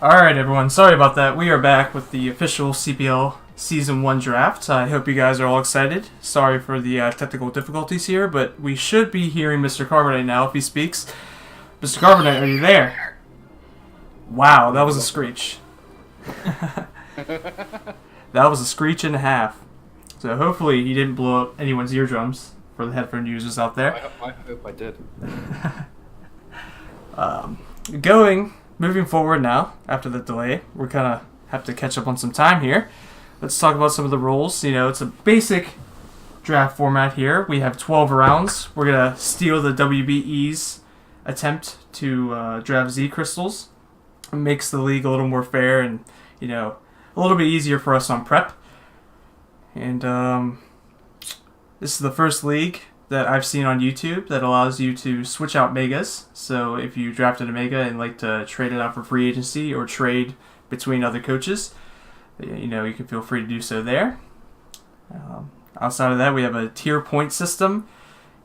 Alright, everyone. Sorry about that. We are back with the official CPL Season 1 draft. I hope you guys are all excited. Sorry for the technical difficulties here, but we should be hearing mrCarbonite now if he speaks. mrCarbonite, are you there? Wow, that was a screech. That was a screech and a half. So hopefully he didn't blow up anyone's eardrums for the headphone users out there. I hope I did. Moving forward now, after the delay, we're kind of have to catch up on some time here. Let's talk about some of the rules. It's a basic draft format here. We have 12 rounds. We're going to steal the WBE's attempt to draft Z crystals. It makes the league a little more fair and, a little bit easier for us on prep. And this is the first league that I've seen on YouTube that allows you to switch out megas. So if you drafted a mega and like to trade it out for free agency or trade between other coaches, you can feel free to do so there. Outside of that, we have a tier point system.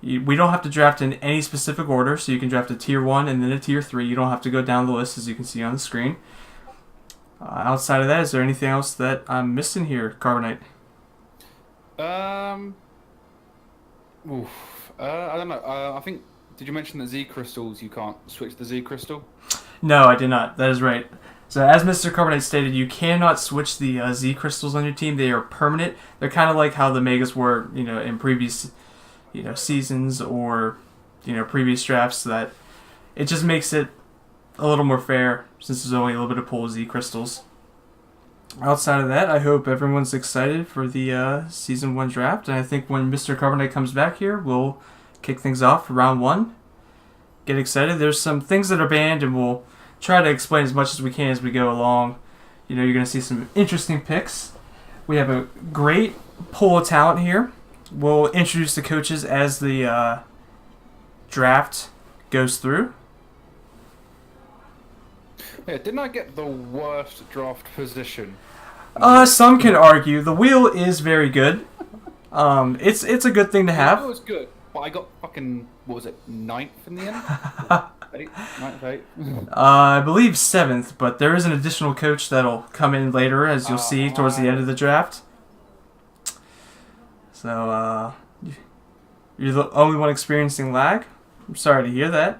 We don't have to draft in any specific order, so you can draft a tier 1 and then a tier 3. You don't have to go down the list as you can see on the screen. Outside of that, is there anything else that I'm missing here, Carbonite? I don't know. I think, did you mention that Z crystals, you can't switch the Z crystal? No, I did not. That is right. So as mrCarbonite stated, you cannot switch the Z crystals on your team. They are permanent. They're kind of like how the megas were, in previous, seasons or, previous drafts. That it just makes it a little more fair since there's only a little bit of pool of Z crystals. Outside of that, I hope everyone's excited for the Season 1 draft. And I think when mrCarbonite comes back here, we'll kick things off for round 1. Get excited. There's some things that are banned, and we'll try to explain as much as we can as we go along. You're going to see some interesting picks. We have a great pool of talent here. We'll introduce the coaches as the draft goes through. Yeah, didn't I get the worst draft position? Some can argue the wheel is very good. It's a good thing to have. It was good, but I got fucking, what was it, 9th in the end? 9th, 8th? I believe 7th, but there is an additional coach that'll come in later, as you'll see towards the end of the draft. So, you're the only one experiencing lag. I'm sorry to hear that.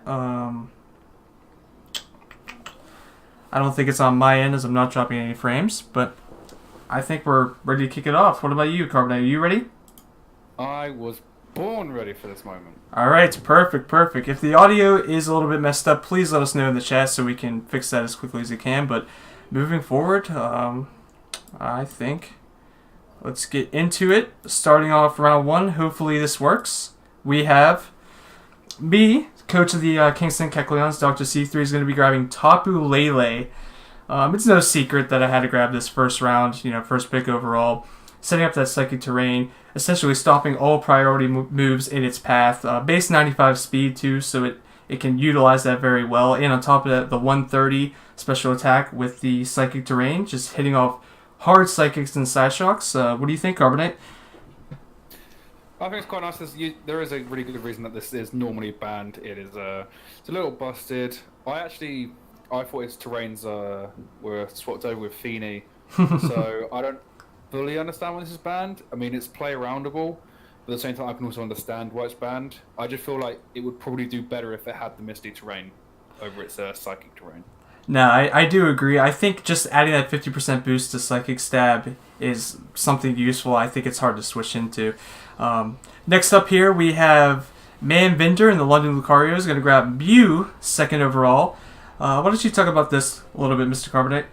I don't think it's on my end as I'm not dropping any frames, but I think we're ready to kick it off. What about you, Carbonite? Are you ready? I was born ready for this moment. Alright, perfect. If the audio is a little bit messed up, please let us know in the chat so we can fix that as quickly as we can. But moving forward, I think let's get into it. Starting off round 1, hopefully this works. We have me, coach of the Kingston Kecleons. Dr. C3 is going to be grabbing Tapu Lele. It's no secret that I had to grab this first round, first pick overall. Setting up that psychic terrain, essentially stopping all priority moves in its path. Base 95 speed too, so it can utilize that very well. And on top of that, the 130 special attack with the psychic terrain, just hitting off hard psychics and side shocks. What do you think, Carbonite? I think it's quite nice. There is a really good reason that this is normally banned. It's a little busted. I thought its terrains were swapped over with Feeney, so I don't fully understand why this is banned. I mean, it's play aroundable, but at the same time, I can also understand why it's banned. I just feel like it would probably do better if it had the Misty terrain over its psychic terrain. No, I do agree. I think just adding that 50% boost to Psychic Stab is something useful. I think it's hard to switch into. Next up here, we have Man Vinder and the London Lucario is going to grab Mew, 2nd overall. Why don't you talk about this a little bit, mrCarbonite?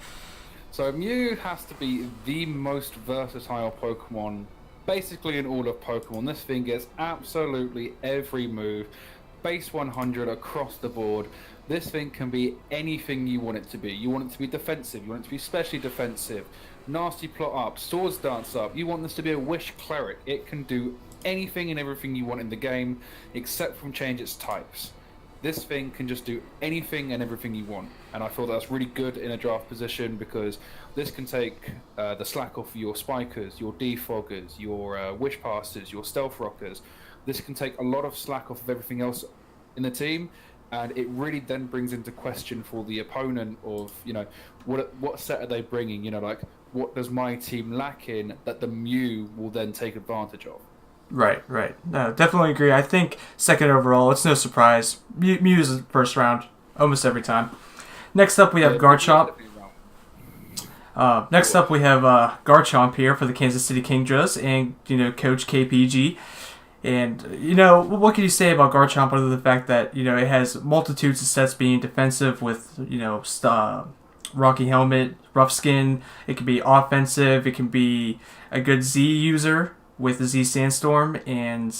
So Mew has to be the most versatile Pokemon, basically in all of Pokemon. This thing gets absolutely every move, base 100 across the board. This thing can be anything you want it to be. You want it to be defensive, you want it to be specially defensive, nasty plot up, swords dance up. You want this to be a wish cleric. It can do anything and everything you want in the game, except from change its types. This thing can just do anything and everything you want, and I feel that's really good in a draft position because this can take the slack off your spikers, your defoggers, your wish passers, your stealth rockers. This can take a lot of slack off of everything else in the team and it really then brings into question for the opponent of, you know, what set are they bringing? You know, like, what does my team lack in that the Mew will then take advantage of? Right, right. No, definitely agree. I think second overall, it's no surprise. Mew is the first round almost every time. Next up, we have Garchomp. Next up, we have Garchomp here for the Kansas City Kingdras and, you know, Coach KPG. And, you know, what can you say about Garchomp other than the fact that, you know, it has multitudes of sets being defensive with, you know, Rocky Helmet, Rough Skin. It can be offensive. It can be a good Z user with the Z Sandstorm. And,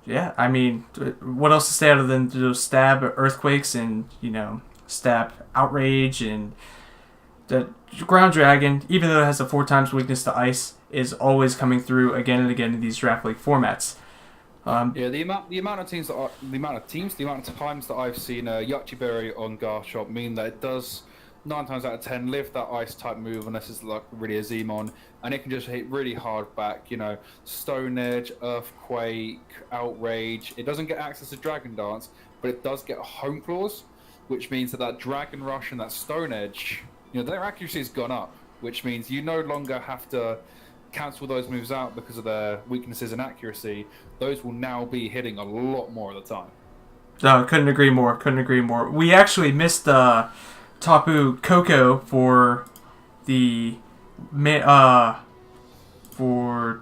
yeah, I mean, what else to say other than those Stab Earthquakes and, you know, Stab Outrage and the Ground Dragon, even though it has a 4 times weakness to Ice, is always coming through again and again in these Draft League formats. Yeah, the amount of times that I've seen Yachi Berry on Garchomp mean that it does 9 times out of 10 live that Ice type move unless it's like really a Zmon, and it can just hit really hard back. You know, Stone Edge, Earthquake, Outrage. It doesn't get access to Dragon Dance, but it does get Home Claws, which means that Dragon Rush and that Stone Edge, you know, their accuracy has gone up, which means you no longer have to cancel those moves out because of their weaknesses and accuracy. Those will now be hitting a lot more of the time. No, couldn't agree more. Couldn't agree more. We actually missed Tapu Koko for the for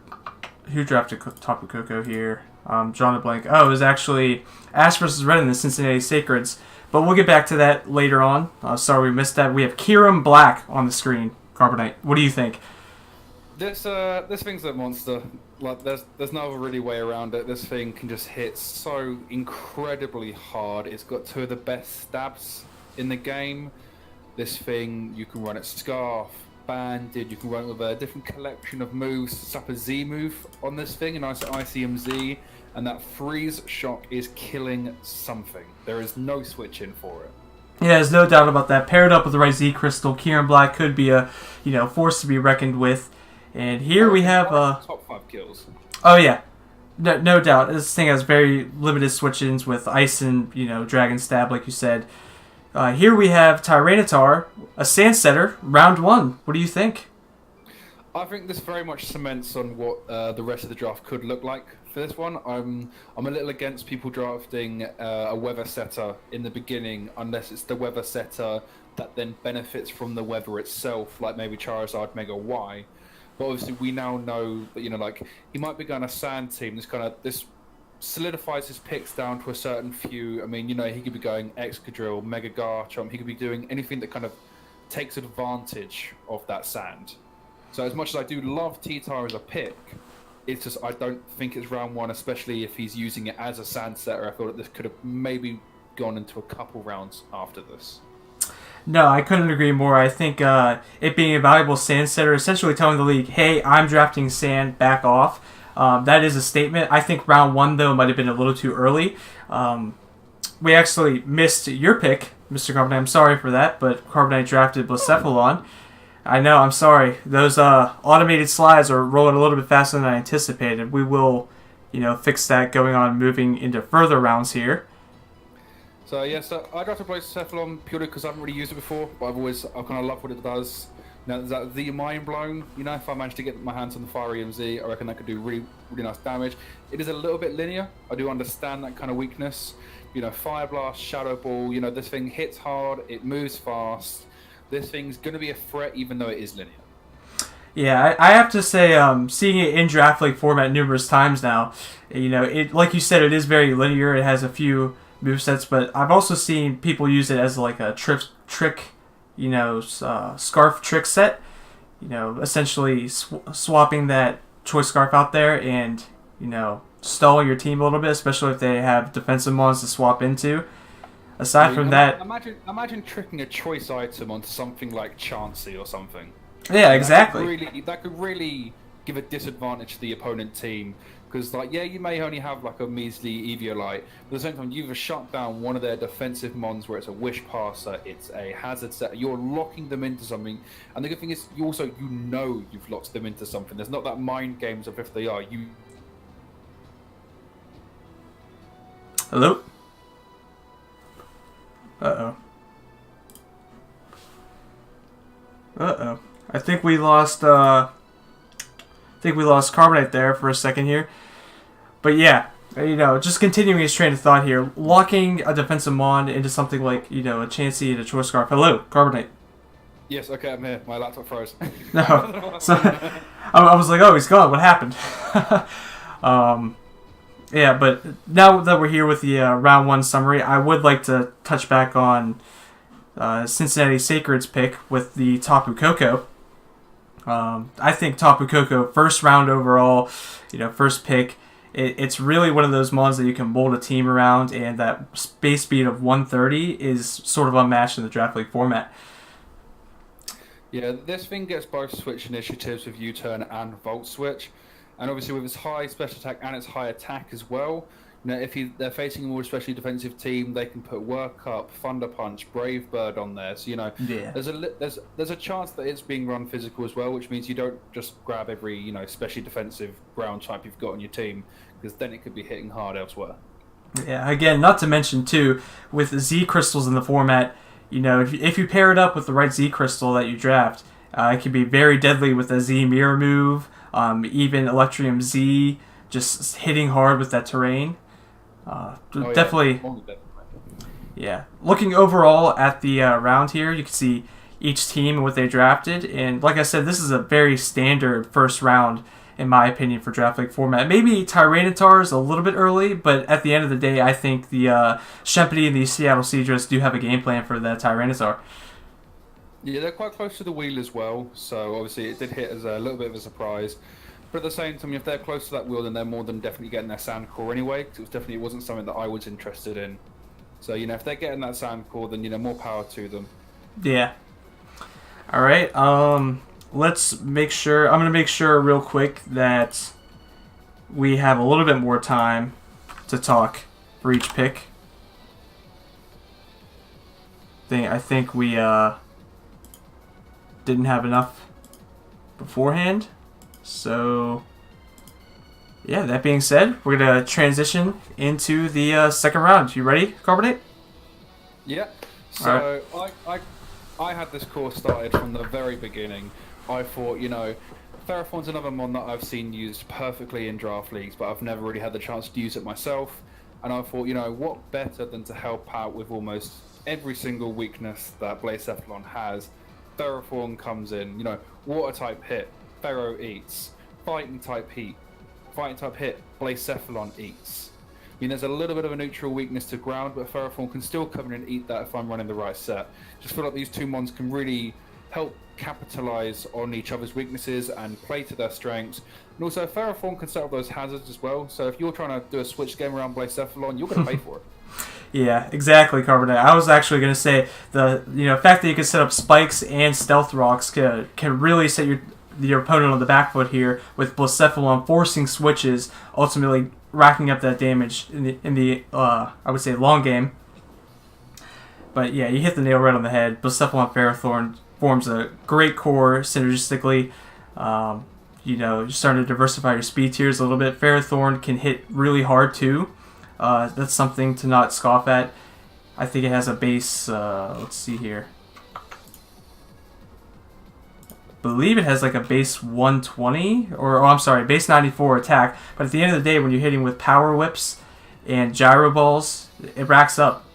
who drafted Tapu Koko here? Drawing a blank. Oh, it was actually Ash versus Red in the Cincinnati Sacreds. But we'll get back to that later on. Sorry we missed that. We have Kyurem Black on the screen. Carbonite. What do you think? This thing's a monster. Like there's no really way around it. This thing can just hit so incredibly hard. It's got 2 of the best stabs in the game. This thing, you can run it Scarf, Banded. You can run it with a different collection of moves. Slap a Z move on this thing, a nice ICMZ, and that freeze shock is killing something. There is no switch in for it. Yeah, there's no doubt about that. Paired up with the right Z Crystal, Kyurem Black could be a, you know, force to be reckoned with. And here we have top 5 kills. Oh yeah, no doubt. This thing has very limited switch-ins with Ice and, you know, Dragon Stab, like you said. Here we have Tyranitar, a Sandsetter, round 1. What do you think? I think this very much cements on what the rest of the draft could look like for this one. I'm a little against people drafting a Weather Setter in the beginning unless it's the Weather Setter that then benefits from the weather itself, like maybe Charizard Mega Y. But obviously, we now know that, you know, like, he might be going a Sand team. This solidifies his picks down to a certain few. I mean, you know, he could be going Excadrill, Mega Garchomp. He could be doing anything that kind of takes advantage of that Sand. So as much as I do love T-Tar as a pick, it's just I don't think it's round 1, especially if he's using it as a Sand setter. I thought that this could have maybe gone into a couple rounds after this. No, I couldn't agree more. I think it being a valuable Sand setter, essentially telling the league, hey, I'm drafting Sand, back off. That is a statement. I think round 1, though, might have been a little too early. We actually missed your pick, Mr. Carbonite. I'm sorry for that, but Carbonite drafted Blacephalon. I know, I'm sorry. Those automated slides are rolling a little bit faster than I anticipated. We will, you know, fix that going on moving into further rounds here. So yes, I drafted Blacephalon purely because I haven't really used it before, but I kind of love what it does. Now, there's that Z Mind Blown. You know, if I manage to get my hands on the Fire EMZ, I reckon that could do really, really nice damage. It is a little bit linear. I do understand that kind of weakness. You know, Fire Blast, Shadow Ball. You know, this thing hits hard. It moves fast. This thing's going to be a threat, even though it is linear. Yeah, I have to say, seeing it in Draft League format numerous times now, you know, it, like you said, it is very linear. It has a few movesets, but I've also seen people use it as like a trick, you know, scarf trick set. You know, essentially swapping that choice scarf out there and, you know, stalling your team a little bit, especially if they have defensive mons to swap into. Aside from that, imagine tricking a choice item onto something like Chansey or something. Yeah, exactly. That could really give a disadvantage to the opponent team. Because, like, yeah, you may only have, like, a measly Eviolite, but at the same time, you've shut down one of their defensive mons where it's a Wish Passer, it's a Hazard Setter, you're locking them into something, and the good thing is, you know you've locked them into something. There's not that mind games of if they are. Hello? Uh-oh. Uh-oh. I think we lost Carbonite there for a second here. But yeah, just continuing his train of thought here, locking a defensive Mon into something like, a Chansey and a Choice Scarf. Hello, Carbonite. Yes, okay, I'm here. My laptop froze. No. So I was like, oh, he's gone. What happened? Yeah, but now that we're here with the round 1 summary, I would like to touch back on Cincinnati Sacred's pick with the Tapu Koko. I think Tapu Koko, first round overall, first pick. It's really one of those mons that you can mold a team around, and that base speed of 130 is sort of unmatched in the Draft League format. Yeah, this thing gets both switch initiatives with U-turn and Volt Switch. And obviously with its high special attack and its high attack as well, if they're facing a more especially defensive team, they can put Work Up, Thunder Punch, Brave Bird on there. So Yeah. there's a chance that it's being run physical as well, which means you don't just grab every especially defensive ground type you've got on your team, because then it could be hitting hard elsewhere. Yeah. Again, not to mention too, with Z crystals in the format, if you pair it up with the right Z crystal that you draft, it can be very deadly with a Z mirror move. Even Electrium Z just hitting hard with that terrain. Definitely. Yeah. Looking overall at the round here, you can see each team and what they drafted. And like I said, this is a very standard first round, in my opinion, for Draft League format. Maybe Tyranitar is a little bit early, but at the end of the day, I think the Shempedy and the Seattle Seadras do have a game plan for that Tyranitar. Yeah, they're quite close to the wheel as well, so obviously it did hit as a little bit of a surprise. But at the same time, if they're close to that wheel, then they're more than definitely getting their sand core anyway, because it wasn't something that I was interested in. So, if they're getting that sand core, then, more power to them. Yeah. All right, let's make sure, I'm going to make sure real quick that we have a little bit more time to talk for each pick. I think we, didn't have enough beforehand. So, yeah, that being said, we're going to transition into the second round. You ready, Carbonite? Yeah. So, I had this course started from the very beginning. I thought, Ferrothorn's another mon that I've seen used perfectly in draft leagues, but I've never really had the chance to use it myself. And I thought, what better than to help out with almost every single weakness that Blacephalon has. Ferrothorn comes in, water type hit, Ferro eats, fighting type hit, Blacephalon eats. There's a little bit of a neutral weakness to ground, but Ferrothorn can still come in and eat that if I'm running the right set. Just feel like these two mons can really help capitalize on each other's weaknesses and play to their strengths. And also, Ferrothorn can set up those hazards as well, so if you're trying to do a switch game around Blacephalon, you're going to pay for it. Yeah, exactly, Carbonite. I was actually going to say the fact that you can set up spikes and stealth rocks can really set your opponent on the back foot here with Blacephalon forcing switches, ultimately racking up that damage in the I would say long game. But yeah, you hit the nail right on the head. Blacephalon Ferrothorn forms a great core synergistically. You're starting to diversify your speed tiers a little bit. Ferrothorn can hit really hard too. That's something to not scoff at. I think it has a base, let's see here. I believe it has like a base 120, base 94 attack. But at the end of the day, when you're hitting with power whips and gyro balls, it racks up.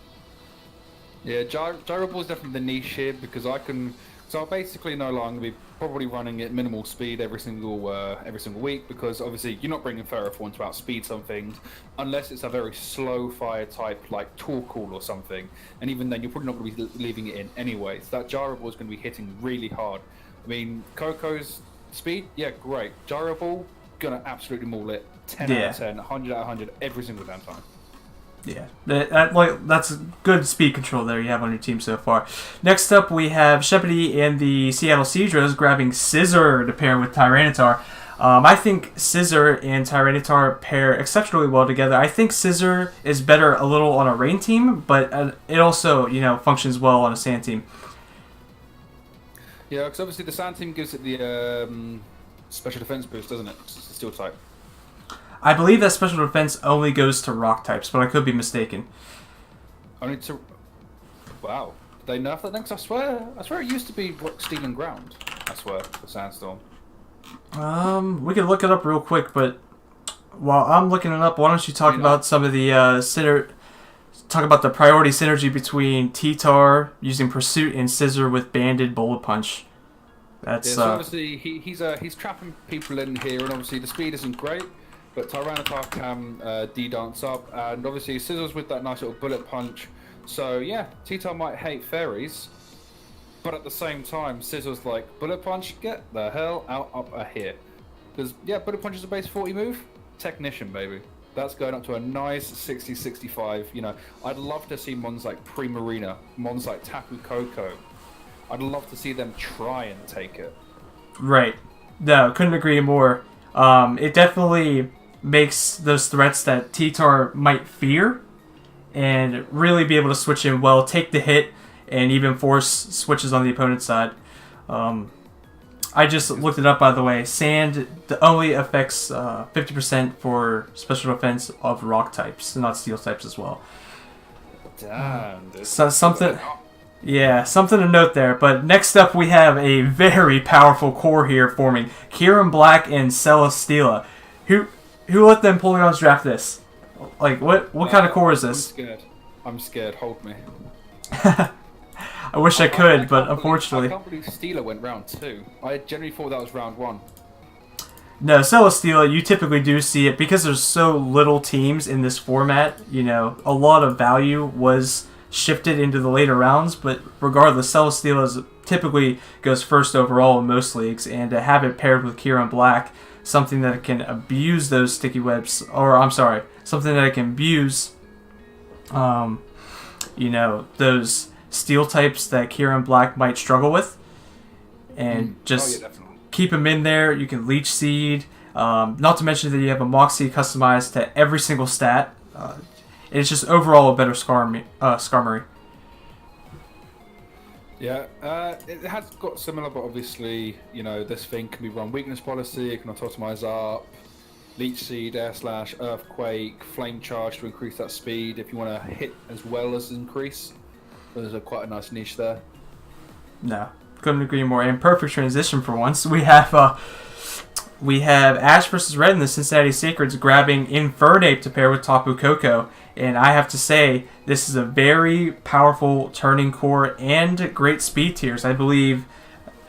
Yeah, gyro ball is definitely the niche here, because I basically no longer be probably running at minimal speed every single week, because obviously you're not bringing Ferrothorn to outspeed some things unless it's a very slow fire type like Torkoal or something, and even then you're probably not going to be leaving it in anyway. So that gyro ball is going to be hitting really hard. Coco's speed, yeah, great. Gyro ball, gonna absolutely maul it 10 out of 10, 100 out of 100 every single damn time. Yeah, that's good speed control there you have on your team so far. Next up, we have Shempedy and the Seattle Seadras grabbing Scizor to pair with Tyranitar. I think Scizor and Tyranitar pair exceptionally well together. I think Scizor is better a little on a rain team, but it also functions well on a sand team. Yeah, because obviously the sand team gives it the special defense boost, doesn't it? It's the steel type. I believe that special defense only goes to rock types, but I could be mistaken. Only to... Wow. Did they nerf that then? 'Cause I swear it used to be Steel and Ground. I swear, for Sandstorm. We can look it up real quick, but while I'm looking it up, why don't you talk about some of the talk about the priority synergy between T-Tar using Pursuit and Scissor with Banded Bullet Punch. That's so obviously he's trapping people in here, and obviously the speed isn't great, but Tyranitar can D-dance up, and obviously Scissors with that nice little bullet punch. So yeah, T-Tar might hate fairies, but at the same time, Scissors like, bullet punch, get the hell out of here. Because yeah, bullet punch is a base 40 move. Technician, baby. That's going up to a nice 60-65. You know, I'd love to see mons like Primarina, mons like Tapu Koko. I'd love to see them try and take it. Right. No, couldn't agree more. It definitely makes those threats that T-Tar might fear and really be able to switch in well, take the hit, and even force switches on the opponent's side. I just looked it up, by the way. Sand only affects 50% for special defense of rock types, not steel types as well. Damn. So something to note there. But next up, we have a very powerful core here forming. Kieran Black and Celesteela. Who let them Polygons draft this? Like, what kind of core is this? I'm scared. Hold me. I wish I could, but unfortunately. I can't believe Steeler went round 2. I generally thought that was round 1. No, Celesteela, you typically do see it because there's so little teams in this format. You know, a lot of value was shifted into the later rounds, but regardless, Celesteela typically goes first overall in most leagues, and to have it paired with Kieran Black, something that can abuse those sticky webs, or I'm sorry, something that can abuse, you know, those steel types that Kieran Black might struggle with, and just keep him in there. You can Leech Seed, not to mention that you have a Moxie customized to every single stat. It's just overall a better Skarmory. Yeah, it has got similar, but obviously, you know, this thing can be run weakness policy, it can autotomize up, Leech Seed, Air Slash, Earthquake, Flame Charge to increase that speed if you want to hit as well as increase. There's quite a nice niche there. No, couldn't agree more. And perfect transition for once. We have Ash versus Red in the Cincinnati Sacreds grabbing Infernape to pair with Tapu Koko. And I have to say, this is a very powerful turning core and great speed tiers. I believe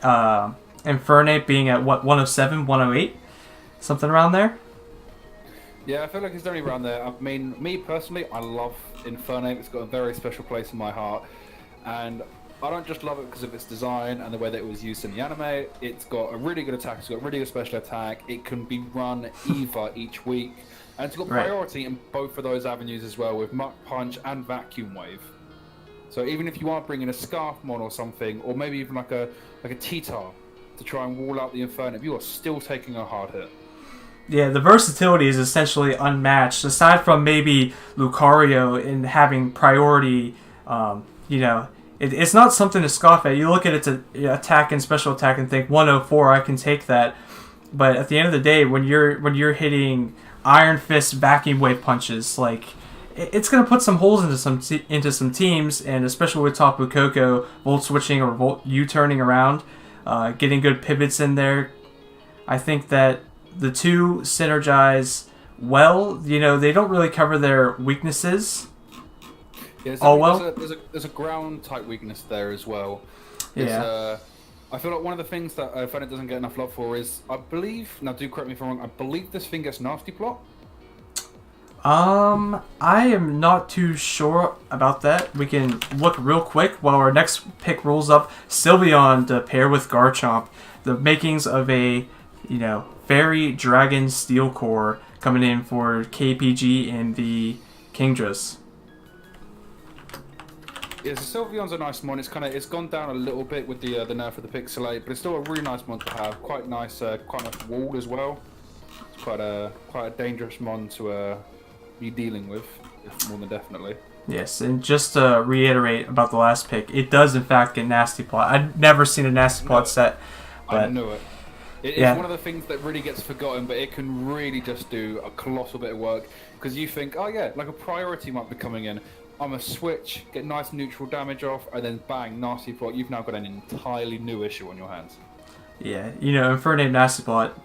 Infernape being at, 107, 108? Something around there? Yeah, I feel like it's only around there. I mean, me personally, I love Infernape. It's got a very special place in my heart. And I don't just love it because of its design and the way that it was used in the anime. It's got a really good attack. It's got really good special attack. It can be run EVA each week. And it's got priority in both of those avenues as well, with Muck Punch and Vacuum Wave. So even if you are bringing a Scarfmon or something, or maybe even like a T-Tar to try and wall out the Infernape, you are still taking a hard hit. Yeah, the versatility is essentially unmatched. Aside from maybe Lucario in having priority, you know, it's not something to scoff at. You look at its attack and special attack and think 104, I can take that. But at the end of the day, when you're hitting Iron Fist vacuum wave punches, like it's gonna put some holes into some teams, and especially with Tapu Koko volt switching or volt U-turning around, getting good pivots in there. I think that the two synergize well. You know, they don't really cover their weaknesses. Yeah, there's a ground type weakness there as well. Yeah. I feel like one of the things that Infernape doesn't get enough love for is, I believe, now do correct me if I'm wrong, I believe this thing gets Nasty Plot. I am not too sure about that. We can look real quick while our next pick rolls up. Sylveon to pair with Garchomp. The makings of a, you know, Fairy Dragon Steel Core coming in for KPG in the Kingdras. Yeah, so Sylveon's a nice mon. It's gone down a little bit with the nerf of the Pixelate, but it's still a really nice mon to have. Quite nice wall as well. It's quite a dangerous mon to be dealing with, more than definitely. Yes, and just to reiterate about the last pick, it does in fact get Nasty Plot. I've never seen a Nasty Plot set. But I knew it. It's one of the things that really gets forgotten, but it can really just do a colossal bit of work. Because you think, oh yeah, like a priority might be coming in. I'm a switch, get nice neutral damage off, and then bang, nasty plot. You've now got an entirely new issue on your hands. Yeah, Infernape Nasty Plot,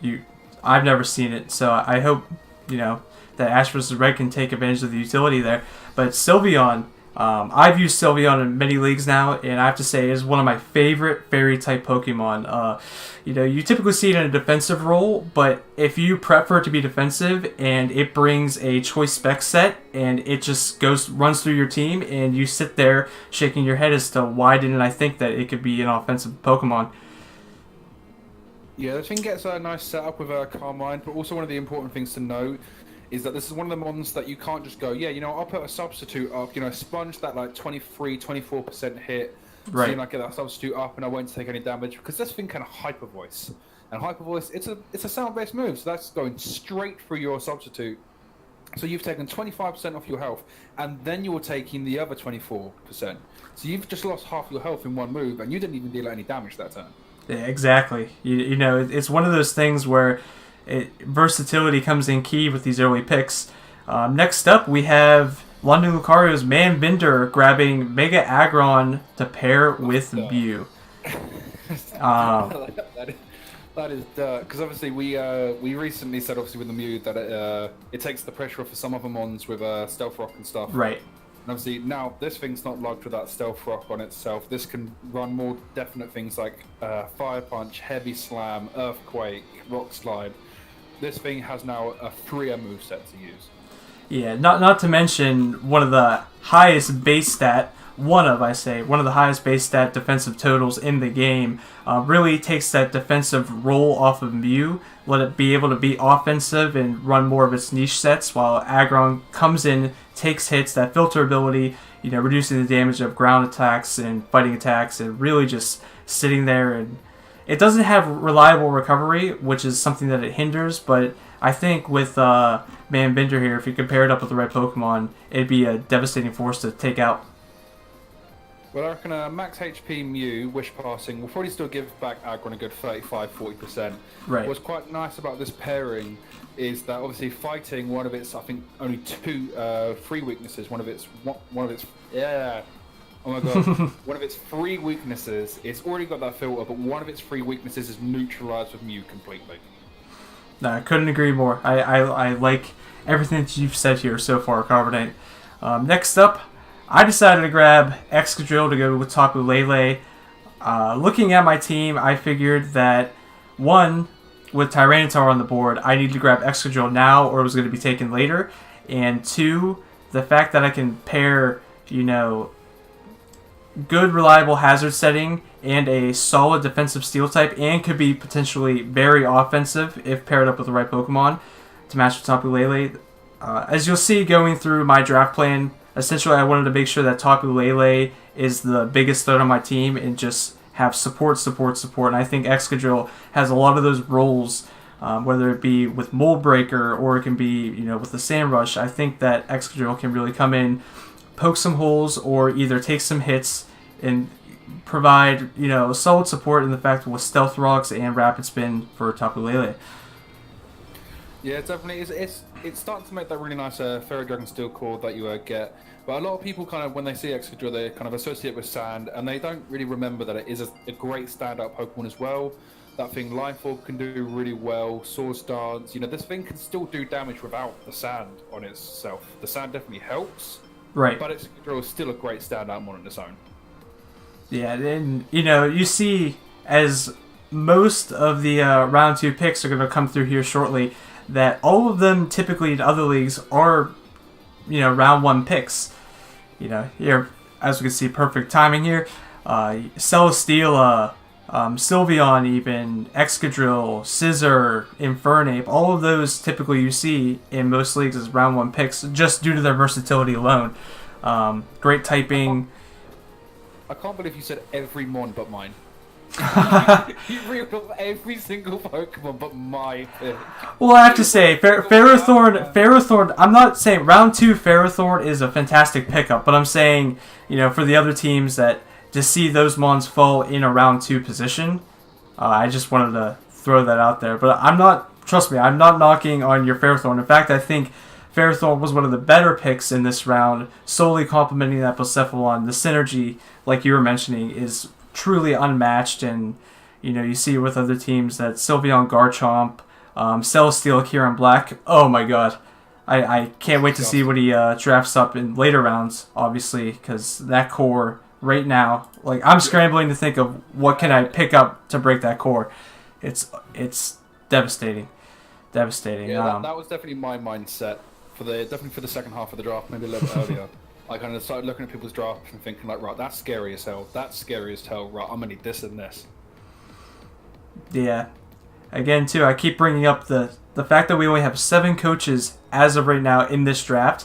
I've never seen it, so I hope, that Ash vs. Red can take advantage of the utility there. But Sylveon, I've used Sylveon in many leagues now, and I have to say it is one of my favorite fairy-type Pokemon. You typically see it in a defensive role, but if you prep for it to be defensive and it brings a choice spec set and it just runs through your team and you sit there shaking your head as to why didn't I think that it could be an offensive Pokemon. Yeah, the thing gets a nice setup with Carmine, but also one of the important things to note is that this is one of the mons that you can't just go, I'll put a substitute up, sponge that like 23-24% hit, right? So, get that substitute up and I won't take any damage, because this thing can hyper voice. And hyper voice, it's a sound-based move, so that's going straight through your substitute. So you've taken 25% off your health, and then you're taking the other 24%. So you've just lost half your health in one move, and you didn't even deal any damage that turn. Yeah, exactly. It's one of those things where versatility comes in key with these early picks. Next up, we have London Lucario's Manbinder grabbing Mega Aggron to pair with Mew. That is because obviously we recently said obviously with the Mew that it takes the pressure off of some other mons with Stealth Rock and stuff. Right. And obviously now this thing's not logged with that Stealth Rock on itself. This can run more definite things like Fire Punch, Heavy Slam, Earthquake, Rock Slide. This thing has now a freer moveset to use. Yeah, not to mention one of the highest base stat, one of the highest base stat defensive totals in the game. Really takes that defensive role off of Mew, let it be able to be offensive and run more of its niche sets, while Aggron comes in, takes hits, that filter ability, reducing the damage of ground attacks and fighting attacks, and really just sitting there. And it doesn't have reliable recovery, which is something that it hinders, but I think with Manbinder here, if you compare it up with the right Pokemon, it'd be a devastating force to take out. Well, I reckon max HP Mew, Wish Passing, will probably still give back Aggron a good 35-40%. Right. What's quite nice about this pairing is that obviously fighting, one of its, I think, only two free weaknesses, one of its, yeah, oh my god, one of its free weaknesses, it's already got that filter, but one of its free weaknesses is neutralized with Mew completely. No, I couldn't agree more. I like everything that you've said here so far, Carbonite. Next up, I decided to grab Excadrill to go with Tapu Lele. Looking at my team, I figured that, one, with Tyranitar on the board, I need to grab Excadrill now or it was going to be taken later. And two, the fact that I can pair, good reliable hazard setting and a solid defensive steel type and could be potentially very offensive if paired up with the right Pokemon to match with Tapu Lele. As you'll see going through my draft plan, essentially I wanted to make sure that Tapu Lele is the biggest threat on my team and just have support. And I think Excadrill has a lot of those roles, whether it be with Mold Breaker or it can be with the Sand Rush. I think that Excadrill can really come in, poke some holes, or either take some hits and provide solid support in the fact with Stealth Rocks and Rapid Spin for Tapu Lele. Yeah, definitely. It's starting to make that really nice Fairy Dragon Steel core that you get. But a lot of people kind of, when they see Excadrill, they kind of associate it with sand, and they don't really remember that it is a great standout Pokemon as well. That thing Life Orb can do really well, Swords Dance. This thing can still do damage without the sand on itself. The sand definitely helps, right? But Excadrill is still a great standout mon on its own. Yeah, and you see as most of the round 2 picks are going to come through here shortly, that all of them typically in other leagues are, round 1 picks. Here, as we can see, perfect timing here. Celesteela, Sylveon even, Excadrill, Scizor, Infernape, all of those typically you see in most leagues as round 1 picks just due to their versatility alone. Great typing. I can't believe you said every mon but mine. You reeled off every single Pokemon but my pick. Well, I have to say, Ferrothorn, I'm not saying round 2 Ferrothorn is a fantastic pickup, but I'm saying, for the other teams that to see those mons fall in a round 2 position, I just wanted to throw that out there. But trust me, I'm not knocking on your Ferrothorn. In fact, I think Ferrothorn was one of the better picks in this round, solely complementing that Blacephalon. The synergy, like you were mentioning, is truly unmatched, and you see with other teams that Sylveon Garchomp, Celesteal, Kieran Black. Oh my god. I can't wait to see what he drafts up in later rounds, obviously, because that core right now, like, I'm scrambling to think of what can I pick up to break that core. It's devastating. Devastating. Yeah, that was definitely my mindset definitely for the second half of the draft, maybe a little bit earlier. I kind of started looking at people's drafts and thinking like, right, that's scary as hell. That's scary as hell. Right, I'm gonna need this and this. Yeah. Again, too, I keep bringing up the fact that we only have 7 coaches as of right now in this draft.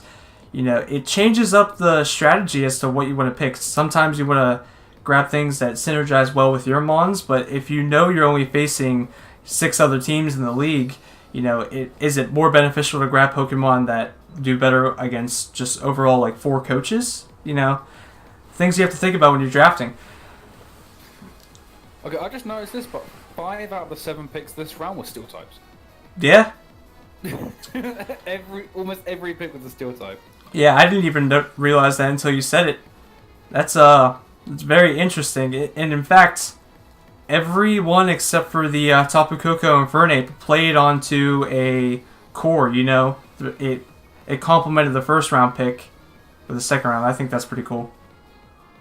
It changes up the strategy as to what you want to pick. Sometimes you want to grab things that synergize well with your mons, but if you're only facing 6 other teams in the league, is it more beneficial to grab Pokemon that do better against just overall like 4 coaches? Things you have to think about when you're drafting. Okay, I just noticed this, but 5 out of the 7 picks this round were steel types. Yeah. Almost every pick was a steel type. Yeah, I didn't even realize that until you said it. That's it's very interesting. And in fact, everyone except for the Tapu Koko and Fernape played onto a core. It complemented the first round pick with the second round. I think that's pretty cool.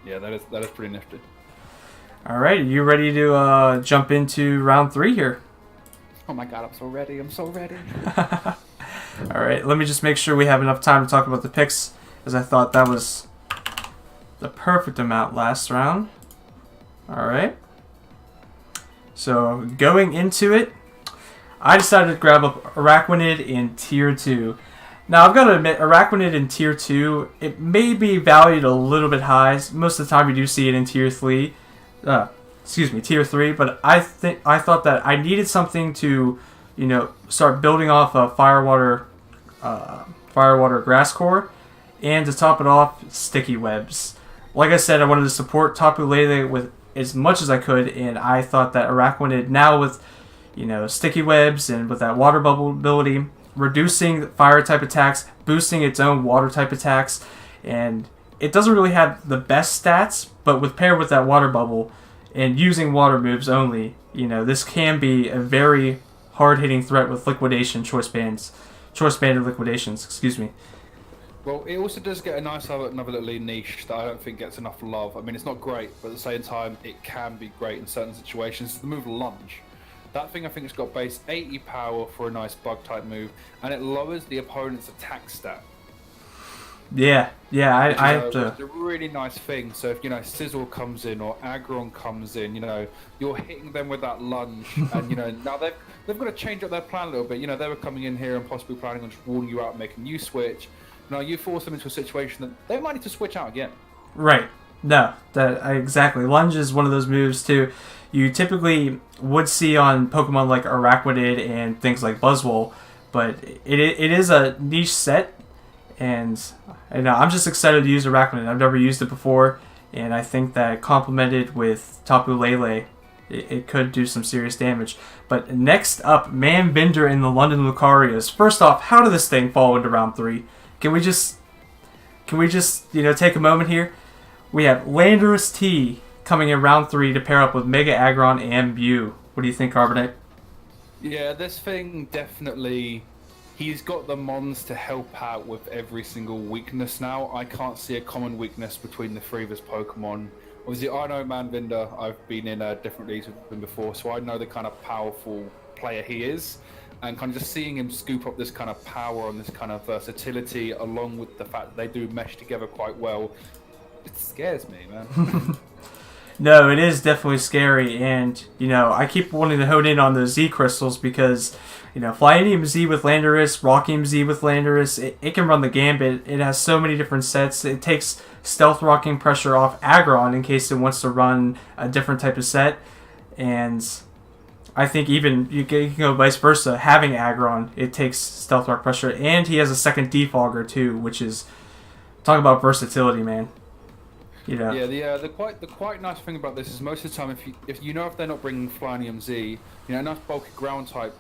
Yeah, that is pretty nifty. All right, are you ready to jump into round 3 here? Oh my god, I'm so ready. All right, let me just make sure we have enough time to talk about the picks, as I thought that was the perfect amount last round. All right. So going into it, I decided to grab up Araquanid in Tier 2. Now, I've got to admit, Araquanid in Tier 2, it may be valued a little bit high. Most of the time, you do see it in Tier 3. Tier 3, but I thought that I needed something to, start building off a Firewater Grass Core, and to top it off, Sticky Webs. Like I said, I wanted to support Tapu Lele with as much as I could, and I thought that Araquanid, now with, Sticky Webs and with that Water Bubble ability, reducing Fire type attacks, boosting its own Water type attacks, and it doesn't really have the best stats, but paired with that Water Bubble and using water moves only, this can be a very hard-hitting threat with liquidation choice-banded liquidations, excuse me. Well, it also does get another little niche that I don't think gets enough love. I mean, it's not great, but at the same time, it can be great in certain situations. It's the move Lunge. That thing, I think, it's got base 80 power for a nice bug-type move, and it lowers the opponent's attack stat. Yeah, I have to. It's a really nice thing. So if Sizzle comes in or Aggron comes in, you're hitting them with that lunge, and now they've got to change up their plan a little bit. They were coming in here and possibly planning on just walling you out, and making you switch. Now you force them into a situation that they might need to switch out again. Right. No, exactly. Lunge is one of those moves too. You typically would see on Pokemon like Araquanid and things like Buzzwole, but it is a niche set. And I'm just excited to use Araquanid. I've never used it before, and I think that complemented with Tapu Lele, it could do some serious damage. But next up, Manbinder in the London Lucarias. First off, how did this thing fall into round 3? Can we just take a moment here? We have Landorus T coming in round 3 to pair up with Mega Aggron and Mew. What do you think, Carbonite? Yeah, this thing definitely... He's got the mons to help out with every single weakness now. I can't see a common weakness between the 3 of his Pokemon. Obviously, I know Manbinder. I've been in different leagues with him before, so I know the kind of powerful player he is. And kind of just seeing him scoop up this kind of power and this kind of versatility, along with the fact that they do mesh together quite well, it scares me, man. No, it is definitely scary, and I keep wanting to hone in on those Z crystals because Flyinium Z with Landorus, Rockium Z with Landorus, it can run the gambit. It has so many different sets. It takes Stealth Rocking pressure off Aggron in case it wants to run a different type of set, and I think even you can go vice versa. Having Aggron, it takes Stealth Rock pressure, and he has a second Defogger too, which is talk about versatility, man. Yeah, the quite nice thing about this is most of the time if they're not bringing Flyinium Z, a nice bulky grass type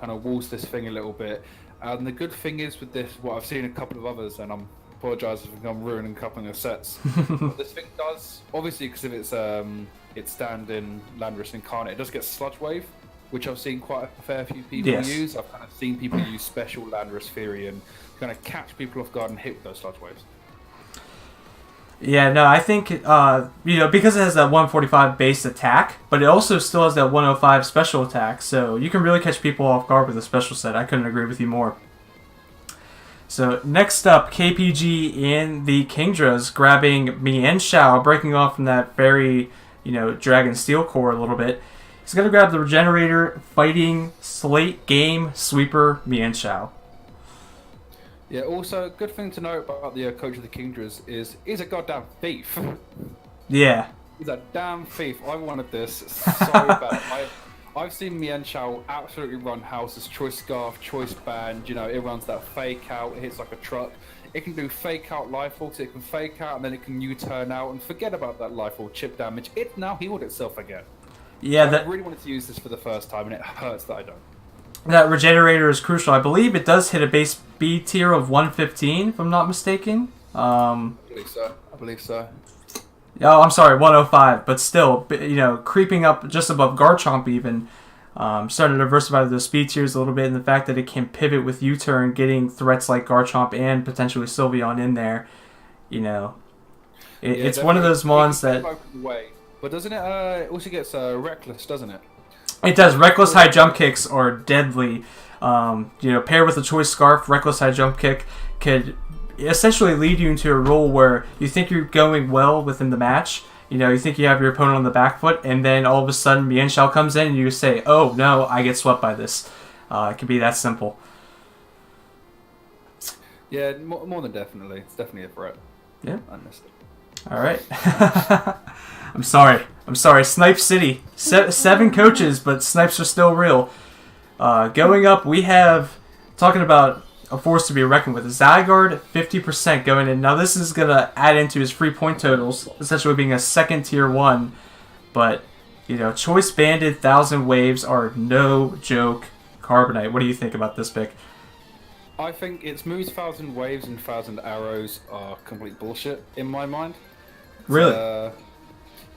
kind of walls this thing a little bit, And the good thing is with this, what I've seen a couple of others, and I'm apologise if I'm ruining a couple of sets. What this thing does, obviously, because of its stand-in Landorus Incarnate, it does get Sludge Wave, which I've seen quite a fair few people use. I've kind of seen people use special Landorus Theory and kind of catch people off guard and hit with those Sludge Waves. Yeah, no, I think, because it has that 145 base attack, but it also still has that 105 special attack, so you can really catch people off guard with a special set. I couldn't agree with you more. So, next up, KPG in the Kingdras, grabbing Mienshao, breaking off from that very, Dragon Steel core a little bit. He's going to grab the Regenerator, Fighting, Slate Game, Sweeper, Mienshao. Yeah, also, a good thing to know about the coach of the Kingdras is he's a goddamn thief. Yeah. He's a damn thief. I wanted this so bad. I've seen Mienshao absolutely run houses, choice scarf, choice band, it runs that fake out, it hits like a truck. It can do fake out life force, it can fake out and then it can U-turn out and forget about that life or chip damage. It's now healed itself again. Yeah, I really wanted to use this for the first time and it hurts that I don't. That Regenerator is crucial. I believe it does hit a base B tier of 115, if I'm not mistaken. I believe so. Oh, I'm sorry, 105. But still, creeping up just above Garchomp even. Starting to diversify those speed tiers a little bit, and the fact that it can pivot with U-turn, getting threats like Garchomp and potentially Sylveon in there. It's one of those mons that... But doesn't it also gets Reckless, doesn't it? It does. Reckless high jump kicks are deadly. Paired with a choice scarf, Reckless high jump kick could essentially lead you into a role where you think you're going well within the match. You think you have your opponent on the back foot, and then all of a sudden Mienshao comes in and you say, oh no, I get swept by this. It could be that simple. Yeah, more than definitely. It's definitely a threat. Yeah. I missed it. Alright. I'm sorry. Snipe City. 7 coaches, but snipes are still real. Going up, we have, talking about a force to be reckoned with, Zygarde, 50% going in. Now this is going to add into his free point totals, essentially being a second tier 1. But, Choice Banded 1,000 waves are no joke. Carbonite, what do you think about this pick? I think its moves 1,000 waves and 1,000 arrows are complete bullshit in my mind. Really?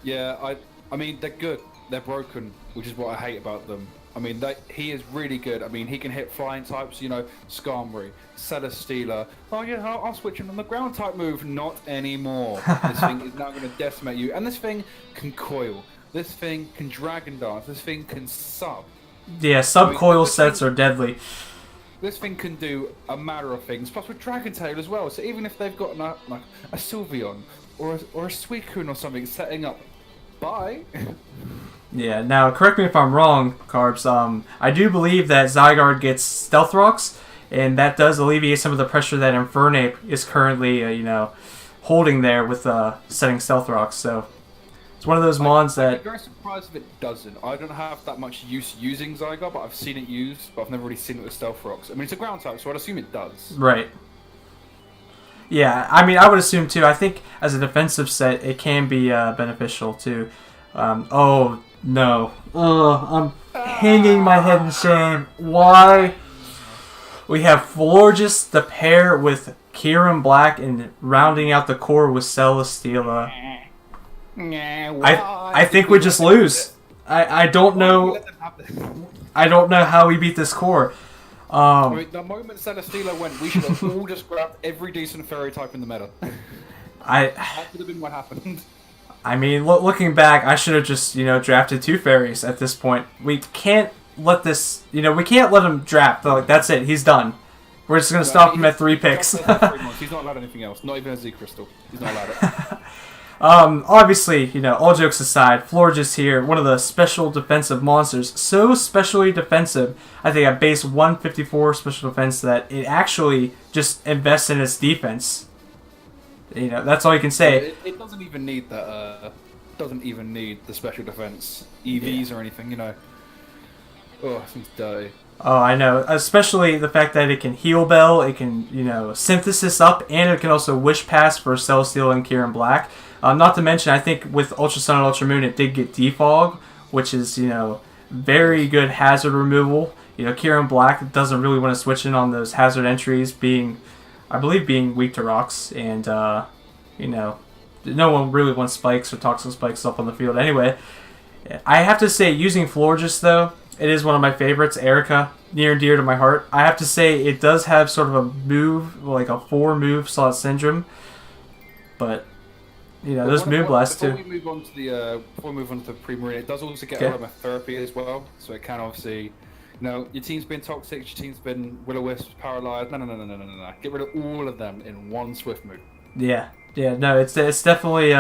Yeah, I mean, they're good. They're broken, which is what I hate about them. I mean, he is really good. I mean, he can hit flying types, Skarmory, Celesteela. Oh, yeah, I'll switch him on the ground type move. Not anymore. This thing is now going to decimate you. And this thing can coil. This thing can Dragon Dance. This thing can sub. Yeah, sub-coil sets are deadly. This thing can do a matter of things, plus with Dragon Tail as well. So even if they've got a Sylveon or a Suicune or something setting up, bye. Yeah, now correct me if I'm wrong, Carbs. I do believe that Zygarde gets Stealth Rocks, and that does alleviate some of the pressure that Infernape is currently, holding there with setting Stealth Rocks. So it's one of those mons that... I'm very surprised if it doesn't. I don't have that much use using Zygarde, but I've seen it used, but I've never really seen it with Stealth Rocks. I mean, it's a ground type, so I'd assume it does. Right. Yeah, I mean, I would assume too. I think as a defensive set, it can be beneficial too. Oh, no. I'm hanging my head in shame. Why? We have Florges, the pair with Kieran Black, and rounding out the core with Celesteela. I think we just lose. I don't know. I don't know how we beat this core. I mean, the moment Celesteela went, we should have all just grabbed every decent fairy type in the meta. That would have been what happened. I mean, looking back, I should have just, drafted 2 fairies at this point. We can't let this, we can't let him draft. Like, that's it. He's done. We're just going to stop him at 3 picks. He's not allowed anything else. Not even a Z Crystal. He's not allowed it. Obviously, all jokes aside, Florges here, one of the special defensive monsters. So specially defensive, I think at base 154 special defense that it actually just invests in its defense. That's all you can say. It doesn't even need that. Doesn't even need the special defense EVs or anything. Oh, it seems dirty. Oh, I know. Especially the fact that it can Heal Bell, it can Synthesis up, and it can also Wish Pass for Celesteela and Kieran Black. Not to mention, I think with Ultra Sun and Ultra Moon, it did get Defog, which is very good hazard removal. Kieran Black doesn't really want to switch in on those hazard entries, I believe being weak to rocks, and no one really wants spikes or toxic spikes up on the field anyway. I have to say, using Florges though, it is one of my favorites. Erica, near and dear to my heart. I have to say it does have sort of a move, like a 4-move slot syndrome, but those move blasts too. Before we move on to the pre-marine, it does also get aromatherapy as well, so it can obviously, your team's been toxic, your team's been will-o-wisp, paralyzed. No. Get rid of all of them in one swift move. Yeah. No, it's definitely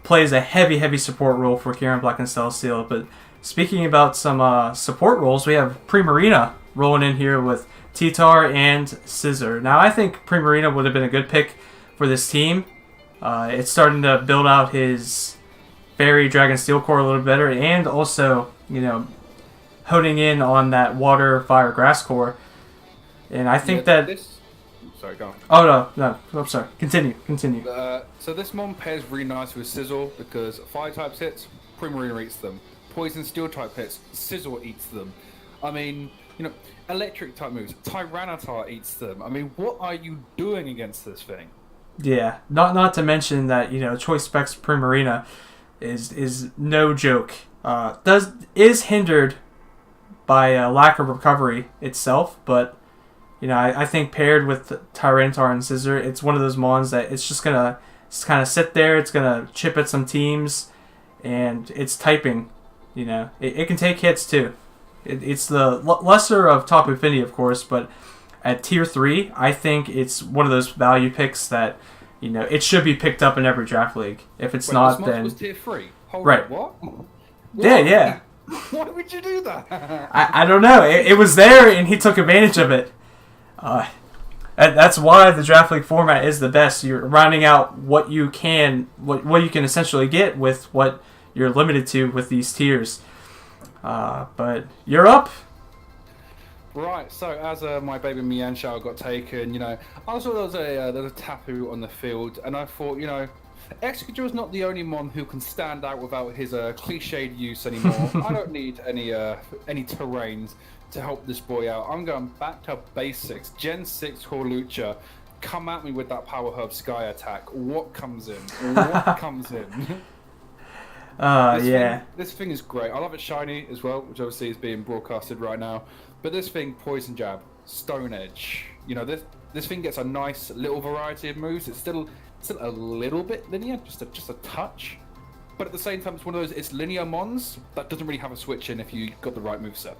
plays a heavy support role for Kieran Black and Celestial. But speaking about some support roles, we have Primarina rolling in here with T-Tar and Scissor. Now, I think Primarina would have been a good pick for this team. It's starting to build out his Fairy Dragon Steel core a little better, and also, honing in on that Water, Fire, Grass core. And I think Sorry, go on. Oh, no. I'm sorry. Continue. So this mon pairs really nice with Sizzle because Fire types hits, Primarina eats them. Poison Steel type hits, Sizzle eats them. I mean, Electric type moves, Tyranitar eats them. I mean, what are you doing against this thing? Yeah, not to mention that Choice Specs Primarina is no joke. Is hindered by lack of recovery itself, but I think paired with Tyranitar and Scissor, it's one of those mons that it's just gonna kind of sit there. It's gonna chip at some teams, and it's typing. It can take hits too. It's the lesser of Top Infinity, of course, but at tier 3, I think it's one of those value picks that it should be picked up in every draft league. If it's not, this then was tier 3. Hold right. on, what? Yeah. Why would you do that? I don't know. It was there, and he took advantage of it. That's why the draft league format is the best. You're rounding out what you can essentially get with what you're limited to with these tiers. But you're up. Right, so as my baby Mianshao got taken, I saw there was a Tapu on the field, and I thought, Excadrill is not the only mon who can stand out without his cliched use anymore. I don't need any terrains to help this boy out. I'm going back to basics. Gen 6 Horlucha, come at me with that Power Herb Sky attack. What comes in? This thing is great. I love it shiny as well, which obviously is being broadcasted right now. But this thing, Poison Jab, Stone Edge, this thing gets a nice little variety of moves. It's still a little bit linear, just a touch. But at the same time, it's one of those, it's linear mons that doesn't really have a switch in if you got the right moveset.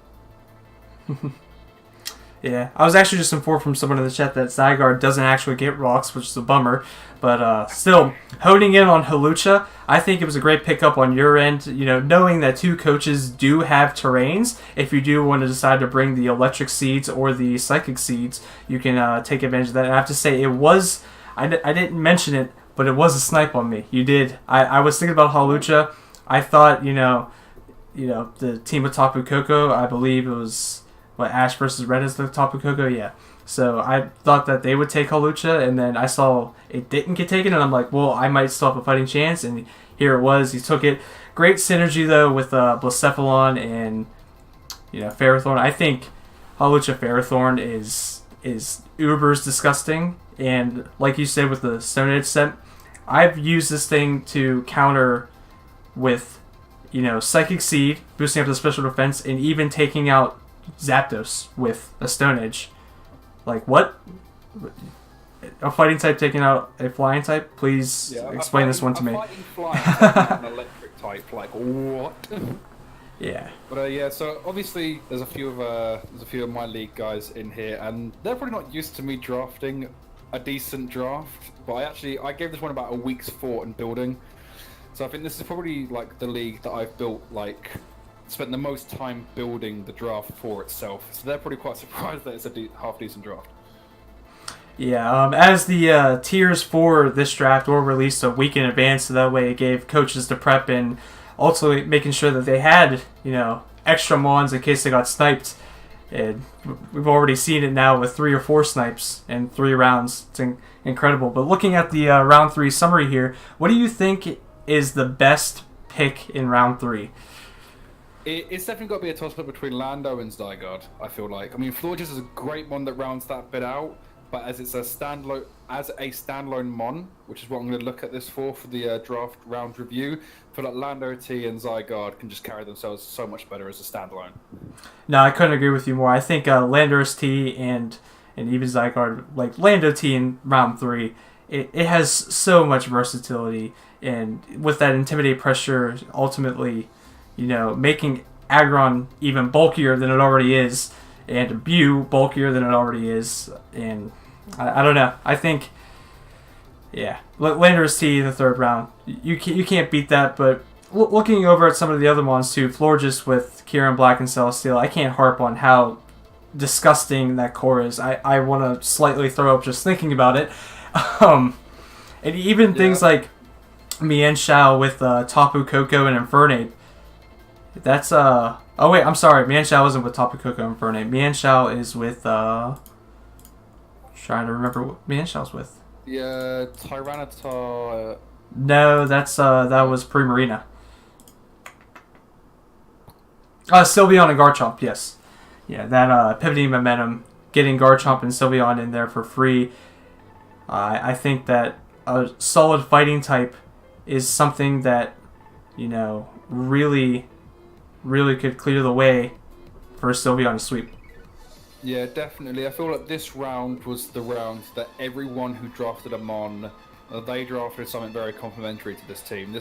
Yeah, I was actually just informed from someone in the chat that Zygarde doesn't actually get rocks, which is a bummer. But still, honing in on Hawlucha, I think it was a great pickup on your end. Knowing that 2 coaches do have terrains, if you do want to decide to bring the Electric Seeds or the Psychic Seeds, you can take advantage of that. And I have to say, it was, I didn't mention it, but it was a snipe on me. You did. I was thinking about Hawlucha. I thought, the team with Tapu Koko, I believe it was... Ash versus Red is the Tapu Koko? Yeah. So I thought that they would take Hawlucha, and then I saw it didn't get taken, and I'm like, well, I might still have a fighting chance, and here it was. He took it. Great synergy, though, with Blacephalon and, Ferrothorn. I think Hawlucha Ferrothorn is uber's disgusting, and like you said with the Stone Edge set, I've used this thing to counter with, Psychic Seed, boosting up the special defense, and even taking out Zapdos with a Stone Edge. Like, what? A fighting type taking out a flying type? Please explain this one to me. A fighting flying taking out an electric type, like, what? Yeah. But so obviously there's a few of my league guys in here, and they're probably not used to me drafting a decent draft, but I gave this one about a week's thought and building. So I think this is probably like the league that I've built, spent the most time building the draft for itself. So they're probably quite surprised that it's a half decent draft. Yeah, as the tiers for this draft were released a week in advance, so that way it gave coaches to prep and also making sure that they had, extra mons in case they got sniped. And we've already seen it now with 3 or 4 snipes in 3 rounds. It's incredible. But looking at the round 3 summary here, what do you think is the best pick in round 3? It's definitely got to be a toss-up between Lando and Zygarde, I feel like. I mean, Florges is a great mon that rounds that bit out, but as it's a standalone mon, which is what I'm going to look at this for the draft round review, I feel like Lando T and Zygarde can just carry themselves so much better as a standalone. No, I couldn't agree with you more. I think Landorus T and even Zygarde, like Lando T in round 3, it has so much versatility, and with that Intimidate pressure, ultimately, making Aggron even bulkier than it already is, and Bew bulkier than it already is, and I don't know. I think, yeah, Landorus T in the 3rd round, you can't beat that. But looking over at some of the other ones too, Florges with Kieran Black and Celesteal, I can't harp on how disgusting that core is. I want to slightly throw up just thinking about it. And even things like Mian Shao with Tapu Koko and Infernape. That's oh wait, I'm sorry. Mian Shao isn't with Tapu Koko and Infernape. Mian Shao is with trying to remember what Mian Shao's with. Yeah, Tyranitar. No, that was Primarina. Sylveon and Garchomp, yes. Yeah, that pivoting momentum, getting Garchomp and Sylveon in there for free. I think that a solid fighting type is something that, really, really could clear the way for Sylveon to sweep. Yeah, definitely. I feel like this round was the round that everyone who drafted a mon, they drafted something very complimentary to this team.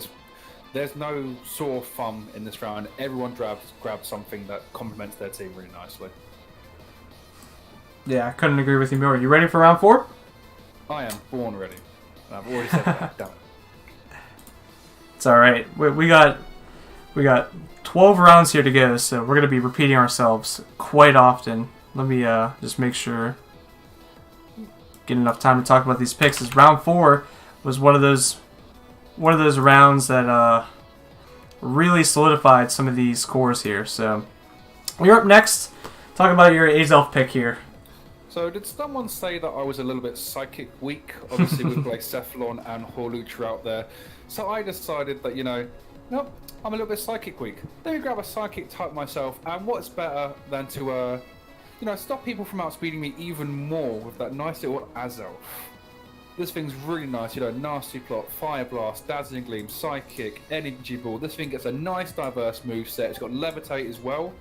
There's no sore thumb in this round. Everyone grabbed something that complements their team really nicely. Yeah, I couldn't agree with you more. You ready for round 4? I am born ready. I've already said that. Damn it. It's all right. We got 12 rounds here to go, so we're going to be repeating ourselves quite often. Let me just make sure get enough time to talk about these picks. As round 4 was one of those rounds that really solidified some of these cores here. So you're up next. Talk about your Azelf pick here. So did someone say that I was a little bit psychic weak? Obviously with Blacephalon and Hawlucha out there. So I decided that, nope, I'm a little bit psychic weak. Let me grab a psychic type myself, and what's better than to, stop people from outspeeding me even more with that nice little Azelf. This thing's really nice, Nasty Plot, Fire Blast, Dazzling Gleam, Psychic, Energy Ball. This thing gets a nice diverse moveset. It's got Levitate as well,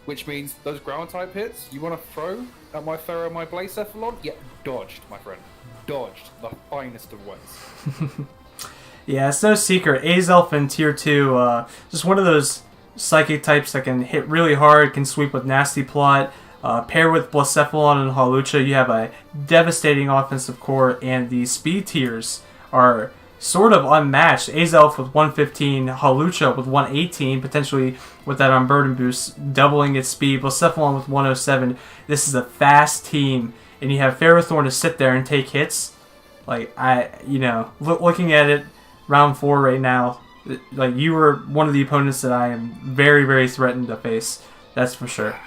which means those ground type hits you want to throw at my Pharaoh, my Blacephalon, dodged, my friend. Dodged, the finest of ways. Yeah, it's no secret. Azelf in Tier 2, just one of those psychic types that can hit really hard, can sweep with Nasty Plot. Pair with Blacephalon and Hawlucha, you have a devastating offensive core, and the speed tiers are sort of unmatched. Azelf with 115, Hawlucha with 118, potentially with that Unburden boost, doubling its speed. Blacephalon with 107. This is a fast team, and you have Ferrothorn to sit there and take hits. Like, looking at it, round 4 right now, like, you were one of the opponents that I am very, very threatened to face. That's for sure.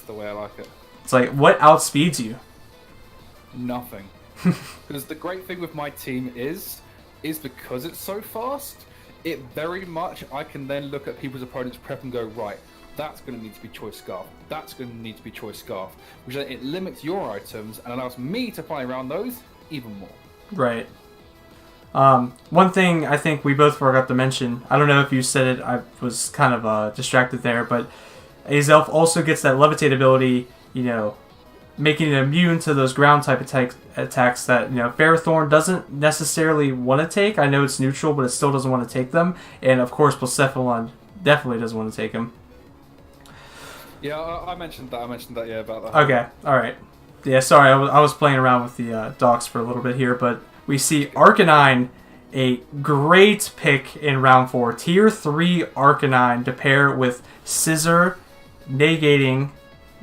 The way I like it. It's like, what outspeeds you? Nothing. Because the great thing with my team is because it's so fast, it very much, I can then look at people's opponents' prep and go, right, that's going to need to be Choice Scarf. That's going to need to be Choice Scarf. Which then it limits your items and allows me to play around those even more. Right. One thing I think we both forgot to mention, I don't know if you said it, I was kind of distracted there, but Azelf also gets that Levitate ability, making it immune to those ground type attacks that, Ferrothorn doesn't necessarily want to take. I know it's neutral, but it still doesn't want to take them. And of course, Blacephalon definitely doesn't want to take them. Yeah, I mentioned that. Yeah, about that. Okay, alright. Yeah, sorry, I was playing around with the docs for a little bit here, but we see Arcanine, a great pick in round 4. Tier 3 Arcanine to pair with Scissor, negating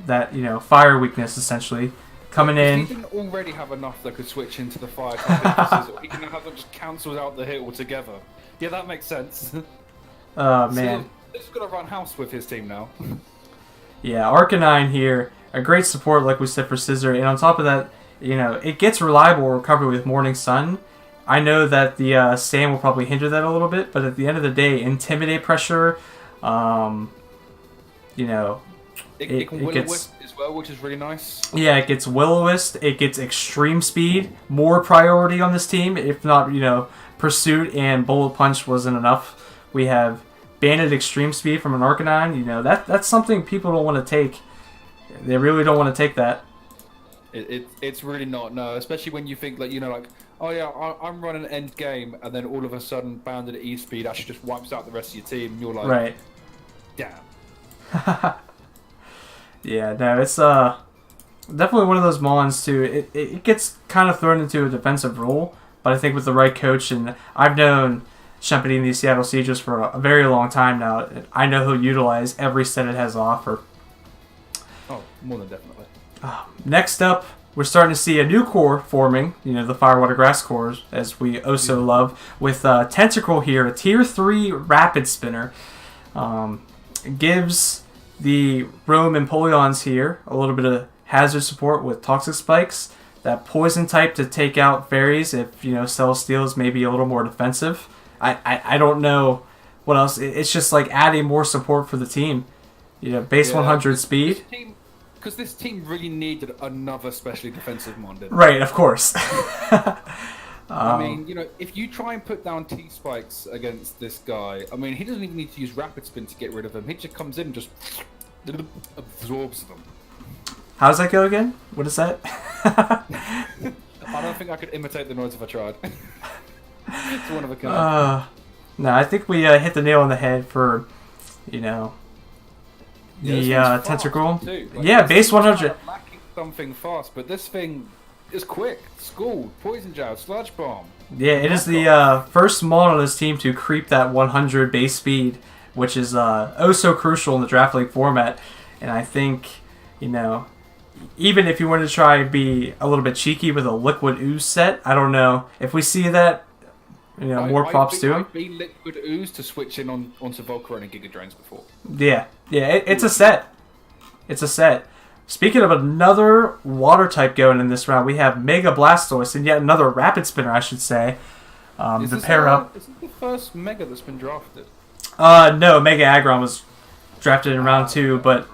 that, fire weakness, essentially. Coming in. He didn't already have enough that could switch into the fire type. He can have them just cancelled out the hit altogether. Yeah, that makes sense. Man. He's going to run house with his team now. Yeah, Arcanine here. A great support, like we said, for Scissor. And on top of that, it gets reliable recovery with Morning Sun. I know that the Sand will probably hinder that a little bit, but at the end of the day, Intimidate pressure, you know, It can it gets... will-o-wisp as well, which is really nice. Yeah, it gets will-o-wisp, it gets extreme speed, more priority on this team. If not, pursuit and bullet punch wasn't enough. We have banded extreme speed from an Arcanine. That's something people don't want to take. They really don't want to take that. It's really not, no. Especially when you think oh yeah, I'm running end game, and then all of a sudden banded at E speed actually just wipes out the rest of your team, and you're like, right. Damn. Yeah, no, it's definitely one of those Mons too. It gets kind of thrown into a defensive role, but I think with the right coach, and I've known Shempany and the Seattle Sieges for a very long time now. I know he'll utilize every set it has to offer. Oh, more than definitely. Next up, we're starting to see a new core forming, the Firewater Grass cores, as we also love, with Tentacle here, a Tier 3 Rapid Spinner. Gives the Roam and Empoleons here a little bit of hazard support with Toxic Spikes. That Poison type to take out fairies if, Cell Steel's maybe a little more defensive. I don't know what else. It's just like adding more support for the team. Base 100 speed. Because this team really needed another specially defensive mon, didn't it? Right, of course. I mean, if you try and put down T-Spikes against this guy, I mean, he doesn't even need to use Rapid Spin to get rid of him. He just comes in and just absorbs them. How does that go again? What is that? I don't think I could imitate the noise if I tried. It's one of a kind. No, I think we hit the nail on the head for, the Tentacle. Yeah, base 100. Lacking something fast, but this thing is quick. Scald, Poison Jab, Sludge Bomb. Yeah, it is the first mon on this team to creep that 100 base speed, which is oh so crucial in the Draft League format. And I think, even if you wanted to try and be a little bit cheeky with a Liquid Ooze set, I don't know. If we see that, more props to him. I've been Liquid Ooze to switch in onto Volcarona and Giga Drains before. Yeah, it's a set. It's a set. Speaking of another water type going in this round, we have Mega Blastoise and yet another Rapid Spinner, I should say. To pair up. Is this the first Mega that's been drafted? No, Mega Aggron was drafted in round 2, but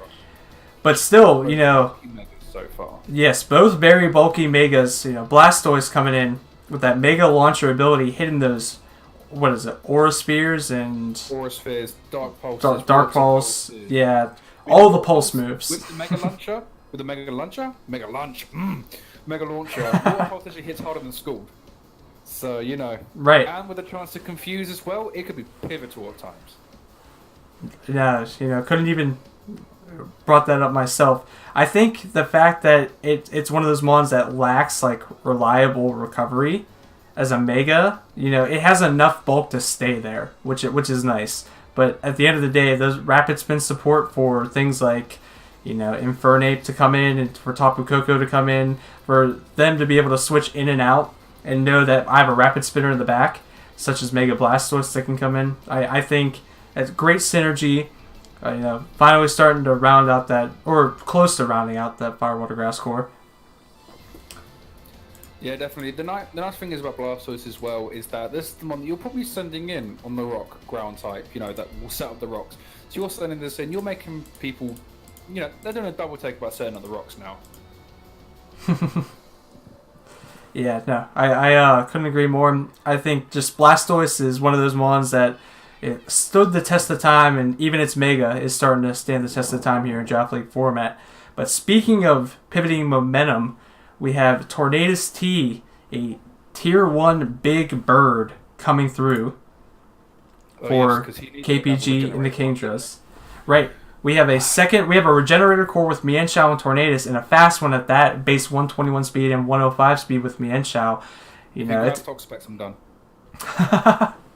still, So far. Yes, both very bulky Megas. Blastoise coming in with that Mega Launcher ability, hitting those, what is it, Aura Spheres and... Aura Spheres, Dark Pulses. Dark Pulse, yeah. All the Pulse moves. With the Mega Launcher, Mega Launcher, Water Pulse actually hits harder than Scald. So, Right. And with a chance to confuse as well, it could be pivotal at times. Yeah, couldn't even brought that up myself. I think the fact that it's one of those mons that lacks like reliable recovery as a Mega, it has enough bulk to stay there, which is nice. But at the end of the day, those Rapid Spin support for things like, Infernape to come in and for Tapu Koko to come in, for them to be able to switch in and out and know that I have a Rapid Spinner in the back, such as Mega Blastoise that can come in. I think it's great synergy. Finally starting to round out that, or close to rounding out that Firewater Grass core. Yeah, definitely. The nice thing is about Blastoise as well is that this is the one that you're probably sending in on the rock ground type, that will set up the rocks. So you're sending this in, you're making people, they're doing a double take about setting up the rocks now. Yeah, no, I couldn't agree more. I think just Blastoise is one of those mons that it stood the test of time, and even its Mega is starting to stand the test of time here in Draft League format. But speaking of pivoting momentum, we have Tornadus T, a Tier 1 big bird coming through for KPG in the Kingdras. Right. We have a Regenerator core with Mienshao and Tornadus, and a fast one at that, base 121 speed and 105 speed with Mienshao. If he grabs Toxapex, I'm done.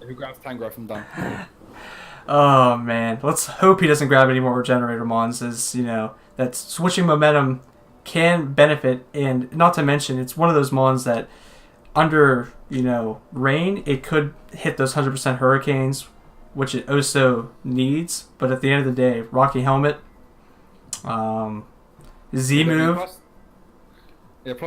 If he grabs Tangrowth, I'm done. Oh man, let's hope he doesn't grab any more Regenerator mons, as that switching momentum can benefit, and not to mention it's one of those mons that under rain it could hit those 100% hurricanes, which it also needs. But at the end of the day, Rocky Helmet, Z move. Plus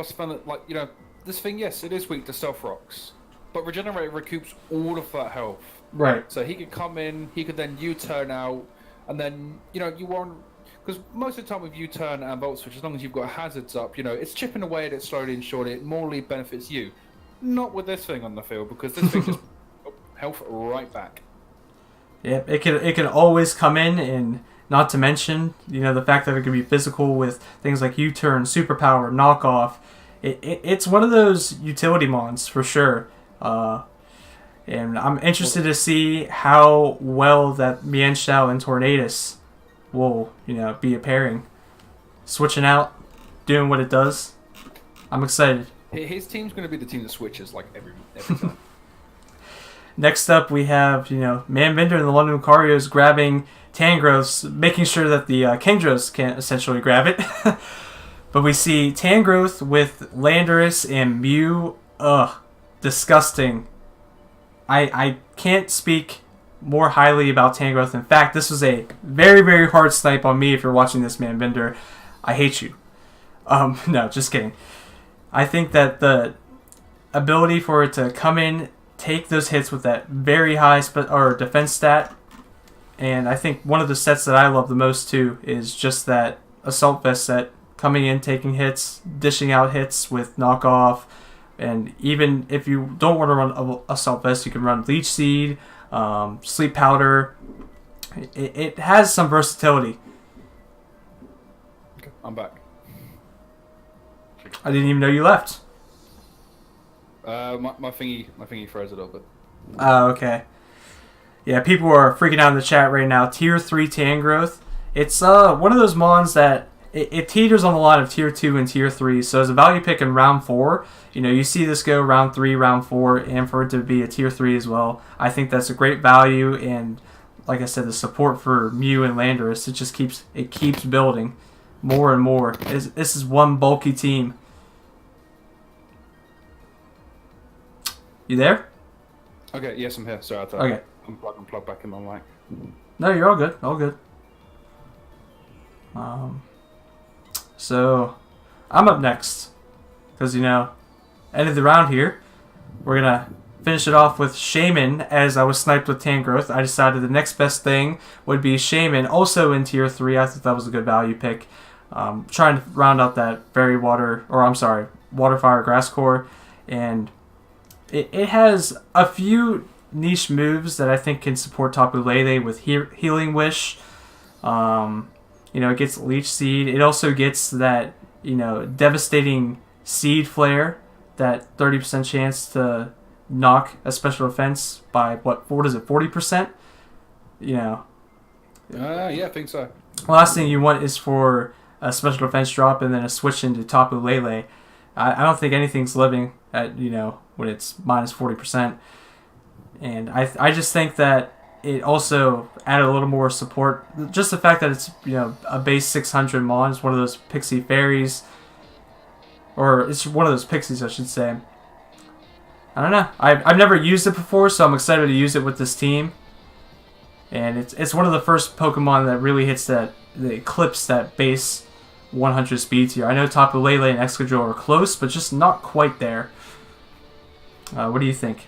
the fun that this thing, yes, it is weak to Stealth Rocks, but Regenerator recoups all of that health. Right. So he could come in, he could then U-turn out, and then you want, because most of the time with U-turn and volt switch, as long as you've got hazards up, it's chipping away at it slowly and surely. It morally benefits you. Not with this thing on the field, because this thing just health right back. Yep, it can always come in, and not to mention, the fact that it can be physical with things like U-turn, superpower, knockoff. It's one of those utility mons for sure. And I'm interested to see how well that Mienshao and Tornadus will, be a pairing. Switching out, doing what it does. I'm excited. His team's going to be the team that switches like every time. Next up, we have, Manbinder and the London Lucarios grabbing Tangrowths, making sure that the Kingdras can't essentially grab it. But we see Tangrowth with Landorus and Mew. Ugh, disgusting. I can't speak more highly about Tangrowth. In fact, this was a very, very hard snipe on me if you're watching this, Manbinder. I hate you. No, just kidding. I think that the ability for it to come in, take those hits with that very high defense stat, and I think one of the sets that I love the most too is just that Assault Vest set, coming in, taking hits, dishing out hits with knockoff, and even if you don't want to run Assault Vest, you can run Leech Seed, Sleep Powder. It has some versatility. Okay, I'm back. I didn't even know you left. My thingy froze a little bit. Oh, okay. Yeah, people are freaking out in the chat right now. Tier 3 Tangrowth. It's one of those mons that it teeters on the line of Tier 2 and Tier 3. So as a value pick in round 4, you see this go round 3, round 4, and for it to be a Tier 3 as well. I think that's a great value, and like I said, the support for Mew and Landorus, it keeps building more and more. This is one bulky team. You there? Okay, yes, I'm here. Sorry, I thought okay. I'm plugged back in my mic. No, you're all good. All good. So, I'm up next. Because, end of the round here. We're going to finish it off with Shaman. As I was sniped with Tangrowth, I decided the next best thing would be Shaman. Also in Tier 3. I thought that was a good value pick. Trying to round out that Water Fire Grass Core. And it has a few niche moves that I think can support Tapu Lele with Healing Wish. It gets Leech Seed. It also gets that, devastating Seed Flare, that 30% chance to knock a special defense by, what is it, 40%? Yeah, I think so. The last thing you want is for a special defense drop and then a switch into Tapu Lele. I don't think anything's living at, when it's minus 40%. And I just think that it also added a little more support. Just the fact that it's, a base 600 mon is one of those Pixie Fairies. Or it's one of those Pixies, I should say. I don't know. I've never used it before, so I'm excited to use it with this team. And it's one of the first Pokemon that really hits the eclipse that base 100 speed tier. I know Tapu Lele and Excadrill are close, but just not quite there. What do you think?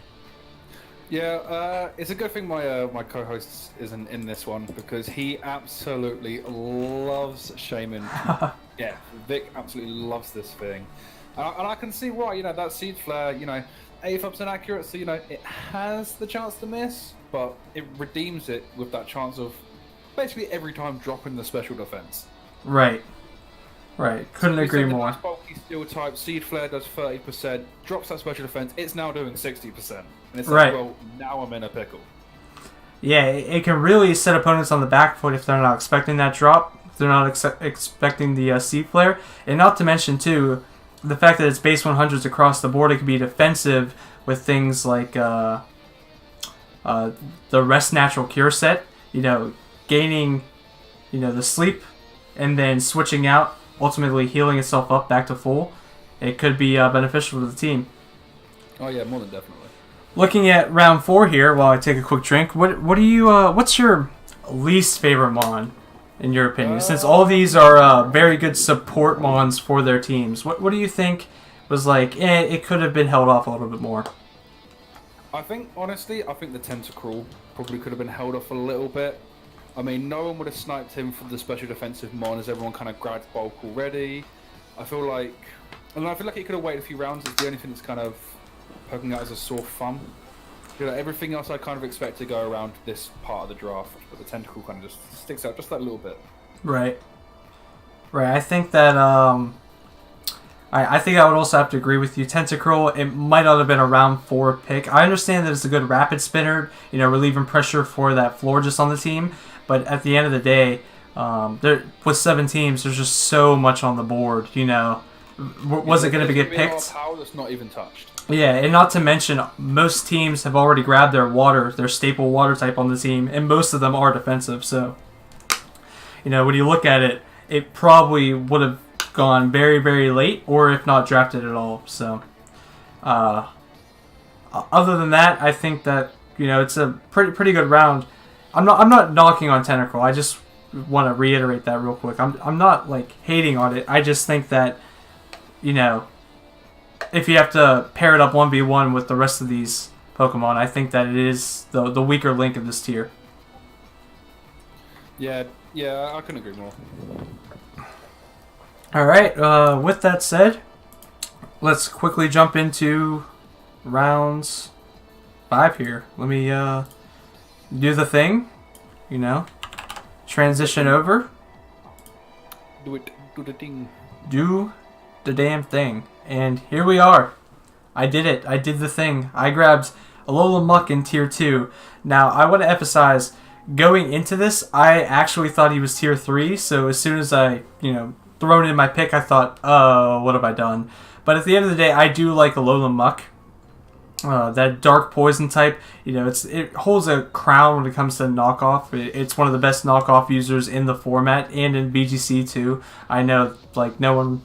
Yeah, it's a good thing my co-host isn't in this one, because he absolutely loves Shaman. Yeah, Vic absolutely loves this thing. And I can see why, that Seed Flare, 85% accurate, so, it has the chance to miss, but it redeems it with that chance of basically every time dropping the special defense. Right. Couldn't agree more. Nice bulky steel type, Seed Flare does 30%, drops that special defense, it's now doing 60%. And it's like, well, now I'm in a pickle. Yeah, it can really set opponents on the back foot if they're not expecting that drop, if they're not expecting the Seed Flare. And not to mention, too, the fact that it's base 100s across the board, it can be defensive with things like the Rest Natural Cure set, gaining, the sleep and then switching out, ultimately healing itself up back to full. It could be beneficial to the team. Oh yeah, more than definitely. Looking at round 4 here, while I take a quick drink, what do you what's your least favorite mon, in your opinion? Since all of these are very good support mons for their teams, what do you think was like? It could have been held off a little bit more. I think honestly, the Tentacruel probably could have been held off a little bit. I mean, no one would have sniped him for the special defensive mon as everyone kind of grabbed bulk already. I feel like he could have waited a few rounds. It's the only thing that's kind of poking out as a sore thumb. Everything else I kind of expect to go around this part of the draft, but the tentacle kind of just sticks out just that little bit. Right. I think that I think I would also have to agree with you. Tentacruel, it might not have been a round 4 pick. I understand that it's a good rapid spinner, relieving pressure for that floor just on the team. But at the end of the day, with 7 teams, there's just so much on the board. Was it going to get picked? Power that's not even touched. Yeah, and not to mention, most teams have already grabbed their staple water type on the team, and most of them are defensive. So, when you look at it, it probably would have gone very, very late, or if not drafted at all. So, other than that, I think that it's a pretty good round. I'm not knocking on Tentacruel. I just want to reiterate that real quick. I'm not like hating on it. I just think that if you have to pair it up 1v1 with the rest of these Pokemon, I think that it is the weaker link of this tier. Yeah, I couldn't agree more. Alright, with that said, let's quickly jump into rounds 5 here. Let me do the thing, transition over. Do the thing. Do the damn thing. And here we are. I did it. I did the thing. I grabbed Alola Muck in Tier 2. Now, I want to emphasize, going into this, I actually thought he was Tier 3, so as soon as I, thrown in my pick, I thought, oh, what have I done? But at the end of the day, I do like Alola Muck. That dark poison type, it holds a crown when it comes to knockoff. It's one of the best knockoff users in the format and in BGC too. I know, no one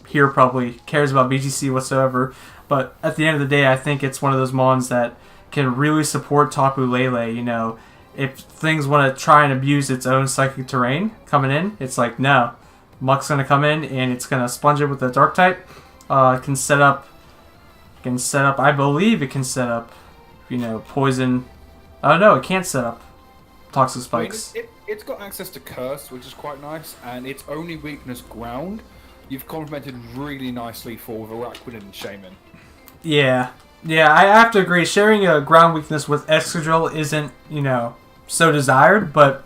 here probably cares about BGC whatsoever, but at the end of the day, I think it's one of those mons that can really support Tapu Lele. If things want to try and abuse its own psychic terrain coming in, it's like, no, Muck's going to come in and it's going to sponge it with the dark type. Can set up, I believe it can set up, poison. Oh no, it can't set up toxic spikes. It's got access to Curse, which is quite nice, and its only weakness, Ground, you've complemented really nicely for with Araquanid and Shaman. Yeah, I have to agree. Sharing a ground weakness with Excadrill isn't, so desired, but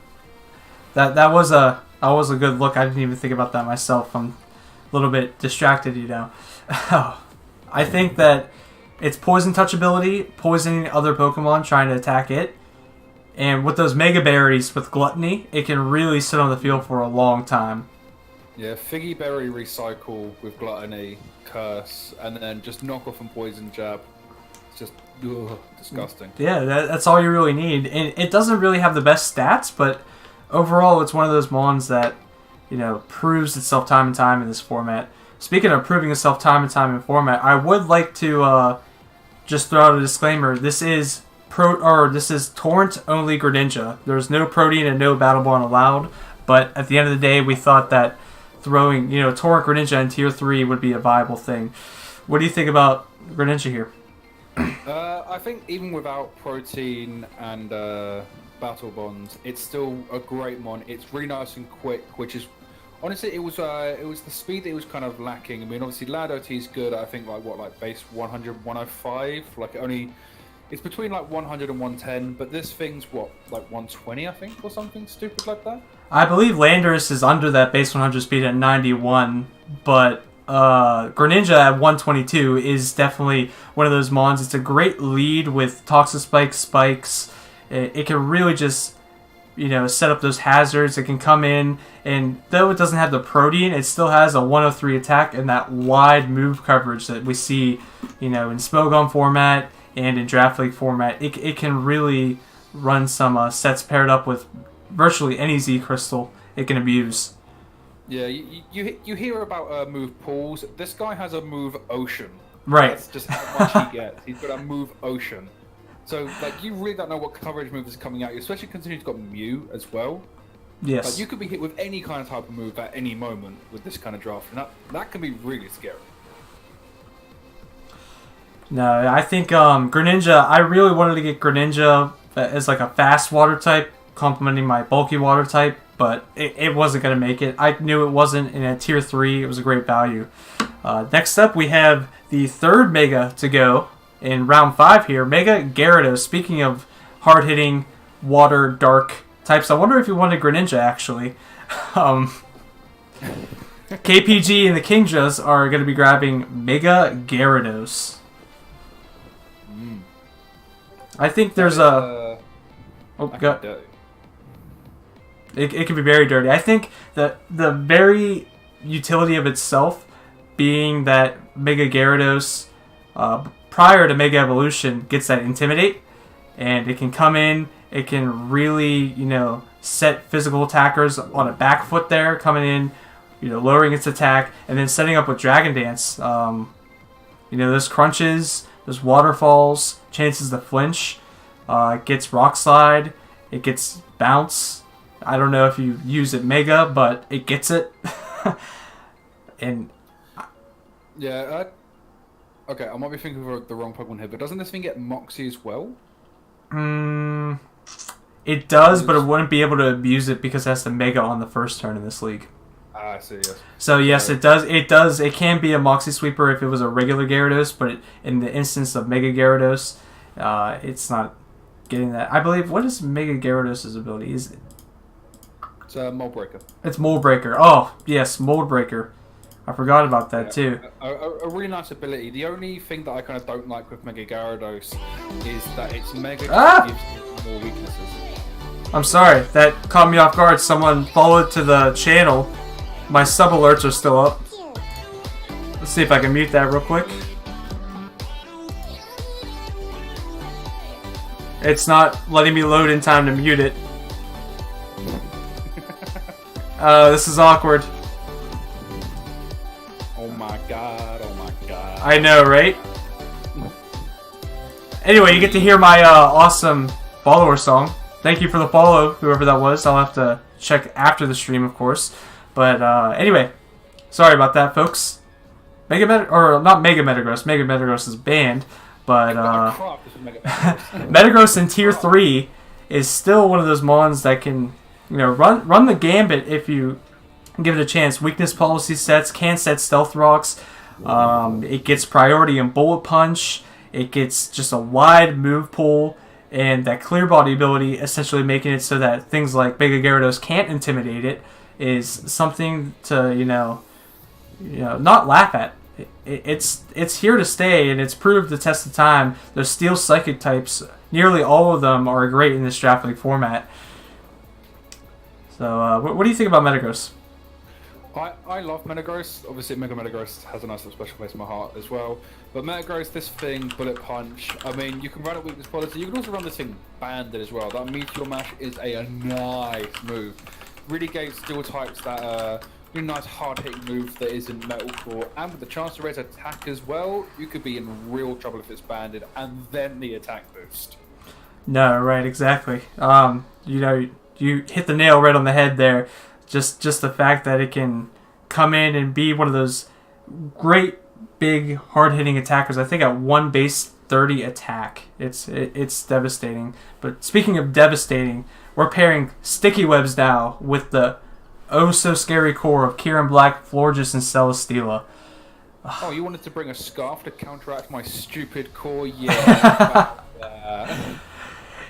that was a good look. I didn't even think about that myself. I'm a little bit distracted, I think that its Poison Touch ability, poisoning other Pokemon trying to attack it, and with those Mega Berries with Gluttony, it can really sit on the field for a long time. Yeah, Figgy Berry Recycle with Gluttony, Curse, and then just Knock Off and Poison Jab. It's just disgusting. Yeah, that's all you really need. And it doesn't really have the best stats, but overall it's one of those mons that, proves itself time and time in this format. Speaking of proving itself time and time in format, I would like to just throw out a disclaimer. This is Torrent only Greninja. There's no Protean and no Battle Bond allowed. But at the end of the day, we thought that throwing Torrent Greninja in Tier 3 would be a viable thing. What do you think about Greninja here? I think even without Protein and Battle Bonds, it's still a great mon. It's really nice and quick, which is honestly it was the speed that it was kind of lacking. I mean, obviously Land OT is good. I think like base 100, 105. It's between 100 and 110, but this thing's 120, I think, or something stupid like that. I believe Landorus is under that base 100 speed at 91, but Greninja at 122 is definitely one of those mons. It's a great lead with Toxic Spikes. It can really just, set up those hazards. It can come in, and though it doesn't have the Protean, it still has a 103 attack and that wide move coverage that we see, in Smogon format and in Draft League format. It can really run some sets paired up with virtually any Z Crystal it can abuse. Yeah, you hear about move pools. This guy has a move Ocean. Right. That's just how much he gets. He's got a move Ocean. So, you really don't know what coverage move is coming at you, especially considering he's got Mew as well. Yes. You could be hit with any kind of type of move at any moment with this kind of draft, and that can be really scary. No, I think Greninja, I really wanted to get Greninja as a fast water type complementing my bulky water type, but it wasn't going to make it. I knew it wasn't, and at tier 3, it was a great value. Next up, we have the third Mega to go in round 5 here. Mega Gyarados. Speaking of hard-hitting water dark types, I wonder if you wanted Greninja, actually. KPG and the Kingjas are going to be grabbing Mega Gyarados. I think there's a... Oh, go. It can be very dirty. I think the very utility of itself being that Mega Gyarados, prior to Mega Evolution, gets that Intimidate, and it can come in, it can really, set physical attackers on a back foot there, coming in, lowering its attack, and then setting up with Dragon Dance. Those crunches, those waterfalls, chances to flinch, it gets Rock Slide, it gets Bounce. I don't know if you use it Mega, but it gets it. And yeah, okay, I might be thinking of the wrong Pokemon here, but doesn't this thing get Moxie as well? It does, but it wouldn't be able to abuse it because it has the Mega on the first turn in this league. I see, yes. So yes, it does. It does. It can be a Moxie Sweeper if it was a regular Gyarados, but in the instance of Mega Gyarados, it's not getting that. I believe, what is Mega Gyarados' ability? Is it? It's Mold Breaker. It's Mold Breaker. Oh, yes, Mold Breaker. I forgot about that, too. A really nice ability. The only thing that I kind of don't like with Mega Gyarados is that its Mega gives more weaknesses. I'm sorry, that caught me off guard. Someone followed to the channel. My sub alerts are still up. Let's see if I can mute that real quick. It's not letting me load in time to mute it. This is awkward. Oh my god, oh my god. I know, right? Anyway, you get to hear my awesome follower song. Thank you for the follow, whoever that was. I'll have to check after the stream, of course. But anyway, sorry about that, folks. Not Mega Metagross. Mega Metagross is banned, but Metagross in Tier 3 is still one of those mons that can, run the gambit if you give it a chance. Weakness policy sets, can set Stealth Rocks. It gets priority in Bullet Punch. It gets just a wide move pool. And that Clear Body ability, essentially making it so that things like Mega Gyarados can't intimidate it, is something to not laugh at. It's here to stay, and it's proved the test of time. Those Steel Psychic types, nearly all of them are great in this Draft League format. So, what do you think about Metagross? I love Metagross. Obviously, Mega Metagross has a nice little special place in my heart as well. But Metagross, this thing, Bullet Punch, I mean, you can run it weakness policy. You can also run this thing banded as well. That Meteor Mash is a nice move. Really gave Steel types that really nice hard-hitting move that isn't Metal Core. And with the chance to raise attack as well, you could be in real trouble if it's banded, and then the attack boost. No, right, exactly. You hit the nail right on the head there. Just the fact that it can come in and be one of those great big hard-hitting attackers. I think at one base 30 attack, it's devastating. But speaking of devastating, we're pairing Sticky Webs now with the oh-so-scary core of Kieran Black, Florges, and Celesteela. Oh, you wanted to bring a scarf to counteract my stupid core? Yeah.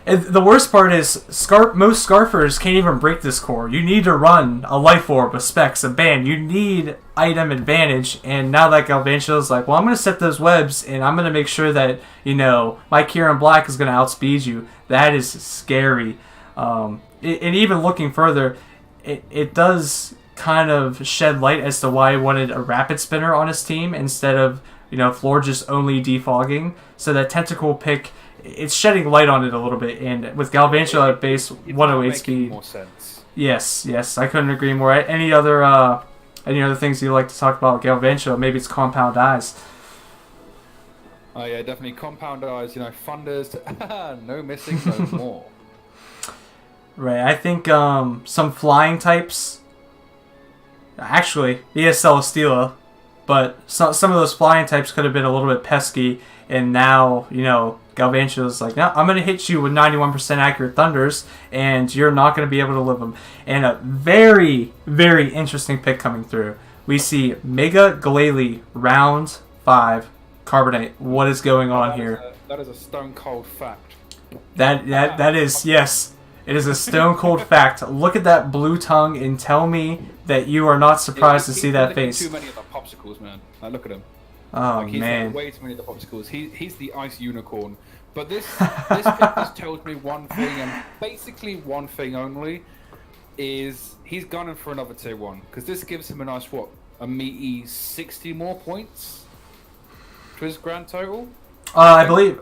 And the worst part is, most Scarfers can't even break this core. You need to run a Life Orb, a Specs, a Band. You need item advantage, and now that Galvantula is like, well, I'm going to set those webs, and I'm going to make sure that, my Kieran Black is going to outspeed you. That is scary. And even looking further, it does kind of shed light as to why he wanted a Rapid Spinner on his team instead of, Florges only defogging. So that Tentacle pick, it's shedding light on it a little bit, and with Galvantula at base 108 speed. More sense. Yes, I couldn't agree more. Any other things you'd like to talk about Galvantula? Maybe it's Compound Eyes. Oh yeah, definitely Compound Eyes. Thunders, no missing, no more. Right, I think some flying types. Actually, he has Celesteela, but some of those flying types could have been a little bit pesky, and now Galvantula's like, no, I'm going to hit you with 91% accurate thunders, and you're not going to be able to live them. And a very, very interesting pick coming through. We see Mega Glalie, round 5, Carbonite. What is going on here? That is a stone cold fact. That is, yes. It is a stone cold fact. Look at that blue tongue and tell me that you are not surprised to see that face. Too many of the popsicles, man. Like, look at him. Oh, like, he's man. Way too many of the popsicles. He's the ice unicorn. But this pick just tells me one thing, and basically one thing only, is he's gunning for another tier 1. Because this gives him a nice, a meaty 60 more points to his grand total. I believe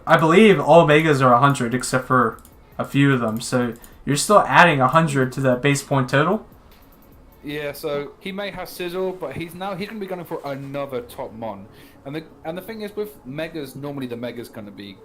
all Omegas are 100 except for a few of them. So you're still adding 100 to that base point total. Yeah, so he may have sizzle, but he's going to be going for another top mon. And the thing is, with megas, normally the mega's going to be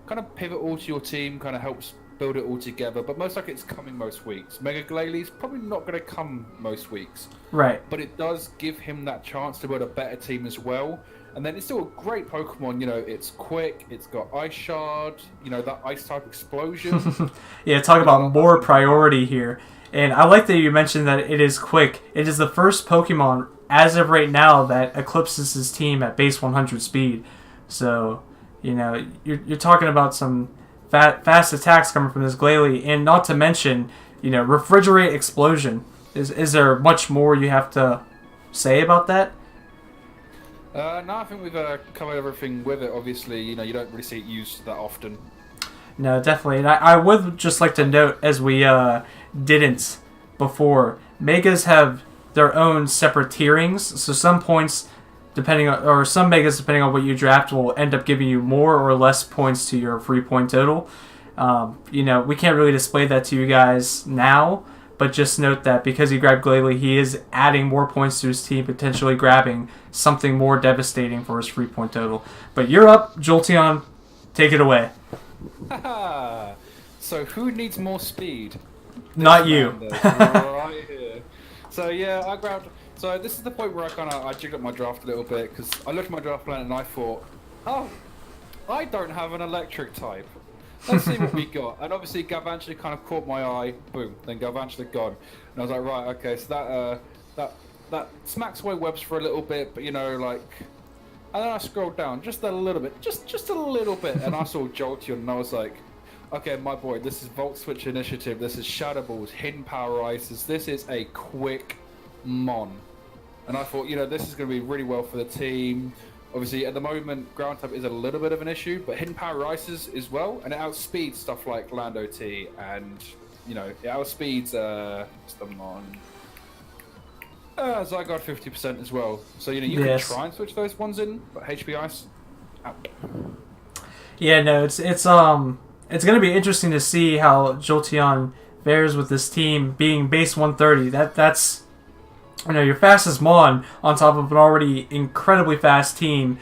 kind of pivotal to your team, kind of helps build it all together. But most likely it's coming most weeks. Mega Glalie's probably not going to come most weeks. Right. But it does give him that chance to build a better team as well. And then it's still a great Pokemon, it's quick, it's got Ice Shard, that Ice-type explosion. Yeah, talk about more priority here. And I like that you mentioned that it is quick. It is the first Pokemon, as of right now, that eclipses his team at base 100 speed. So, you're talking about some fast attacks coming from this Glalie. And not to mention, Refrigerate Explosion. Is there much more you have to say about that? No, I think we've covered everything with it. Obviously, you don't really see it used that often. No, definitely. And I would just like to note, as we didn't before, Megas have their own separate tierings. So some points, some Megas, depending on what you draft, will end up giving you more or less points to your free point total. We can't really display that to you guys now, but just note that because he grabbed Glalie, he is adding more points to his team, potentially grabbing something more devastating for his free point total. But you're up, Jolteon. Take it away. So who needs more speed? Not you. Right here. So yeah, I grabbed. So this is the point where I jigged up my draft a little bit, because I looked at my draft plan and I thought, oh, I don't have an electric type. Let's see what we got. And obviously Galvantula kind of caught my eye. Boom. Then Galvantula gone. And I was like, right, okay. So that smacks away webs for a little bit, but and then I scrolled down just a little bit, just a little bit, and I saw Jolteon, and I was like, okay, my boy, this is Volt Switch Initiative, this is Shadow Balls, Hidden Power Ices, this is a quick mon. And I thought, this is going to be really well for the team. Obviously, at the moment, ground type is a little bit of an issue, but Hidden Power Ices as well, and it outspeeds stuff like Lando T, and, it outspeeds, what's the mon? Zygarde 50% as well. So, you can try and switch those ones in, but HP Ice, out. Yeah, no, it's going to be interesting to see how Jolteon fares with this team being base 130. That's your fastest Mon on top of an already incredibly fast team,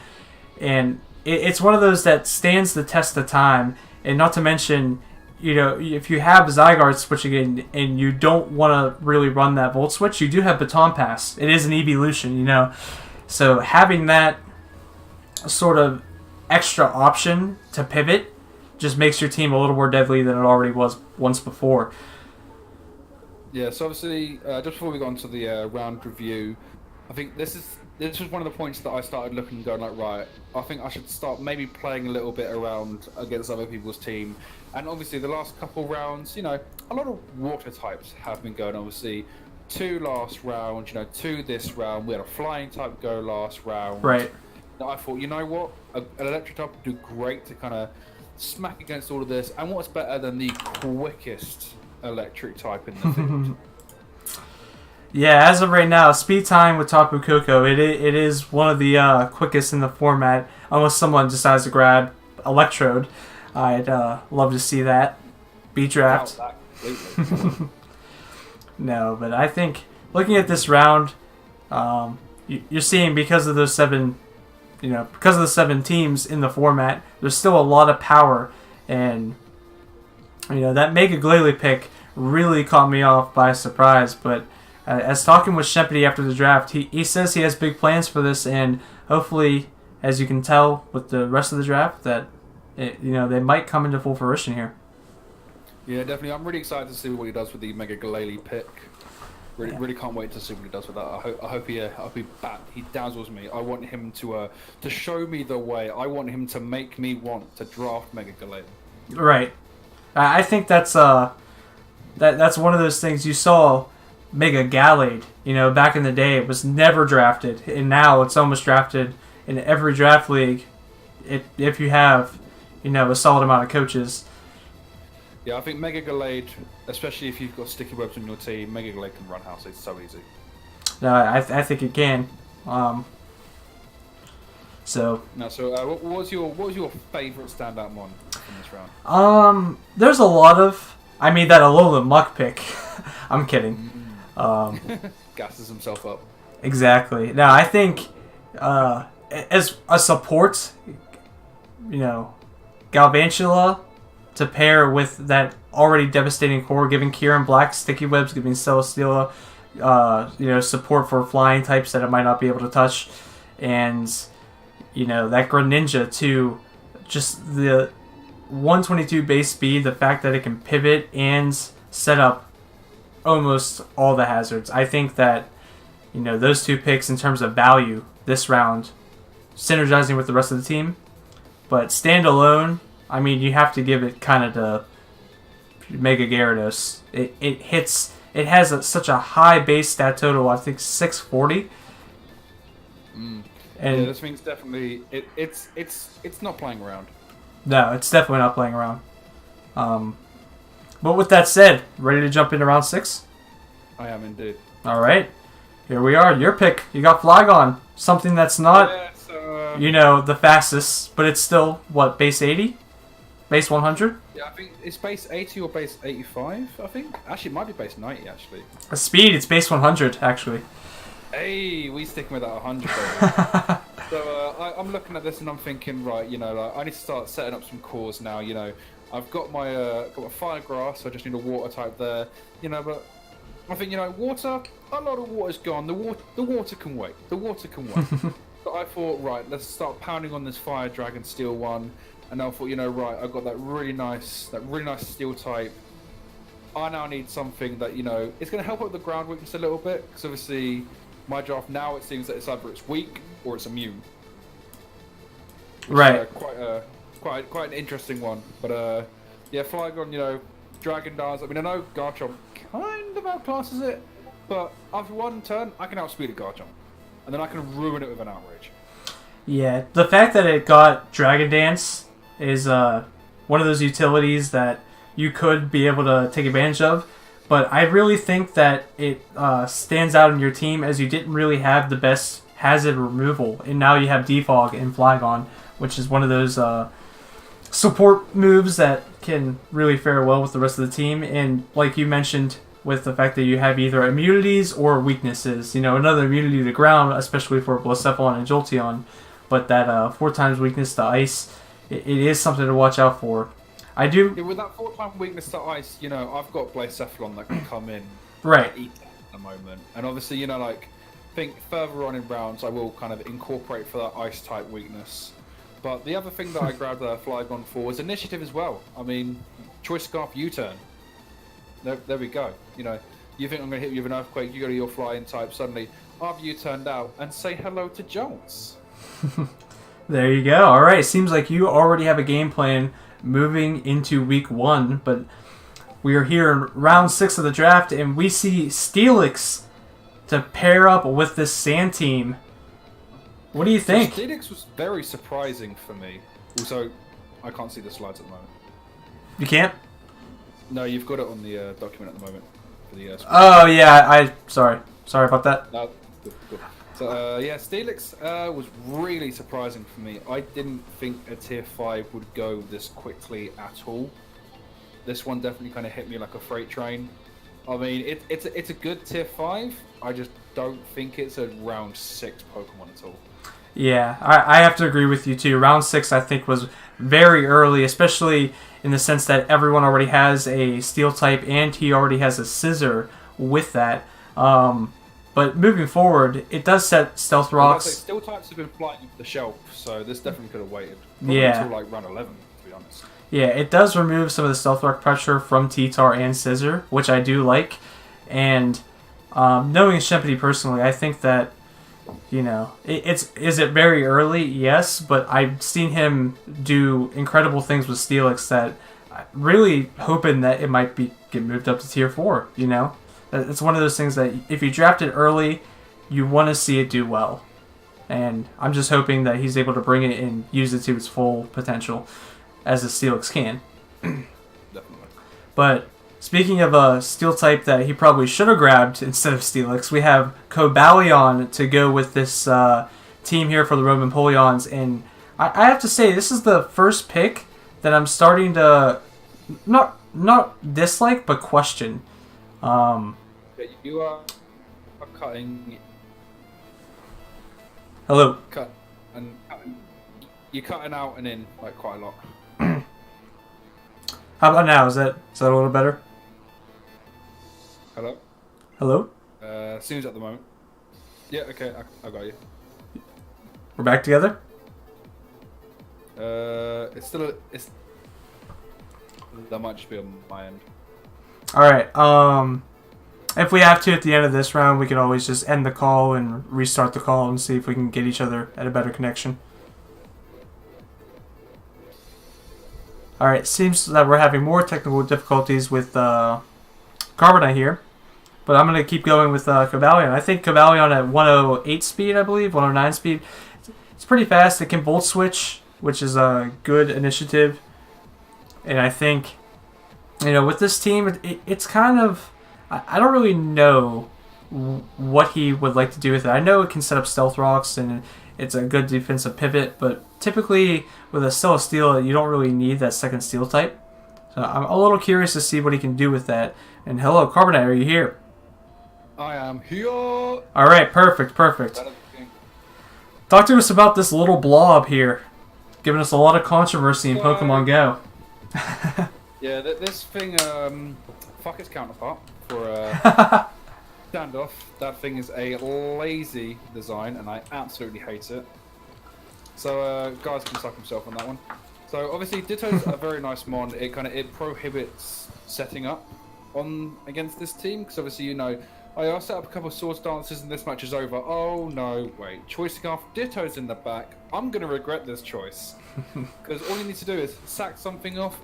and it's one of those that stands the test of time. And not to mention, if you have Zygarde switching in and you don't want to really run that Volt Switch, you do have Baton Pass. It is an evolution, So having that sort of extra option to pivot just makes your team a little more deadly than it already was once before. Yeah, so obviously, just before we go on to the round review, I think this was one of the points that I started looking and going like, right, I think I should start maybe playing a little bit around against other people's team. And obviously the last couple rounds, a lot of water types have been going. Obviously, 2 last round, 2 this round. We had a flying type go last round. Right. I thought, you know what, an electric type would do great to kind of smack against all of this. And what's better than the quickest electric type in the field? Yeah, as of right now, speed time with Tapu Koko, it is one of the quickest in the format, unless someone decides to grab Electrode. I'd love to see that be draft. No, but I think looking at this round, you're seeing because of the 7 teams in the format, there's still a lot of power, and that Mega Glalie pick really caught me off by surprise. But as talking with Shempity after the draft, he says he has big plans for this, and hopefully, as you can tell with the rest of the draft, that they might come into full fruition here. Yeah, definitely. I'm really excited to see what he does with the Mega Glalie pick. Really can't wait to see what he does with that. I hope he dazzles me. I want him to show me the way. I want him to make me want to draft Mega Glalie. Right. I think that's that's one of those things you saw. Mega Gallade, back in the day, it was never drafted, and now it's almost drafted in every draft league. If you have, a solid amount of coaches. Yeah, I think Mega Gallade, especially if you've got sticky webs on your team, Mega Gallade can run house. It's so easy. No, I think it can. So. No, so what was your favorite standout mon from this round? There's a lot of. I mean, that Alola Muck pick. I'm kidding. Gasses himself up. Exactly. Now, I think as a support, Galvantula to pair with that already devastating core, giving Kieran Black sticky webs, giving Celesteela, support for flying types that it might not be able to touch, and that Greninja to just the 122 base speed, the fact that it can pivot and set up almost all the hazards. I think that those two picks in terms of value this round, synergizing with the rest of the team, but standalone, I mean, you have to give it kind of to Mega Gyarados. It has such a high base stat total. I think 640. And yeah, this thing's definitely it's not playing around. No, it's definitely not playing around. But with that said, ready to jump into round 6? I am indeed. All right. Here we are. Your pick. You got Flygon. Something that's not, the fastest, but it's still, base 80? Base 100? Yeah, I think it's base 80 or base 85, I think. Actually, it might be base 90, actually. Speed, it's base 100, actually. Hey, we sticking with that 100. So I'm looking at this and I'm thinking, right, I need to start setting up some cores now, I've got my fire grass, so I just need a water type there, but I think, water, a lot of water's gone. The water can wait. The water can wait. But I thought, right, let's start pounding on this fire dragon steel one. And I thought, right, I've got that really nice steel type. I now need something that, it's going to help out with the ground weakness a little bit. Because obviously, my draft now, it seems that it's either it's weak or it's immune. Right. Quite an interesting one. But, yeah, Flygon, Dragon Dance. I mean, I know Garchomp kind of outclasses it. But after one turn, I can outspeed a Garchomp. And then I can ruin it with an Outrage. Yeah, the fact that it got Dragon Dance is one of those utilities that you could be able to take advantage of. But I really think that it stands out in your team as you didn't really have the best hazard removal. And now you have Defog and Flygon, which is one of those support moves that can really fare well with the rest of the team. And like you mentioned, with the fact that you have either immunities or weaknesses. Another immunity to ground, especially for Blacephalon and Jolteon. But that 4 times weakness to ice, it is something to watch out for. I do. Yeah, with that 4 times weakness to ice, I've got Blacephalon that can come in. Right. Eat at the moment. And obviously, think further on in rounds, I will kind of incorporate for that ice type weakness. But the other thing that I grabbed Flygon for was initiative as well. I mean, Choice Scarf U-turn. There we go. You think I'm going to hit you with an earthquake, you go to your flying type, suddenly I've U-turned out and say hello to Jolts. There you go. All right. Seems like you already have a game plan moving into week 1, but we are here in round 6 of the draft, and we see Steelix to pair up with this Sand team. What do you think? So Steelix was very surprising for me. Also, I can't see the slides at the moment. You can't? No, you've got it on the document at the moment. For the, oh, yeah. Sorry about that. No, good. So, yeah, Steelix was really surprising for me. I didn't think a tier 5 would go this quickly at all. This one definitely kind of hit me like a freight train. I mean, it's a good tier 5. I just don't think it's a round 6 Pokemon at all. Yeah, I have to agree with you too. Round 6 I think was very early, especially in the sense that everyone already has a Steel type and he already has a Scissor with that. But moving forward, it does set Stealth Rocks. Steel types have been flying off the shelf, so this definitely could have waited. Yeah. Until like round 11. to be honest. Yeah, it does remove some of the stealth rock pressure from T-Tar and Scissor, which I do like. And knowing Shempity personally, I think that, you know, is it very early? Yes, but I've seen him do incredible things with Steelix that I'm really hoping that it might get moved up to Tier 4, you know? It's one of those things that if you draft it early, you want to see it do well. And I'm just hoping that he's able to bring it and use it to its full potential as a Steelix can. Definitely. But speaking of a steel type that he probably should have grabbed instead of Steelix, we have Cobalion to go with this team here for the Roman Polions. And I have to say, this is the first pick that I'm starting to not dislike, but question. You are cutting. Hello. You're cutting out and in like quite a lot. How about now? Is that a little better? Hello. Hello. Seems at the moment. Yeah. Okay. I got you. We're back together. It's that might just be on my end. All right. If we have to at the end of this round, we can always just end the call and restart the call and see if we can get each other at a better connection. All right. Seems that we're having more technical difficulties with Carbonite here, but I'm gonna keep going with Cobalion. I think Cobalion at 108 speed, I believe, 109 speed. It's pretty fast. It can bolt switch, which is a good initiative. And I think, you know, with this team, it's kind of... I don't really know what he would like to do with it. I know it can set up stealth rocks, and it's a good defensive pivot, but typically with a Steel of Steel, you don't really need that second steel type. So I'm a little curious to see what he can do with that. And hello, Carbonite, are you here? I am here. All right, perfect. Talk to us about this little blob here, giving us a lot of controversy in Pokemon Go. Yeah, this thing, fuck its counterpart for standoff. That thing is a lazy design, and I absolutely hate it. So, guys can suck himself on that one. So, obviously, Ditto's a very nice mon. It prohibits setting up on against this team, because obviously, you know, I'll set up a couple of Swords Dances and this match is over. Oh no, wait, choicing off Ditto's in the back. I'm going to regret this choice. Because all you need to do is sack something off,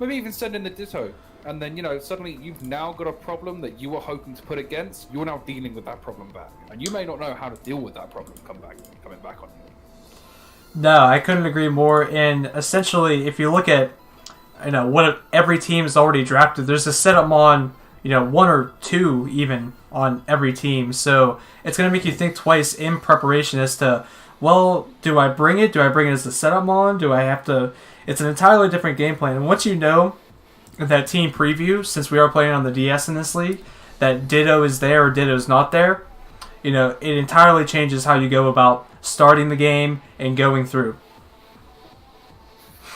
maybe even send in the Ditto. And then, you know, suddenly you've now got a problem that you were hoping to put against. You're now dealing with that problem back. And you may not know how to deal with that problem coming back on you. No, I couldn't agree more. And essentially, if you look at, you know, what every team is already drafted, there's a setup on, you know, 1 or 2 even on every team. So it's going to make you think twice in preparation as to, well, do I bring it? Do I bring it as the setup mon? Do I have to... It's an entirely different game plan. And once you know that team preview, since we are playing on the DS in this league, that Ditto is there or Ditto's not there, you know, it entirely changes how you go about starting the game and going through.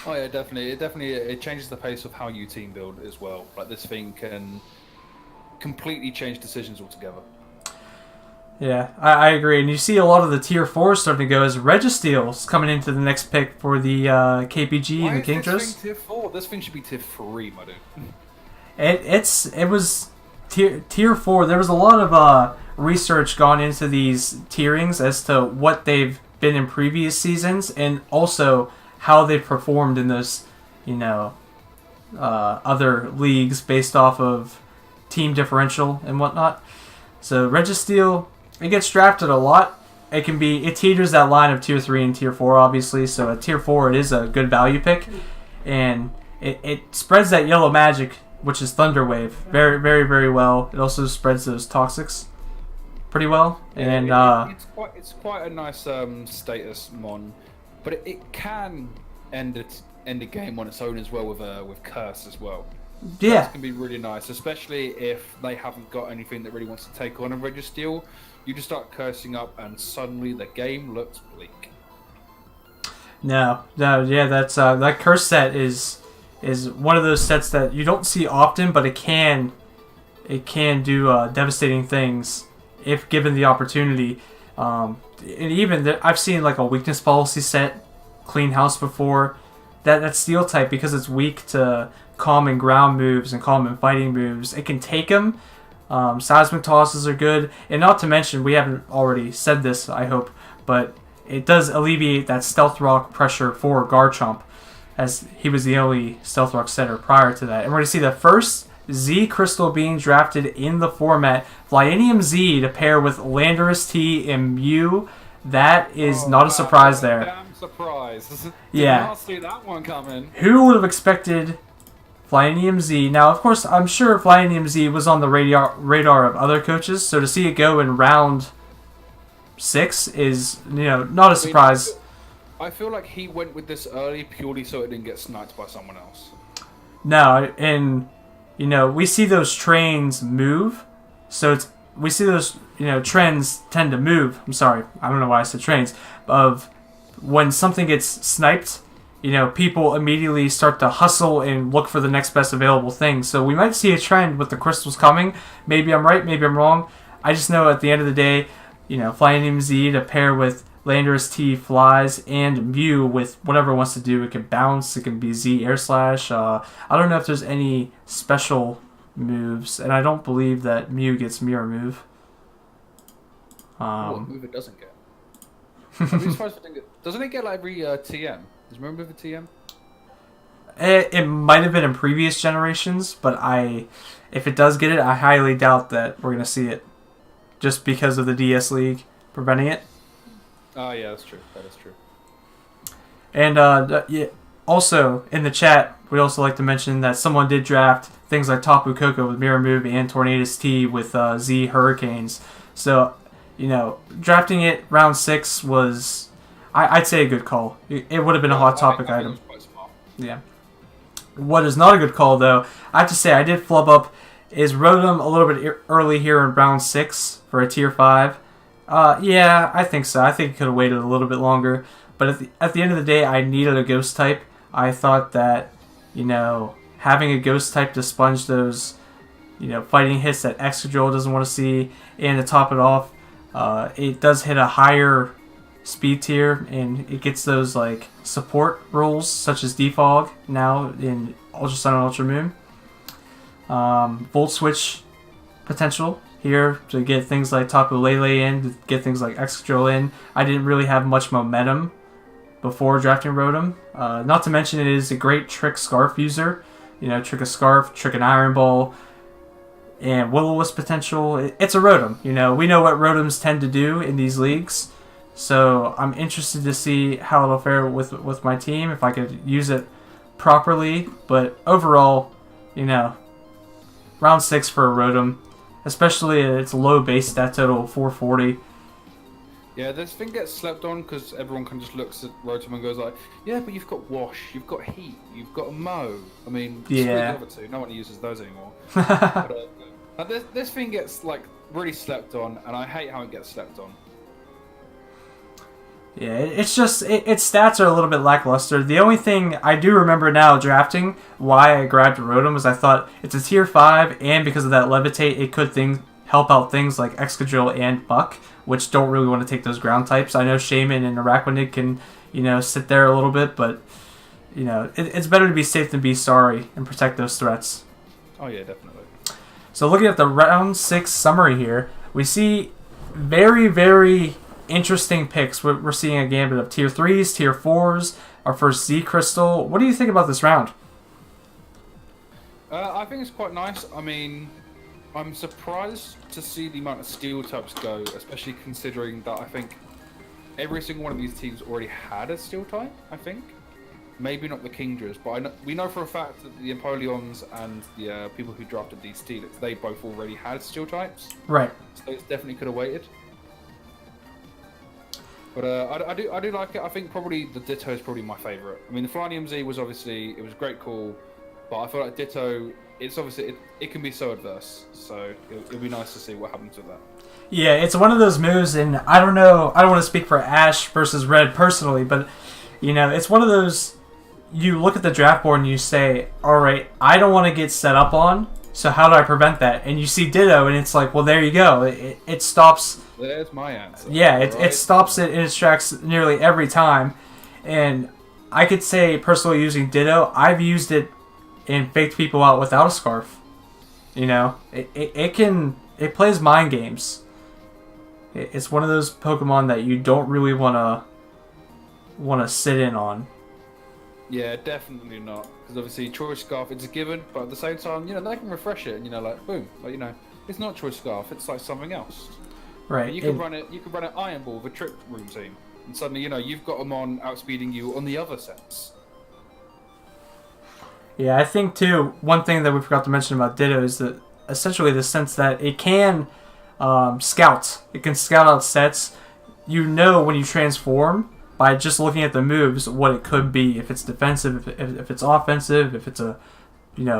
Oh yeah, definitely. It changes the pace of how you team build as well. Like, this thing can completely change decisions altogether. Yeah, I agree. And you see a lot of the Tier 4s starting to go as Registeel's coming into the next pick for the KPG and the Kingdras. This thing Tier 4? This thing should be Tier 3, my dude. It was tier 4. There was a lot of research gone into these tierings as to what they've been in previous seasons and also how they've performed in those, you know, other leagues based off of team differential and whatnot. So Registeel, it gets drafted a lot. It teeters that line of Tier 3 and Tier 4, obviously. So at Tier 4, it is a good value pick. And it spreads that yellow magic, which is Thunder Wave, very, very, very well. It also spreads those Toxics pretty well. And it's quite a nice status mon, but it can end a game on its own as well with Curse as well. Yeah, that can be really nice, especially if they haven't got anything that really wants to take on a Registeel. You just start cursing up, and suddenly the game looks bleak. No, yeah, that's that curse set is one of those sets that you don't see often, but it can do devastating things if given the opportunity. And even I've seen like a weakness policy set, Clean House before, that steel type, because it's weak to calm and ground moves and calm and fighting moves, it can take him. Seismic tosses are good, and not to mention, we haven't already said this, I hope, but it does alleviate that Stealth Rock pressure for Garchomp, as he was the only Stealth Rock setter prior to that. And we're going to see the first Z Crystal being drafted in the format, Flyinium Z to pair with Landorus T and Mew. That is not a surprise there. Damn surprise. Yeah. Did not see that one coming. Who would have expected Flyinium Z? Now, of course, I'm sure Flyinium Z was on the radar of other coaches, so to see it go in round 6 is, not a surprise. I feel like he went with this early purely so it didn't get sniped by someone else. No, and, we see those trains move, so we see those, trends tend to move. I'm sorry, I don't know why I said trains, of when something gets sniped, people immediately start to hustle and look for the next best available thing. So we might see a trend with the crystals coming. Maybe I'm right, maybe I'm wrong. I just know at the end of the day, Flyinium Z to pair with Landorus T flies and Mew with whatever it wants to do. It can bounce, it can be Z Air Slash. I don't know if there's any special moves, and I don't believe that Mew gets Mirror Move. What move it doesn't get? I'd be surprised if it didn't get... Doesn't it get like every TM? Does Mirror Move a TM? It might have been in previous generations, but if it does get it, I highly doubt that we're going to see it, just because of the DS League preventing it. Oh, yeah, that's true. That is true. And also, in the chat, we'd also like to mention that someone did draft things like Tapu Koko with Mirror Move and Tornadus T with Z Hurricanes. So, drafting it round 6 was, I'd say, a good call. It would have been a hot topic item. It was quite smart. Yeah. What is not a good call, though, I have to say, I did flub up, is Rotom a little bit early here in round 6 for a tier 5. Yeah, I think so. I think it could have waited a little bit longer. But at the end of the day, I needed a ghost type. I thought that, having a ghost type to sponge those, fighting hits that Excadrill doesn't want to see, and to top it off, it does hit a higher speed tier, and it gets those, support rolls, such as Defog, now in Ultra Sun and Ultra Moon. Volt Switch potential here to get things like Tapu Lele in, to get things like Excadrill in. I didn't really have much momentum before drafting Rotom. Not to mention it is a great Trick Scarf user. Trick a Scarf, Trick an Iron Ball, and Will-O-Wisp potential. It's a Rotom. We know what Rotoms tend to do in these leagues. So I'm interested to see how it'll fare with my team, if I could use it properly. But overall, round 6 for a Rotom, especially at its low base stat total of 440. Yeah, this thing gets slept on because everyone can just looks at Rotom and goes like, yeah, but you've got Wash, you've got Heat, you've got a Mow. I mean, screw the other two. No one uses those anymore. But, this thing gets really slept on, and I hate how it gets slept on. Yeah, it's just, its stats are a little bit lackluster. The only thing I do remember now drafting why I grabbed Rotom was I thought it's a tier 5, and because of that Levitate, it could help out things like Excadrill and Buck, which don't really want to take those ground types. I know Shaman and Araquanid can, sit there a little bit, but, it's better to be safe than be sorry and protect those threats. Oh yeah, definitely. So looking at the round 6 summary here, we see very, very interesting picks. We're seeing a gambit of tier 3s, tier 4s, our first Z Crystal. What do you think about this round? I think it's quite nice. I mean, I'm surprised to see the amount of steel types go, especially considering that I think every single one of these teams already had a steel type, I think. Maybe not the Kingdras, but we know for a fact that the Empoleons and the people who drafted these Steelits, they both already had steel types. Right. So it definitely could have waited. But I do like it. I think probably the Ditto is probably my favourite. I mean, the Flyinium Z was obviously, it was great call, but I feel like Ditto, it's obviously, it can be so adverse. So it'll be nice to see what happens with that. Yeah, it's one of those moves, and I don't know, I don't want to speak for Ash versus Red personally, but, it's one of those, you look at the draft board and you say, all right, I don't want to get set up on, so how do I prevent that? And you see Ditto, and it's like, well, there you go. It stops. There's my answer. Yeah, it stops it in its tracks nearly every time. And I could say personally using Ditto, I've used it and faked people out without a scarf. You know, it plays mind games. It's one of those Pokemon that you don't really wanna sit in on. Yeah, definitely not. Because obviously, Choice Scarf, it's a given, but at the same time, they can refresh it, and like boom, it's not Choice Scarf, it's like something else. Right. You can run it. You can run an Iron Ball with a Trick Room Team, and suddenly, you've got them on outspeeding you on the other sets. Yeah, I think too. One thing that we forgot to mention about Ditto is that essentially the sense that it can scout. It can scout out sets. You know when you transform by just looking at the moves what it could be. If it's defensive, if it's offensive, if it's a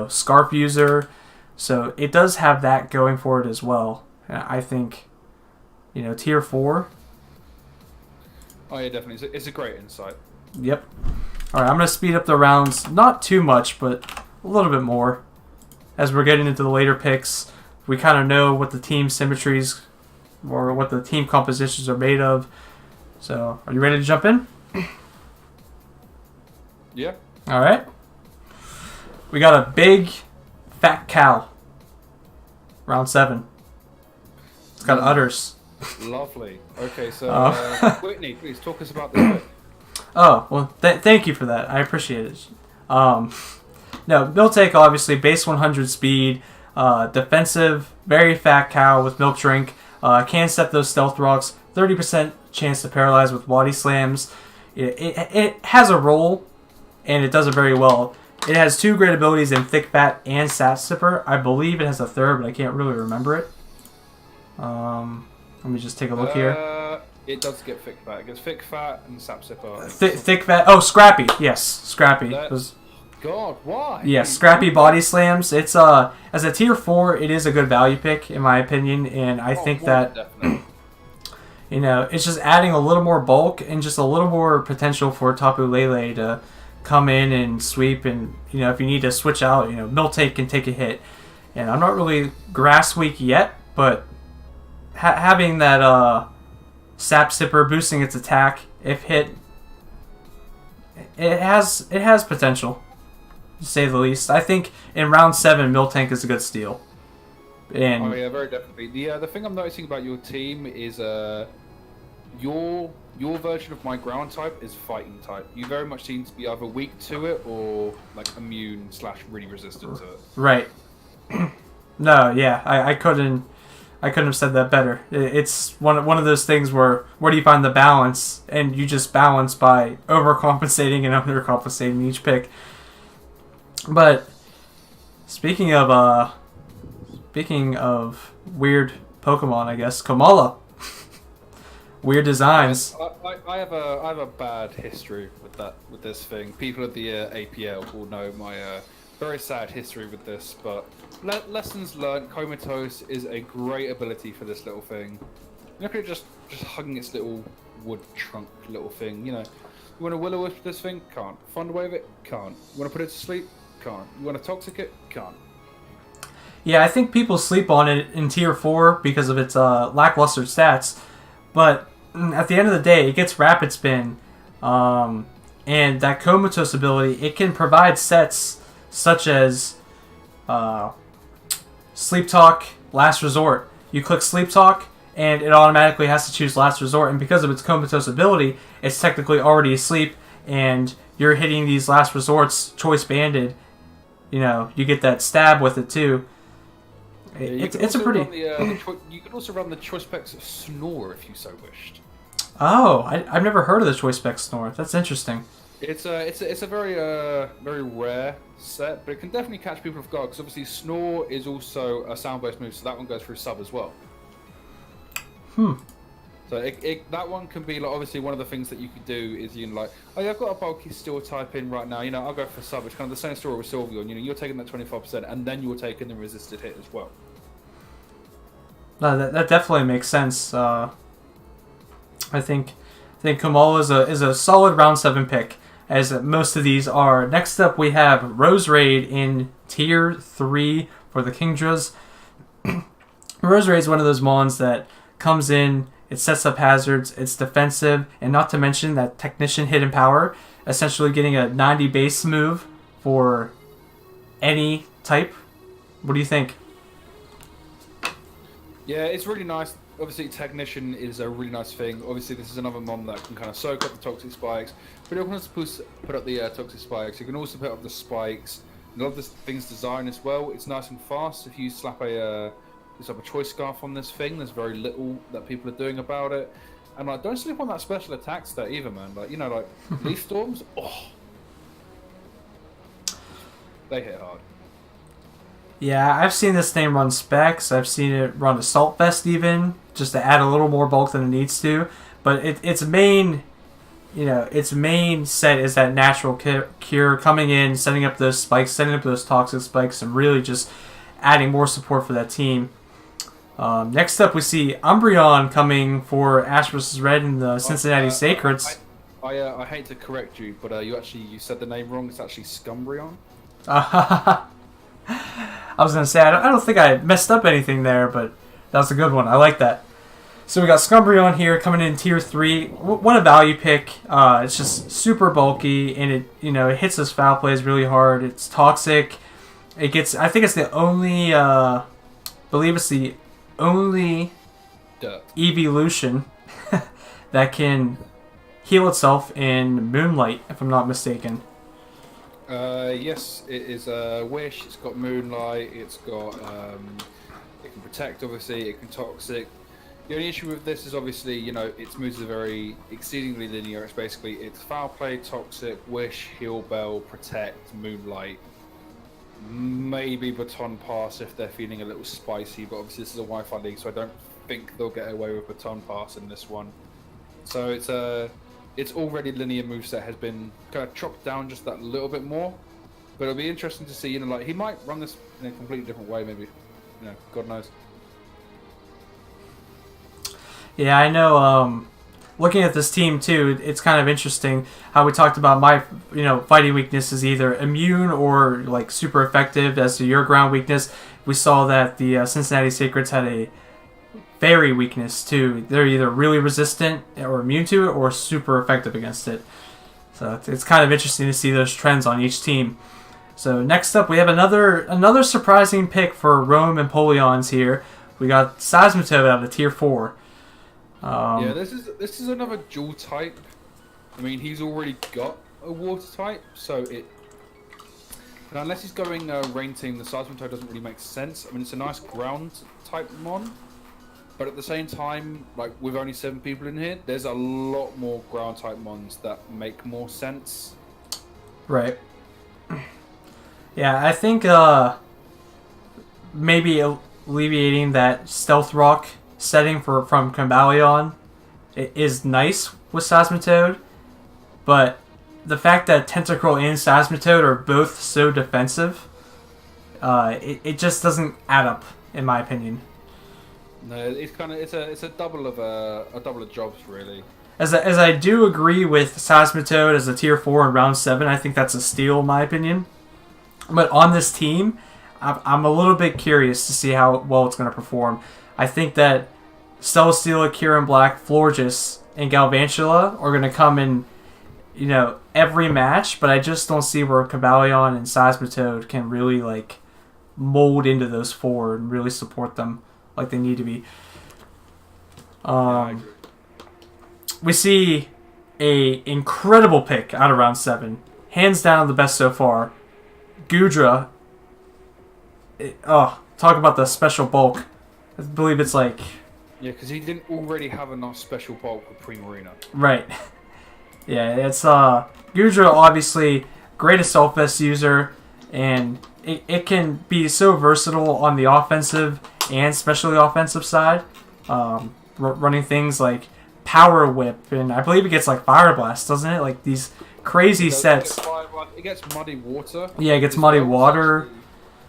scarf user. So it does have that going for it as well. And I think tier 4. Oh yeah, definitely. It's a great insight. Yep. All right, I'm gonna speed up the rounds, not too much, but a little bit more. As we're getting into the later picks, we kind of know what the team symmetries or what the team compositions are made of. So, are you ready to jump in? Yeah. All right. We got a big, fat cow. Round 7. It's got udders. Lovely. Okay, so Whitney, please talk us about this pick. Oh, well, thank you for that. I appreciate it. No, Miltank, obviously, base 100 speed, defensive, very fat cow with Milk Drink, can set those Stealth Rocks, 30% chance to paralyze with Body Slams. It has a role, and it does it very well. It has 2 great abilities in Thick Fat and Sap Sipper. I believe it has a third, but I can't really remember it. Let me just take a look here. It does get Thick Fat. It gets Thick Fat and Sap Sipper. Thick Fat. Oh, Scrappy. Yes, Scrappy. God, why? Yeah, Scrappy Body Slams. It's as a tier 4, it is a good value pick in my opinion, and I think that definitely. It's just adding a little more bulk and just a little more potential for Tapu Lele to come in and sweep, and if you need to switch out, Miltank can take a hit. And I'm not really Grass Weak yet, but having that Sap Sipper boosting its attack if hit, it has potential, to say the least. I think in round 7, Miltank is a good steal. And oh yeah, very definitely. The thing I'm noticing about your team is your version of my ground type is fighting type. You very much seem to be either weak to it or like immune / really resistant to it. Right. No, yeah, I couldn't have said that better. It's one of those things where do you find the balance, and you just balance by overcompensating and undercompensating each pick. But speaking of weird Pokemon, I guess Komala. Weird designs. I have a bad history with this thing. People at the APL will know my very sad history with this, but lessons learned. Comatose is a great ability for this little thing. Look at it just hugging its little wood trunk little thing. You want to Will-O-Wisp this thing? Can't. Fond Wave it? Can't. You want to put it to sleep? Can't. You want to Toxic it? Can't. Yeah, I think people sleep on it in tier 4 because of its lackluster stats, but at the end of the day, it gets Rapid Spin, and that Comatose ability, it can provide sets such as Sleep Talk, Last Resort. You click Sleep Talk, and it automatically has to choose Last Resort, and because of its Comatose ability, it's technically already asleep, and you're hitting these Last Resorts choice banded. You get that stab with it too. It's a pretty. You can also run the Choice Specs Snore if you so wished. Oh, I've never heard of the Choice Spec Snore. That's interesting. It's a very very rare set, but it can definitely catch people off guard because obviously Snore is also a sound-based move, so that one goes through sub as well. So that one can be like obviously one of the things that you could do is oh yeah, I've got a bulky steel type in right now. I'll go for sub. It's kind of the same story with Sylveon. You're taking that 25%, and then you're taking the resisted hit as well. No, that definitely makes sense. I think Komala is a solid round 7 pick, as most of these are. Next up, we have Roserade in tier 3 for the Kingdras. Roserade is one of those mons that comes in, it sets up hazards, it's defensive, and not to mention that Technician Hidden Power. essentially getting a 90 base move for any type. What do you think? Yeah, it's really nice. Obviously, Technician is a really nice thing. Obviously, this is another mon that can kind of soak up the toxic spikes, but it wants to put up the toxic spikes. You can also put up the spikes. I love this thing's design as well. It's nice and fast. If you slap a choice scarf on this thing, there's very little that people are doing about it. And like, don't sleep on that special attack stat either, man. Like, you know, like leaf storms. Oh, they hit hard. Yeah, I've seen this thing run specs. I've seen it run Assault Vest even, just to add a little more bulk than it needs to. But its main set is that natural cure, coming in, setting up those spikes, setting up those toxic spikes, and really just adding more support for that team. Next up, we see Umbreon coming for Ash vs. Red in the Cincinnati Sacreds. I hate to correct you, but you said the name wrong. It's actually Scumbrion. I was gonna say I don't think I messed up anything there, but that was a good one. I like that. So we got Scumbrion here coming in tier 3. What a value pick! It's just super bulky, and it hits those foul plays really hard. It's toxic. It gets. I think it's the only. Believe it's the only evolution that can heal itself in Moonlight, if I'm not mistaken. Yes, it is Wish. It's got Moonlight. It's got it can protect. Obviously, it can toxic. The only issue with this is obviously its moves are very exceedingly linear. It's foul play, toxic, Wish, heal bell, protect, Moonlight. Maybe Baton Pass if they're feeling a little spicy, but obviously this is a Wi-Fi league, so I don't think they'll get away with Baton Pass in this one. So its already linear moveset has been kind of chopped down just that little bit more, but it'll be interesting to see. Like he might run this in a completely different way, maybe. God knows. Yeah, I know. Looking at this team too, it's kind of interesting how we talked about my, fighting weakness is either immune or like super effective as to your ground weakness. We saw that the Cincinnati Sacreds had a fairy weakness too. They're either really resistant or immune to it or super effective against it. So it's kind of interesting to see those trends on each team. So next up, we have another surprising pick for Rome and Polions here. We got Seismitoad out of tier 4. Yeah, this is another dual type. I mean, he's already got a water type, so but unless he's going rain team, the Seismitoad doesn't really make sense. I mean, it's a nice ground type mon, but at the same time, like with only 7 people in here, there's a lot more ground type mons that make more sense. Right. Yeah, I think maybe alleviating that Stealth Rock setting from Cambalion is nice with Seismitoad, but the fact that Tentacruel and Seismitoad are both so defensive, it just doesn't add up, in my opinion. No, it's a double of jobs really. As I do agree with Seismitoad as a tier 4 in round 7, I think that's a steal in my opinion. But on this team, I'm a little bit curious to see how well it's going to perform. I think that Celesteela, Kieran Black, Florges, and Galvantula are going to come in, every match, but I just don't see where Cambalion and Seismitoad can really, mold into those 4 and really support them like they need to be. We see a incredible pick out of round 7. Hands down the best so far. Goodra. Talk about the special bulk. I believe it's like... Yeah, because he didn't already have enough special bulk with Primarina. Right. Yeah, it's Goodra, obviously great Assault Vest user, and it can be so versatile on the offensive and especially offensive side. Running things like Power Whip, and I believe it gets Fire Blast, doesn't it? Like these crazy sets. It gets Muddy Water. Yeah, it gets Muddy Water.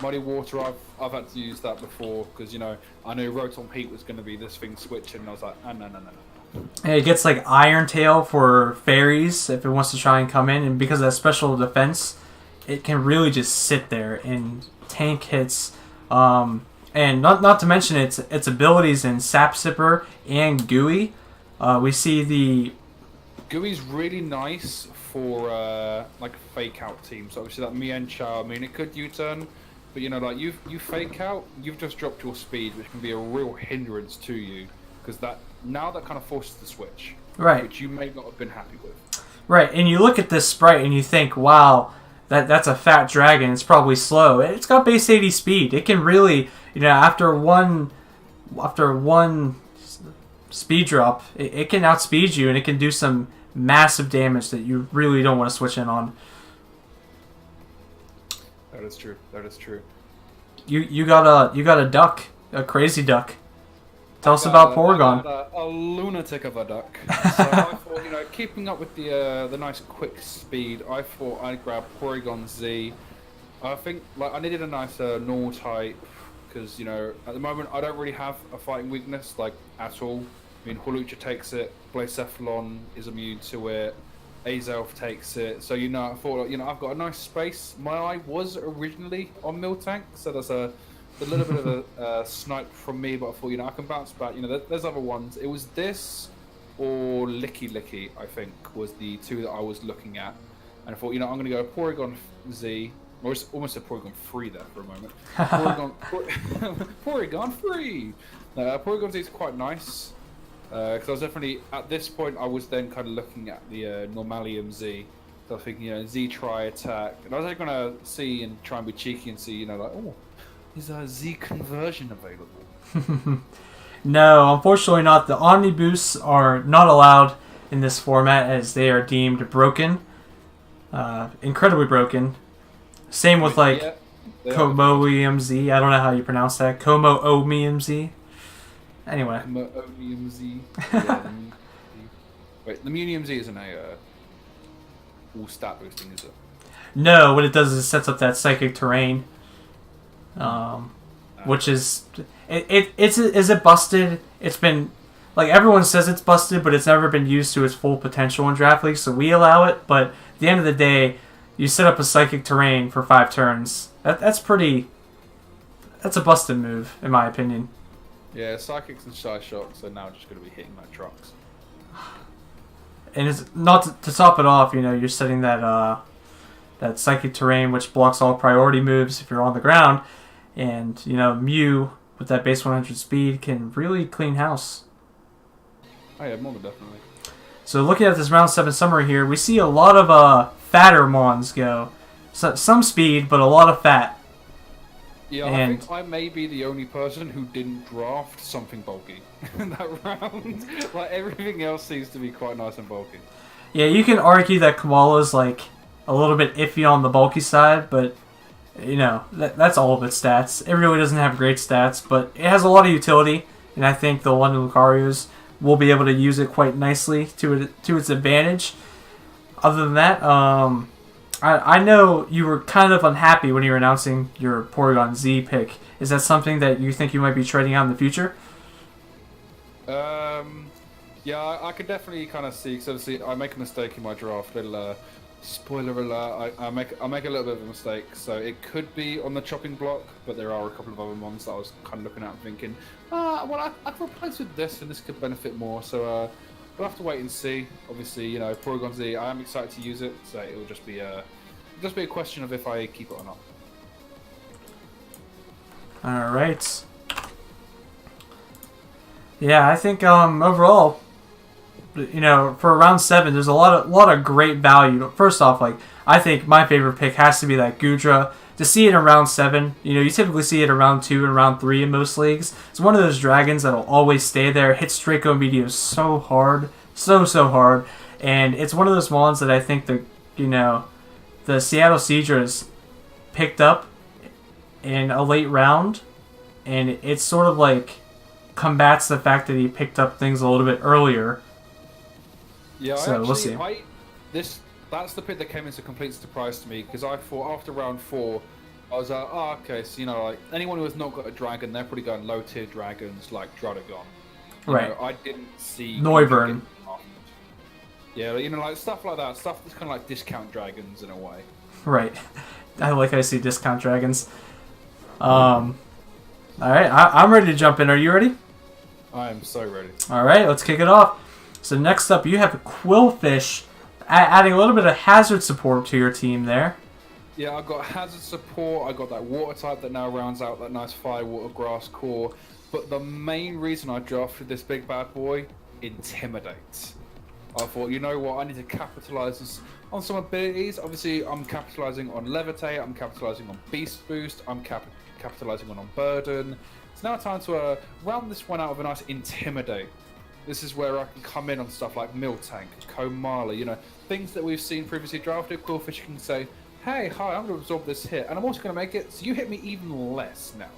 Muddy Water, I've had to use that before because I knew Rotom Heat was going to be this thing switching, and I was like, no. And it gets Iron Tail for fairies if it wants to try and come in, and because of that special defense, it can really just sit there and tank hits. And not to mention its abilities in Sap Sipper and Gooey. We see the Gooey's really nice for like a fake out team. So obviously that Mien Chao, I mean, it could U-turn, but you know, like you fake out, you've just dropped your speed, which can be a real hindrance to you, because that kind of forces the switch, right? Which you may not have been happy with. Right, and you look at this sprite and you think, wow, that's a fat dragon. It's probably slow. It's got base 80 speed. It can really, you know, after one speed drop, it can outspeed you, and it can do some massive damage that you really don't want to switch in on. That is true. That is true. You got a duck, a crazy duck. Tell us about Porygon. A lunatic of a duck. So I thought, you know, keeping up with the nice quick speed, I thought I'd grab Porygon Z. I think like I needed a nice normal type, because you know at the moment I don't really have a fighting weakness like at all. I mean, Hawlucha takes it, Blacephalon is immune to it, Azelf takes it. So you know, I thought, you know, I've got a nice space. My eye was originally on Miltank, so that's a little bit of a snipe from me, but I thought, you know, I can bounce back. You know, there's other ones. It was this or Licky Licky, I think, was the two that I was looking at. And I thought, you know, I'm going to go Porygon Z, or almost a Porygon 3 there for a moment. Porygon 3! Porygon Z is quite nice. Because I was definitely, at this point, I was then kind of looking at the Normalium Z. So I was thinking, you know, Z try attack. And I was going to see and try and be cheeky and see, you know, like, oh, is a Z conversion available? No, unfortunately not. The Omniboosts are not allowed in this format as they are deemed broken. Incredibly broken. Same with like Como Z. I don't know how you pronounce that. Como Omium Z. Anyway. Como Omium Z. Yeah, wait, the Munium Z isn't a all stat boosting, is it? No, what it does is it sets up that psychic terrain. Which is is it busted? It's been like everyone says it's busted, but it's never been used to its full potential in Draft League, so we allow it. But at the end of the day, you set up a psychic terrain for 5 turns. That's a busted move in my opinion. Yeah, psychics and shy shocks are now just going to be hitting like trucks. And it's not to top it off. You know, you're setting that psychic terrain which blocks all priority moves if you're on the ground. And, you know, Mew, with that base 100 speed, can really clean house. Oh yeah, more than definitely. So looking at this round 7 summary here, we see a lot of fatter Mons go. So, some speed, but a lot of fat. Yeah, and I think I may be the only person who didn't draft something bulky in that round. Like, everything else seems to be quite nice and bulky. Yeah, you can argue that Koala's, like, a little bit iffy on the bulky side, but... You know, that's all of its stats. It really doesn't have great stats, but it has a lot of utility, and I think the London Lucarios will be able to use it quite nicely to its advantage. Other than that, I know you were kind of unhappy when you were announcing your Porygon Z pick. Is that something that you think you might be trading out in the future? Yeah, I could definitely kind of see, because obviously I make a mistake in my draft. Spoiler alert, I make a little bit of a mistake, so it could be on the chopping block, but there are a couple of other ones that I was kind of looking at and thinking, well, I could replace with this and this could benefit more, so we'll have to wait and see. Obviously, you know, Porygon Z, I am excited to use it, so it will just be a question of if I keep it or not. Alright. Yeah, I think overall, you know, for round 7, there's a lot of great value. First off, like, I think my favorite pick has to be that Goodra. To see it in round 7, you know, you typically see it in round 2 and round 3 in most leagues. It's one of those dragons that'll always stay there. Hits Draco Meteor so hard, so hard, and it's one of those ones that I think the Seattle Seadras picked up in a late round, and it's sort of like combats the fact that he picked up things a little bit earlier. Yeah, so we'll see. That's the pick that came as a complete surprise to me, because I thought after round 4, I was like, oh, okay, so, you know, like, anyone who has not got a dragon, they're probably going low-tier dragons like Druddigon. Right. You know, I didn't see... Noivern. Yeah, you know, like, stuff like that. Stuff that's kind of like discount dragons in a way. Right. I see discount dragons. Alright, I'm ready to jump in. Are you ready? I am so ready. Alright, let's kick it off. So next up, you have Quillfish adding a little bit of hazard support to your team there. Yeah, I got hazard support. I got that water type that now rounds out that nice fire water grass core. But the main reason I drafted this big bad boy, Intimidate. I thought, you know what, I need to capitalize on some abilities. Obviously, I'm capitalizing on Levitate, I'm capitalizing on Beast Boost, I'm capitalizing on Burden. It's now time to round this one out with a nice Intimidate. This is where I can come in on stuff like Miltank, Komala, things that we've seen previously drafted. Quillfish can say, hey, hi, I'm going to absorb this hit, and I'm also going to make it so you hit me even less now.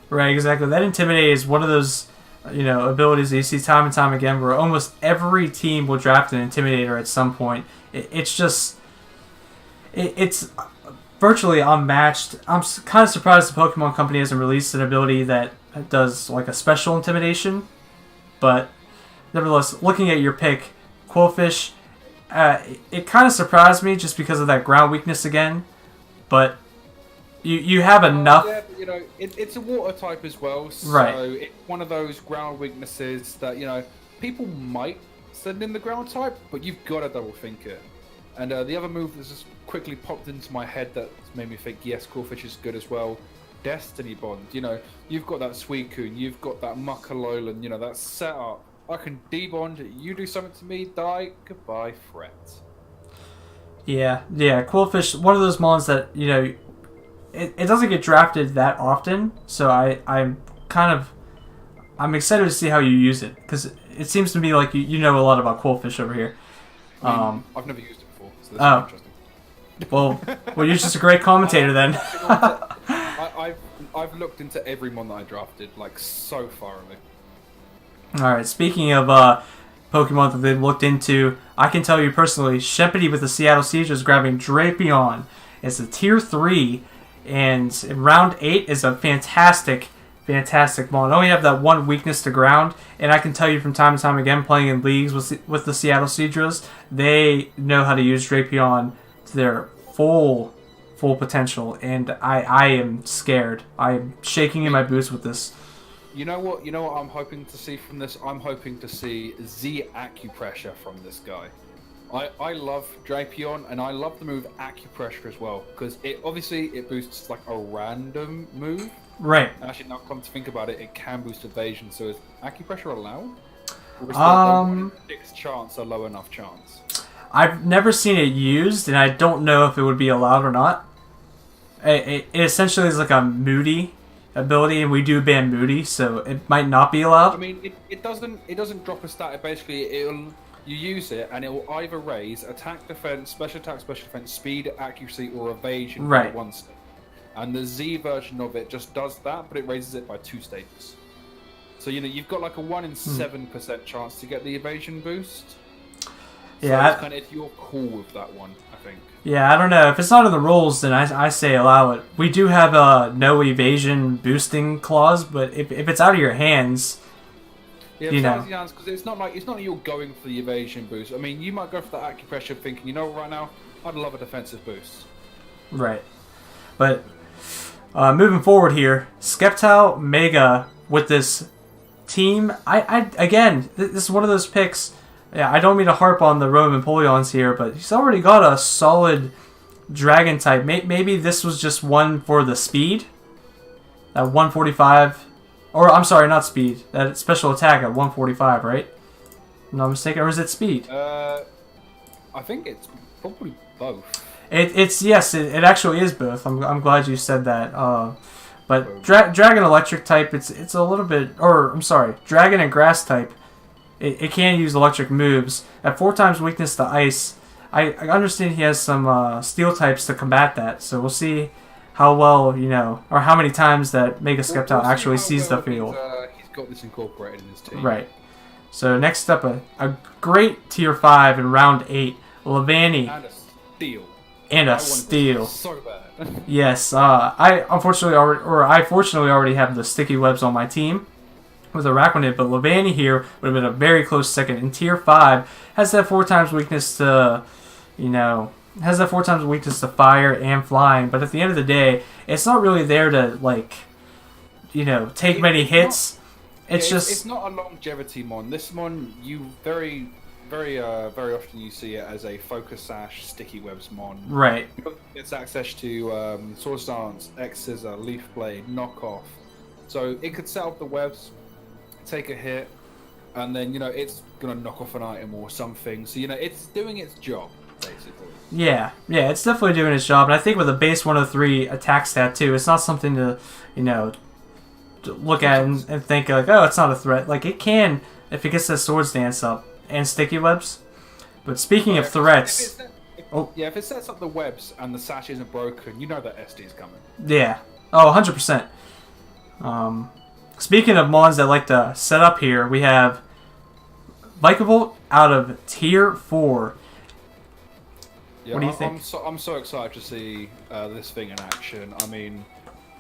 Right, exactly. That Intimidate is one of those, abilities that you see time and time again where almost every team will draft an Intimidator at some point. It's virtually unmatched. I'm kind of surprised the Pokemon Company hasn't released an ability that does like a special intimidation, but nevertheless, looking at your pick, Quillfish, it kind of surprised me just because of that ground weakness again, but you have enough. Yeah, but, it's a water type as well, so right. It's one of those ground weaknesses that people might send in the ground type, but you've got to double think it. And the other move that's just quickly popped into my head that made me think, yes, Quillfish is good as well. Destiny Bond. You've got that Suicune, you've got that Muckalolan, that setup. I can debond, you do something to me, die, goodbye, fret. Yeah, Quillfish, one of those mons that, it doesn't get drafted that often, so I'm excited to see how you use it, because it seems to me like you know a lot about Quillfish over here. I've never used it before, so this is interesting. Well, you're just a great commentator then. I've looked into every mon that I drafted, so thoroughly. Alright, speaking of Pokemon that they've looked into, I can tell you personally, Shempity with the Seattle Siege is grabbing Drapion. It's a tier 3, and in round 8 is a fantastic mon. Only have that one weakness to ground, and I can tell you from time to time again, playing in leagues with the Seattle Siegers, they know how to use Drapion to their full potential, and I am scared. I am shaking in my boots with this. You know what I'm hoping to see from this? I'm hoping to see Z Acupressure from this guy. I love Drapion, and I love the move Acupressure as well, because it boosts like a random move. Right. And actually, now come to think about it, it can boost evasion, so is Acupressure allowed? Or is the 6 chance a low enough chance? I've never seen it used, and I don't know if it would be allowed or not. It essentially is like a Moody ability, and we do ban Moody, so it might not be allowed. I mean, it doesn't drop a stat. Basically, you use it, and it will either raise attack, defense, special attack, special defense, speed, accuracy, or evasion by 1 step. And the Z version of it just does that, but it raises it by 2 stages. So you've got like a 1 in 7% chance to get the evasion boost. So yeah, it's kind of if you're cool with that one, I think. Yeah, I don't know. If it's not in the rules, then I say allow it. We do have a no evasion boosting clause, but if it's out of your hands, yeah, it's out of your hands, because it's not like you're going for the evasion boost. I mean, you might go for the acupressure, thinking, right now, I'd love a defensive boost. Right, but moving forward here, Skeptile Mega with this team. Again, this is one of those picks. Yeah, I don't mean to harp on the Roman Polions here, but he's already got a solid dragon type. Maybe this was just one for the speed. At 145. Or, I'm sorry, not speed. That special attack at 145, right? I'm not mistaken. Or is it speed? I think it's probably both. Yes, it actually is both. I'm glad you said that. But Dragon Electric type, it's a little bit... Or, I'm sorry, Dragon and Grass type. It can use electric moves. At 4 times weakness to ice, I understand he has some steel types to combat that. So we'll see how well, or how many times that Mega Skeptile actually sees the field. He's got this incorporated in his team. Right. So next up, a great tier 5 in round 8, Levani. And a steal. And a steal. So bad. Yes. I fortunately already have the sticky webs on my team with Araquanid, but Levani here would have been a very close second. In tier 5, has that 4 times weakness to, fire and flying. But at the end of the day, it's not really there to take many hits. It's not a longevity mon. This mon, you very very often you see it as a Focus Sash, Sticky Webs mon. Right. It's access to Sword Stance, X Scissor, Leaf Blade, Knockoff. So it could set up the webs, take a hit, and then it's gonna knock off an item or something. So it's doing its job basically. Yeah, it's definitely doing its job, and I think with a base 103 attack stat too, it's not something to to look at and think like, oh, it's not a threat. Like it can if it gets that Sword Stance up and Sticky Webs. But speaking of threats, if it sets up the webs and the sash isn't broken, you know that SD is coming. Yeah. Oh, 100%. Speaking of mons that like to set up here, we have Vikavolt out of Tier 4. Yeah, what do you think? I'm so excited to see this thing in action. I mean,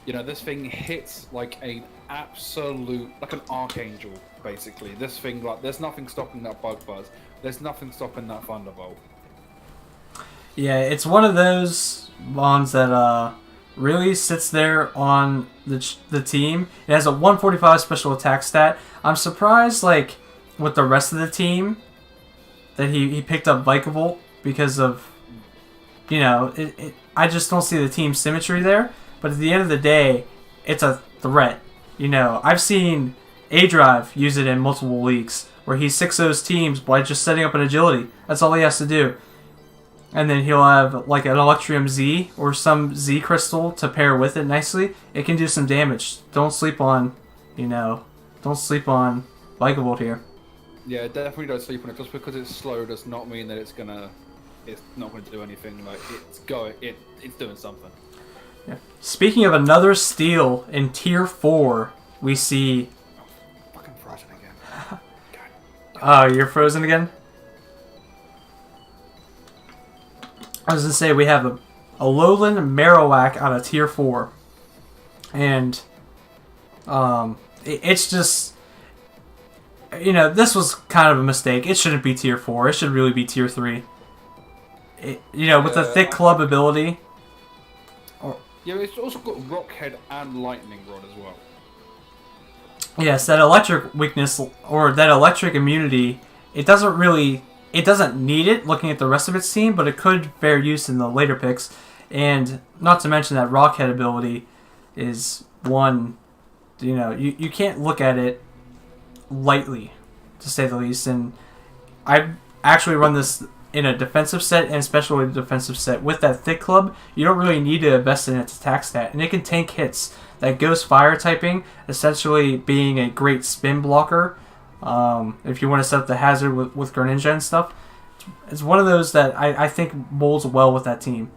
this thing hits like an absolute, like an archangel, basically. This thing, like, there's nothing stopping that Bug Buzz. There's nothing stopping that Thunderbolt. Yeah, it's one of those mons that really sits there on the team. It has a 145 special attack stat. I'm surprised, like, with the rest of the team, that he picked up Vikavolt because of, I just don't see the team symmetry there. But at the end of the day, it's a threat. I've seen A-Drive use it in multiple leagues where he 6-0s teams by just setting up an agility. That's all he has to do. And then he'll have like an Electrium Z or some Z crystal to pair with it nicely. It can do some damage. Don't sleep on, Vikavolt here. Yeah, definitely don't sleep on it. Just because it's slow does not mean that it's not gonna do anything. Like it's doing something. Yeah. Speaking of another steal in Tier 4, we see. Fucking frozen again. Oh, you're frozen again? I was going to say, we have a Lowland Marowak out of Tier 4. And it's just, this was kind of a mistake. It shouldn't be Tier 4. It should really be Tier 3. With the thick club ability. Yeah, it's also got Rock Head and Lightning Rod as well. Yes, that electric weakness, or that electric immunity, it doesn't need it looking at the rest of its team, but it could bear use in the later picks. And not to mention that Rockhead ability is one, you can't look at it lightly, to say the least. And I've actually run this in a defensive set and especially a defensive set. With that thick club, you don't really need to invest in its attack stat, and it can tank hits. That Ghost Fire typing, essentially being a great spin blocker. If you want to set up the hazard with Greninja and stuff, it's one of those that I think molds well with that team.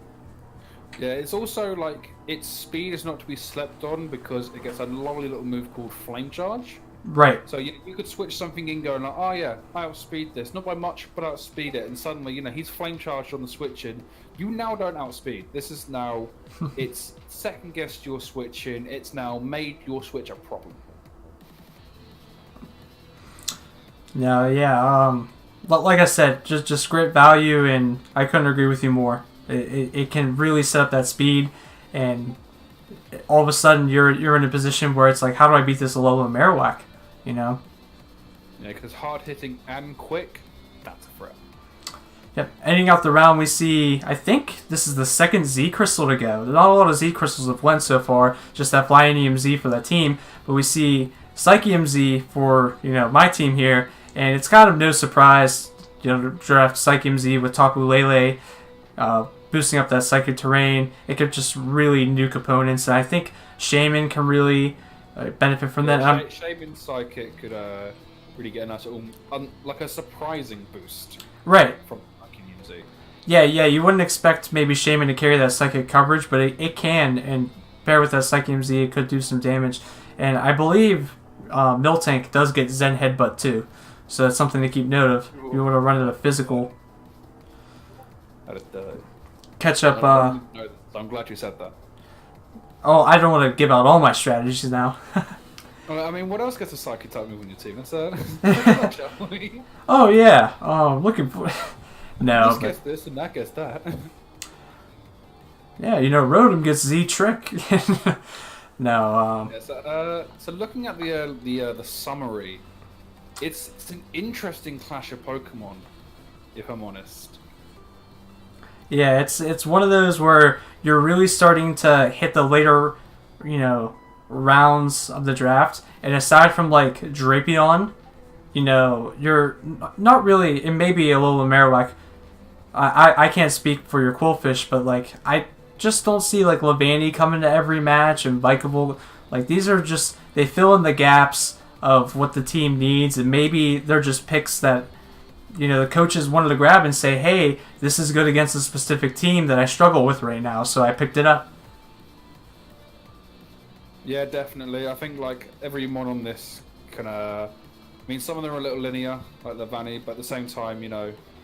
Yeah, it's also like its speed is not to be slept on because it gets a lovely little move called Flame Charge. Right. So you could switch something in, going like, oh yeah, I outspeed this, not by much, but I outspeed it, and suddenly he's Flame Charged on the switch in. You now don't outspeed. This is now it's second guessed your switch in. It's now made your switch a problem. No, yeah. But like I said, just great value, and I couldn't agree with you more. It can really set up that speed, and all of a sudden you're in a position where it's like, how do I beat this Alola Marowak? Yeah, because hard hitting and quick, that's a threat. Yep. Ending out the round, we see, I think this is the second Z Crystal to go. Not a lot of Z Crystals have went so far, just that Flyinium Z for that team. But we see Psychium Z for, my team here. And it's kind of no surprise, to draft Psychium Z with Tapu Lele, boosting up that Psychic Terrain. It could just really nuke opponents. And I think Shaman can really benefit from that. Shaman Psychic could really get a nice little, like a surprising boost. Right. From Psychium Z. Yeah, you wouldn't expect maybe Shaman to carry that Psychic coverage, but it can, and pair with that Psychium Z, it could do some damage. And I believe Miltank does get Zen Headbutt too, so that's something to keep note of. If you want to run it a physical. Catch up. I'm glad you said that. Oh, I don't want to give out all my strategies now. I mean, what else gets a Psychic type move on your team? That's shall we? Oh yeah. Looking for. No. This gets this and that gets that. Yeah, Rotom gets Z Trick. No. Yeah, so looking at the summary, it's an interesting clash of Pokemon if I'm honest. Yeah, it's one of those where you're really starting to hit the later, rounds of the draft, and aside from like Drapion, you're not really. It may be a little Marowak. I can't speak for your Quillfish, but like I just don't see like Levani coming to every match and Bikeable. Like these are just they fill in the gaps of what the team needs, and maybe they're just picks that the coaches wanted to grab and say, hey, this is good against a specific team that I struggle with right now, so I picked it up. Yeah, definitely. I think like every mod on this can. I mean, some of them are a little linear, like the Vanny, but at the same time,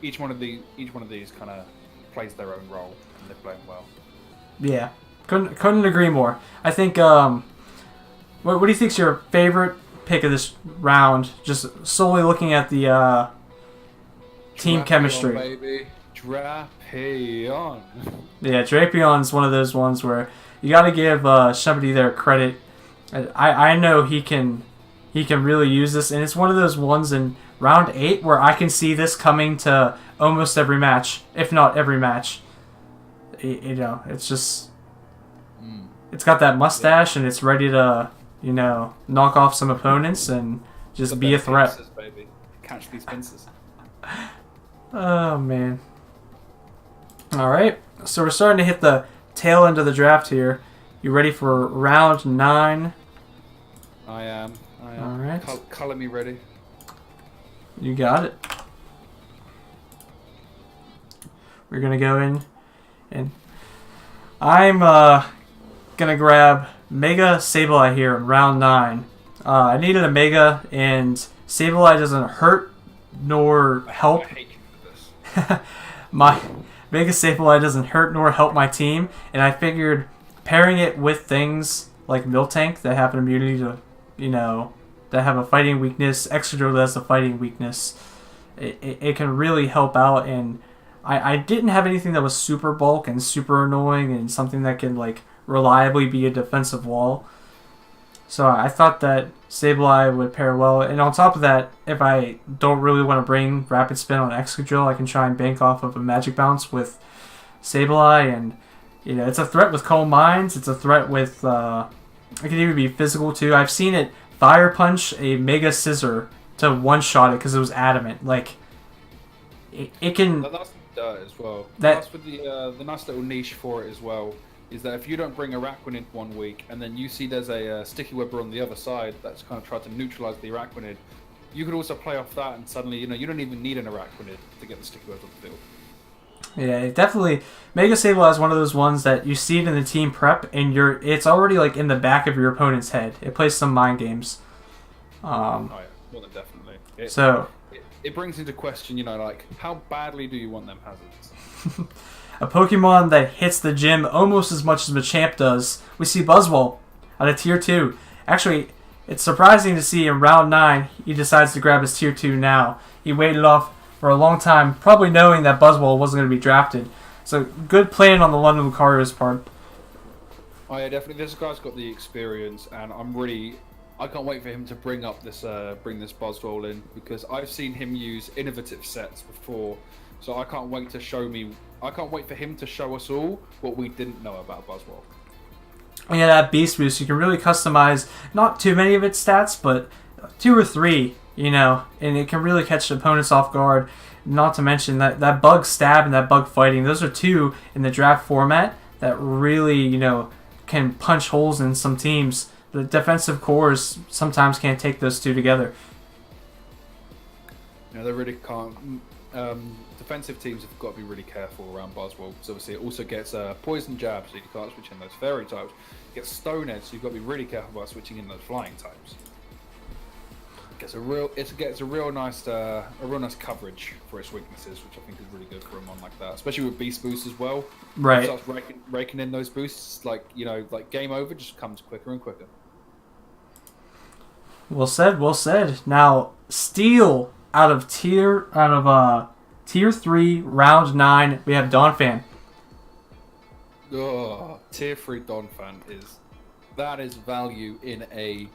each one of these kind of plays their own role, and they're playing well. Yeah, couldn't agree more. I think. What do you think's your favorite pick of this round? Just solely looking at the team chemistry. Baby. Drapion. Yeah, Drapion's one of those ones where you got to give somebody their credit. I know he can really use this, and it's one of those ones in round 8 where I can see this coming to almost every match, if not every match. It's just it's got that mustache, and it's ready to knock off some opponents and just be a threat. Pincers, baby. Catch these pincers. Oh man. All right, so we're starting to hit the tail end of the draft here. You ready for round 9? I am. All right. Color me ready. You got it. We're gonna go in, and I'm gonna grab Mega Sableye here in round 9. I needed a Mega, and Sableye doesn't hurt nor help. I hate you for this. My Mega Sableye doesn't hurt nor help my team, and I figured pairing it with things like Miltank that have an immunity to, that have a fighting weakness, Excadrill that has a fighting weakness, it can really help out. And I didn't have anything that was super bulk and super annoying and something that can like reliably be a defensive wall. So I thought that Sableye would pair well. And on top of that, if I don't really want to bring Rapid Spin on Excadrill, I can try and bank off of a Magic Bounce with Sableye. And, it's a threat with Calm Minds. It's a threat with, it can even be physical too. I've seen it Fire Punch a Mega Scissor to one-shot it because it was adamant. Like, it can... That's as well. That's with the nice little niche for it as well. Is that if you don't bring Araquanid one week, and then you see there's a Sticky Webber on the other side that's kind of tried to neutralize the Araquanid, you could also play off that, and suddenly, you don't even need an Araquanid to get the Sticky Webber on the field. Yeah, definitely. Mega Sableye is one of those ones that you see it in the team prep, and it's already like in the back of your opponent's head. It plays some mind games. Oh yeah, more than definitely. It brings into question, like how badly do you want them hazards? A Pokemon that hits the gym almost as much as Machamp does. We see Buzzwole at a Tier 2. Actually, it's surprising to see in round 9 he decides to grab his Tier 2 now. He waited off for a long time, probably knowing that Buzzwole wasn't going to be drafted. So good planning on the London Lucario's part. Oh yeah, definitely. This guy's got the experience, and I can't wait for him to bring this Buzzwole in, because I've seen him use innovative sets before. So I can't wait for him to show us all what we didn't know about Buzzwole. Yeah, that Beast Boost, you can really customize not too many of its stats, but 2 or 3, and it can really catch opponents off guard. Not to mention that Bug Stab and that Bug Fighting, those are 2 in the draft format that really, can punch holes in some teams. The defensive cores sometimes can't take those 2 together. They really can't. Defensive teams have got to be really careful around Buzzwole, because obviously it also gets Poison Jab, so you can't switch in those Fairy types. It gets Stone Edge, so you've got to be really careful about switching in those Flying types. It gets a real nice coverage for its weaknesses, which I think is really good for a mon like that, especially with Beast Boost as well. Right. It starts raking in those boosts, like Game Over just comes quicker and quicker. Well said. Now, Steel out of Tier 3, round 9, we have Donphan. Oh, Tier 3 Donphan is value in a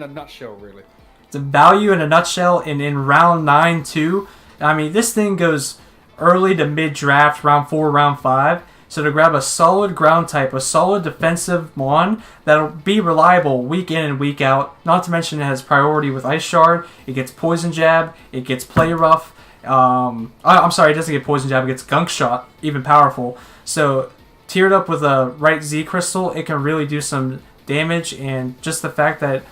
nutshell, really. It's a value in a nutshell, and in round 9 too. I mean, this thing goes early to mid-draft, round 4, round 5. So to grab a solid ground type, a solid defensive Mon that'll be reliable week in and week out. Not to mention it has priority with Ice Shard. It gets Poison Jab. It gets Play Rough. I'm sorry, it doesn't get Poison Jab. It gets Gunk Shot, even powerful. So tiered up with a right Z Crystal, it can really do some damage. And just the fact that,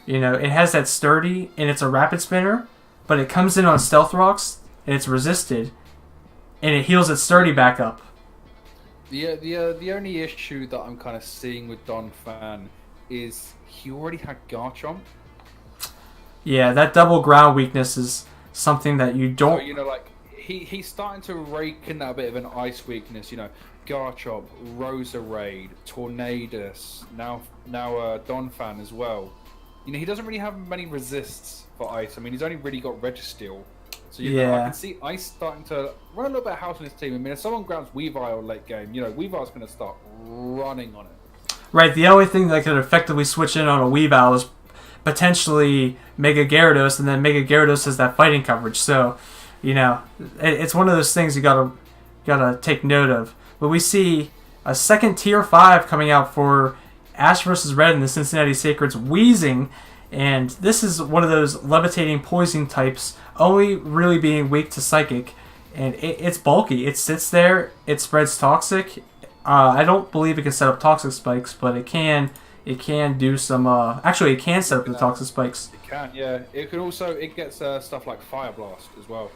you know, it has that sturdy and it's a rapid spinner, but it comes in on Stealth Rocks and it's resisted, and it heals its sturdy back up. The only issue that I'm kind of seeing with Don Fan is he already had Garchomp. Yeah, that double ground weakness is something that you don't... So, you know, like, he's starting to rake in that bit of an ice weakness, you know. Garchomp, Roserade, Tornadus, now Don Fan as well. You know, he doesn't really have many resists for ice. I mean, he's only really got Registeel. So you know, I can see Ice starting to run a little bit of house on his team. I mean, if someone grabs Weavile late game, you know, Weavile's going to start running on it. Right, the only thing that could effectively switch in on a Weavile is potentially Mega Gyarados, and then Mega Gyarados has that fighting coverage. So, you know, it's one of those things you gotta take note of. But we see a second tier 5 coming out for Ash vs. Red in the Cincinnati Sacred's Weezing. And this is one of those levitating poison types, only really being weak to Psychic. And it's bulky. It sits there. It spreads Toxic. I don't believe it can set up Toxic Spikes, but it can do some... actually, it can set up the Toxic Spikes. It can, yeah. It can also... It gets stuff like Fire Blast as well.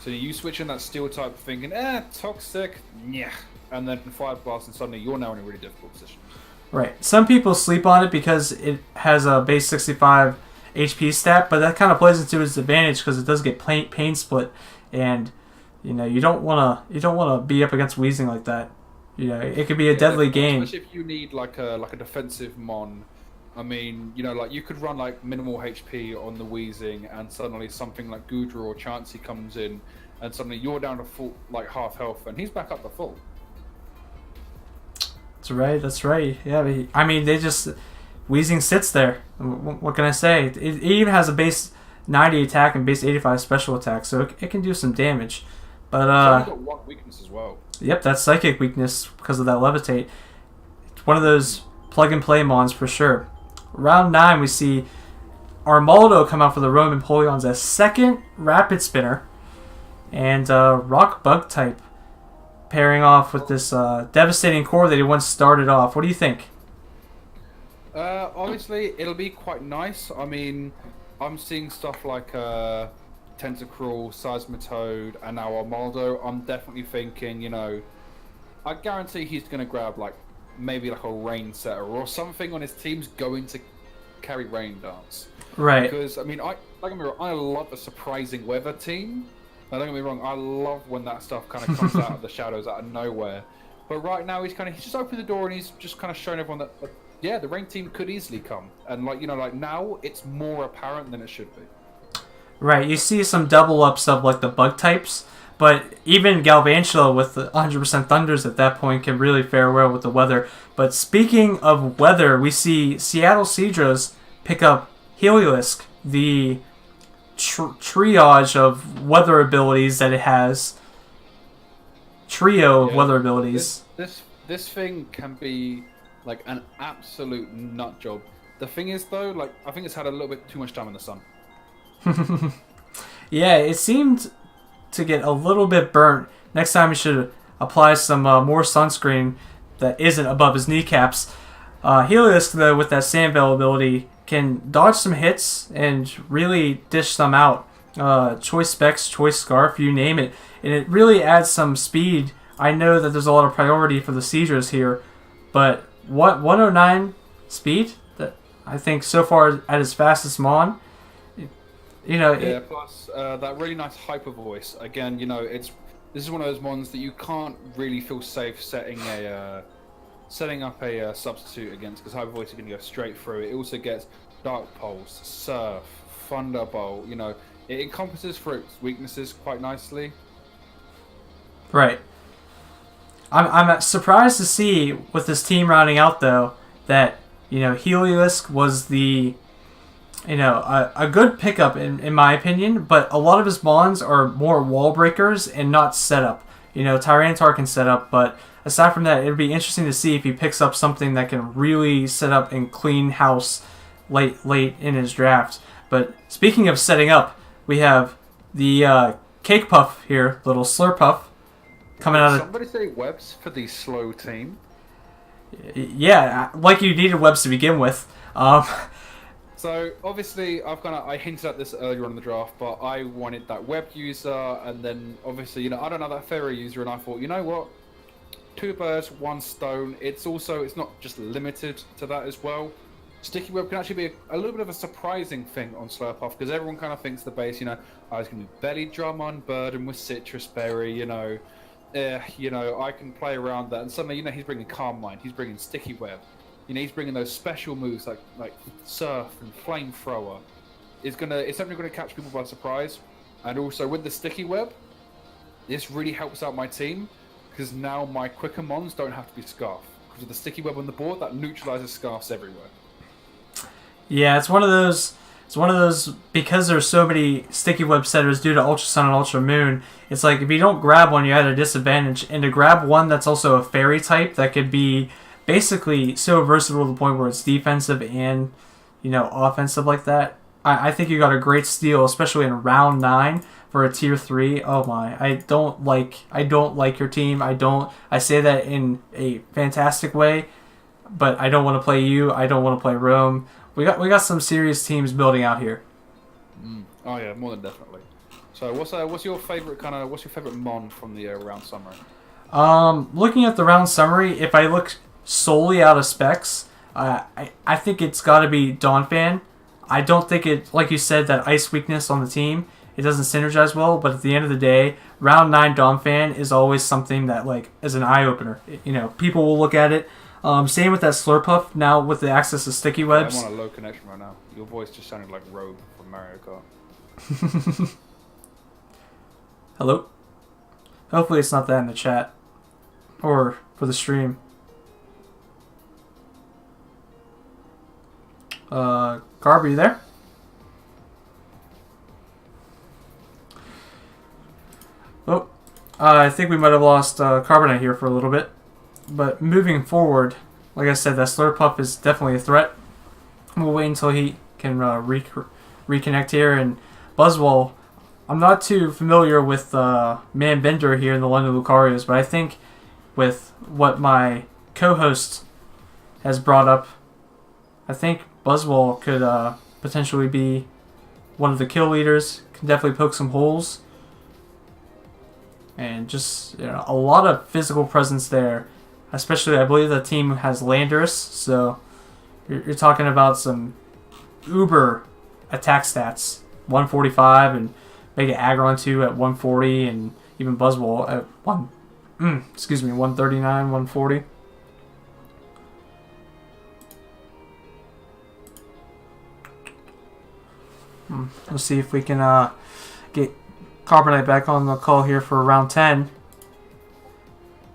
So you switch in that Steel type thinking, Toxic, yeah. And then Fire Blast, and suddenly you're now in a really difficult position. Right. Some people sleep on it because it has a base 65 HP stat, but that kind of plays into its advantage because it does get pain split, and you know you don't wanna be up against Weezing like that. You know, it could be a deadly game. Especially if you need like a defensive Mon. I mean, you know, like you could run like minimal HP on the Weezing, and suddenly something like Goodra or Chansey comes in, and suddenly you're down to full like half health, and he's back up to full. That's right. Yeah, I mean, Weezing sits there. What can I say? It even has a base 90 attack and base 85 special attack, so it can do some damage. But it's only got one weakness as well. Yep, that's Psychic weakness because of that Levitate. It's one of those plug-and-play Mons for sure. Round 9, we see Armaldo come out for the Roman Polyons as second Rapid Spinner, and Rock Bug type, pairing off with this devastating core that he once started off. What do you think? Obviously, it'll be quite nice. I mean, I'm seeing stuff like Tentacruel, Seismitoad, and now Armaldo. I'm definitely thinking, you know, I guarantee he's going to grab like maybe like a Rain Setter or something on his team's going to carry Rain Dance. Right. Because, I mean, I love a surprising weather team. Now, don't get me wrong, I love when that stuff kind of comes out of the shadows, out of nowhere. But right now, he's just opened the door and he's just kind of shown everyone that, yeah, the rain team could easily come. And, like, you know, like now, it's more apparent than it should be. Right, you see some double ups of, like, the bug types, but even Galvantula with the 100% Thunders at that point can really fare well with the weather. But speaking of weather, we see Seattle Seadras pick up Heliolisk, the triage of weather abilities that it has. Trio of weather abilities. This thing can be like an absolute nut job. The thing is though, like I think it's had a little bit too much time in the sun. Yeah, it seemed to get a little bit burnt. Next time you should apply some more sunscreen that isn't above his kneecaps. Heliolisk though, with that Sandveil ability, can dodge some hits and really dish some out. Choice Specs, Choice Scarf, you name it. And it really adds some speed. I know that there's a lot of priority for the Seadras here, but what 109 speed? That I think so far at his fastest Mon. You know. Yeah. Plus that really nice hyper voice. Again, you know, this is one of those Mons that you can't really feel safe setting up a substitute against, because hyper voice is going to go straight through. It also gets Dark Pulse, Surf, Thunderbolt. You know, it encompasses for its weaknesses quite nicely. Right. I'm surprised to see with this team rounding out though that, you know, Heliolisk was the you know, a good pickup in my opinion, but a lot of his mons are more wall breakers and not setup. You know, Tyranitar can set up, but aside from that, it'd be interesting to see if he picks up something that can really set up and clean house late in his draft. But speaking of setting up, we have the Cake Puff here, little Slurp Puff, coming out of... Somebody say webs for the slow team. Yeah, like you needed webs to begin with. So obviously, I hinted at this earlier on in the draft, but I wanted that web user, and then obviously, you know, I don't know that fairy user, and I thought, you know what, 2 birds, 1 stone. It's not just limited to that as well. Sticky web can actually be a little bit of a surprising thing on Slurpuff, because everyone kind of thinks the base, you know, I was going to be Belly Drum on Burden with Citrus Berry, you know, I can play around that, and suddenly, you know, he's bringing Carmine, he's bringing Sticky Web. You know, he's bringing those special moves like Surf and Flamethrower. It's definitely going to catch people by surprise. And also with the Sticky Web, this really helps out my team because now my quicker mons don't have to be Scarf. Because with the Sticky Web on the board, that neutralizes Scarfs everywhere. Yeah, it's one of those because there's so many Sticky Web setters due to Ultra Sun and Ultra Moon. It's like if you don't grab one, you're at a disadvantage. And to grab one that's also a fairy type that could be basically so versatile to the point where it's defensive and, you know, offensive like that. I think you got a great steal, especially in round 9 for a tier 3. Oh my, I don't like your team. I say that in a fantastic way, but I don't want to play you. I don't want to play Rome. We got some serious teams building out here. Oh yeah, more than definitely. So what's your favorite mon from the round summary? Looking at the round summary, if I look solely out of specs, I think it's got to be Donphan. I don't think it, like you said, that ice weakness on the team, it doesn't synergize well, but at the end of the day, round 9 Donphan is always something that, like, is an eye-opener. You know, people will look at it. Same with that Slurpuff, now with the access to Sticky Webs. I'm on a low connection right now. Your voice just sounded like Robe from Mario Kart. Hello? Hopefully it's not that in the chat. Or for the stream. Garb, are you there? Oh, I think we might have lost Carbonite here for a little bit. But moving forward, like I said, that Slurpuff is definitely a threat. We'll wait until he can reconnect here. And Buzzwole, I'm not too familiar with Man Bender here in the London Lucarios, but I think with what my co-host has brought up, I think Buzzwole could potentially be one of the kill leaders. Can definitely poke some holes. And just, you know, a lot of physical presence there. Especially, I believe the team has Landorus, so you're talking about some uber attack stats. 145 and Mega Aggron 2 at 140, and even Buzzwole at 139, 140. Let's see if we can get Carbonite back on the call here for round 10.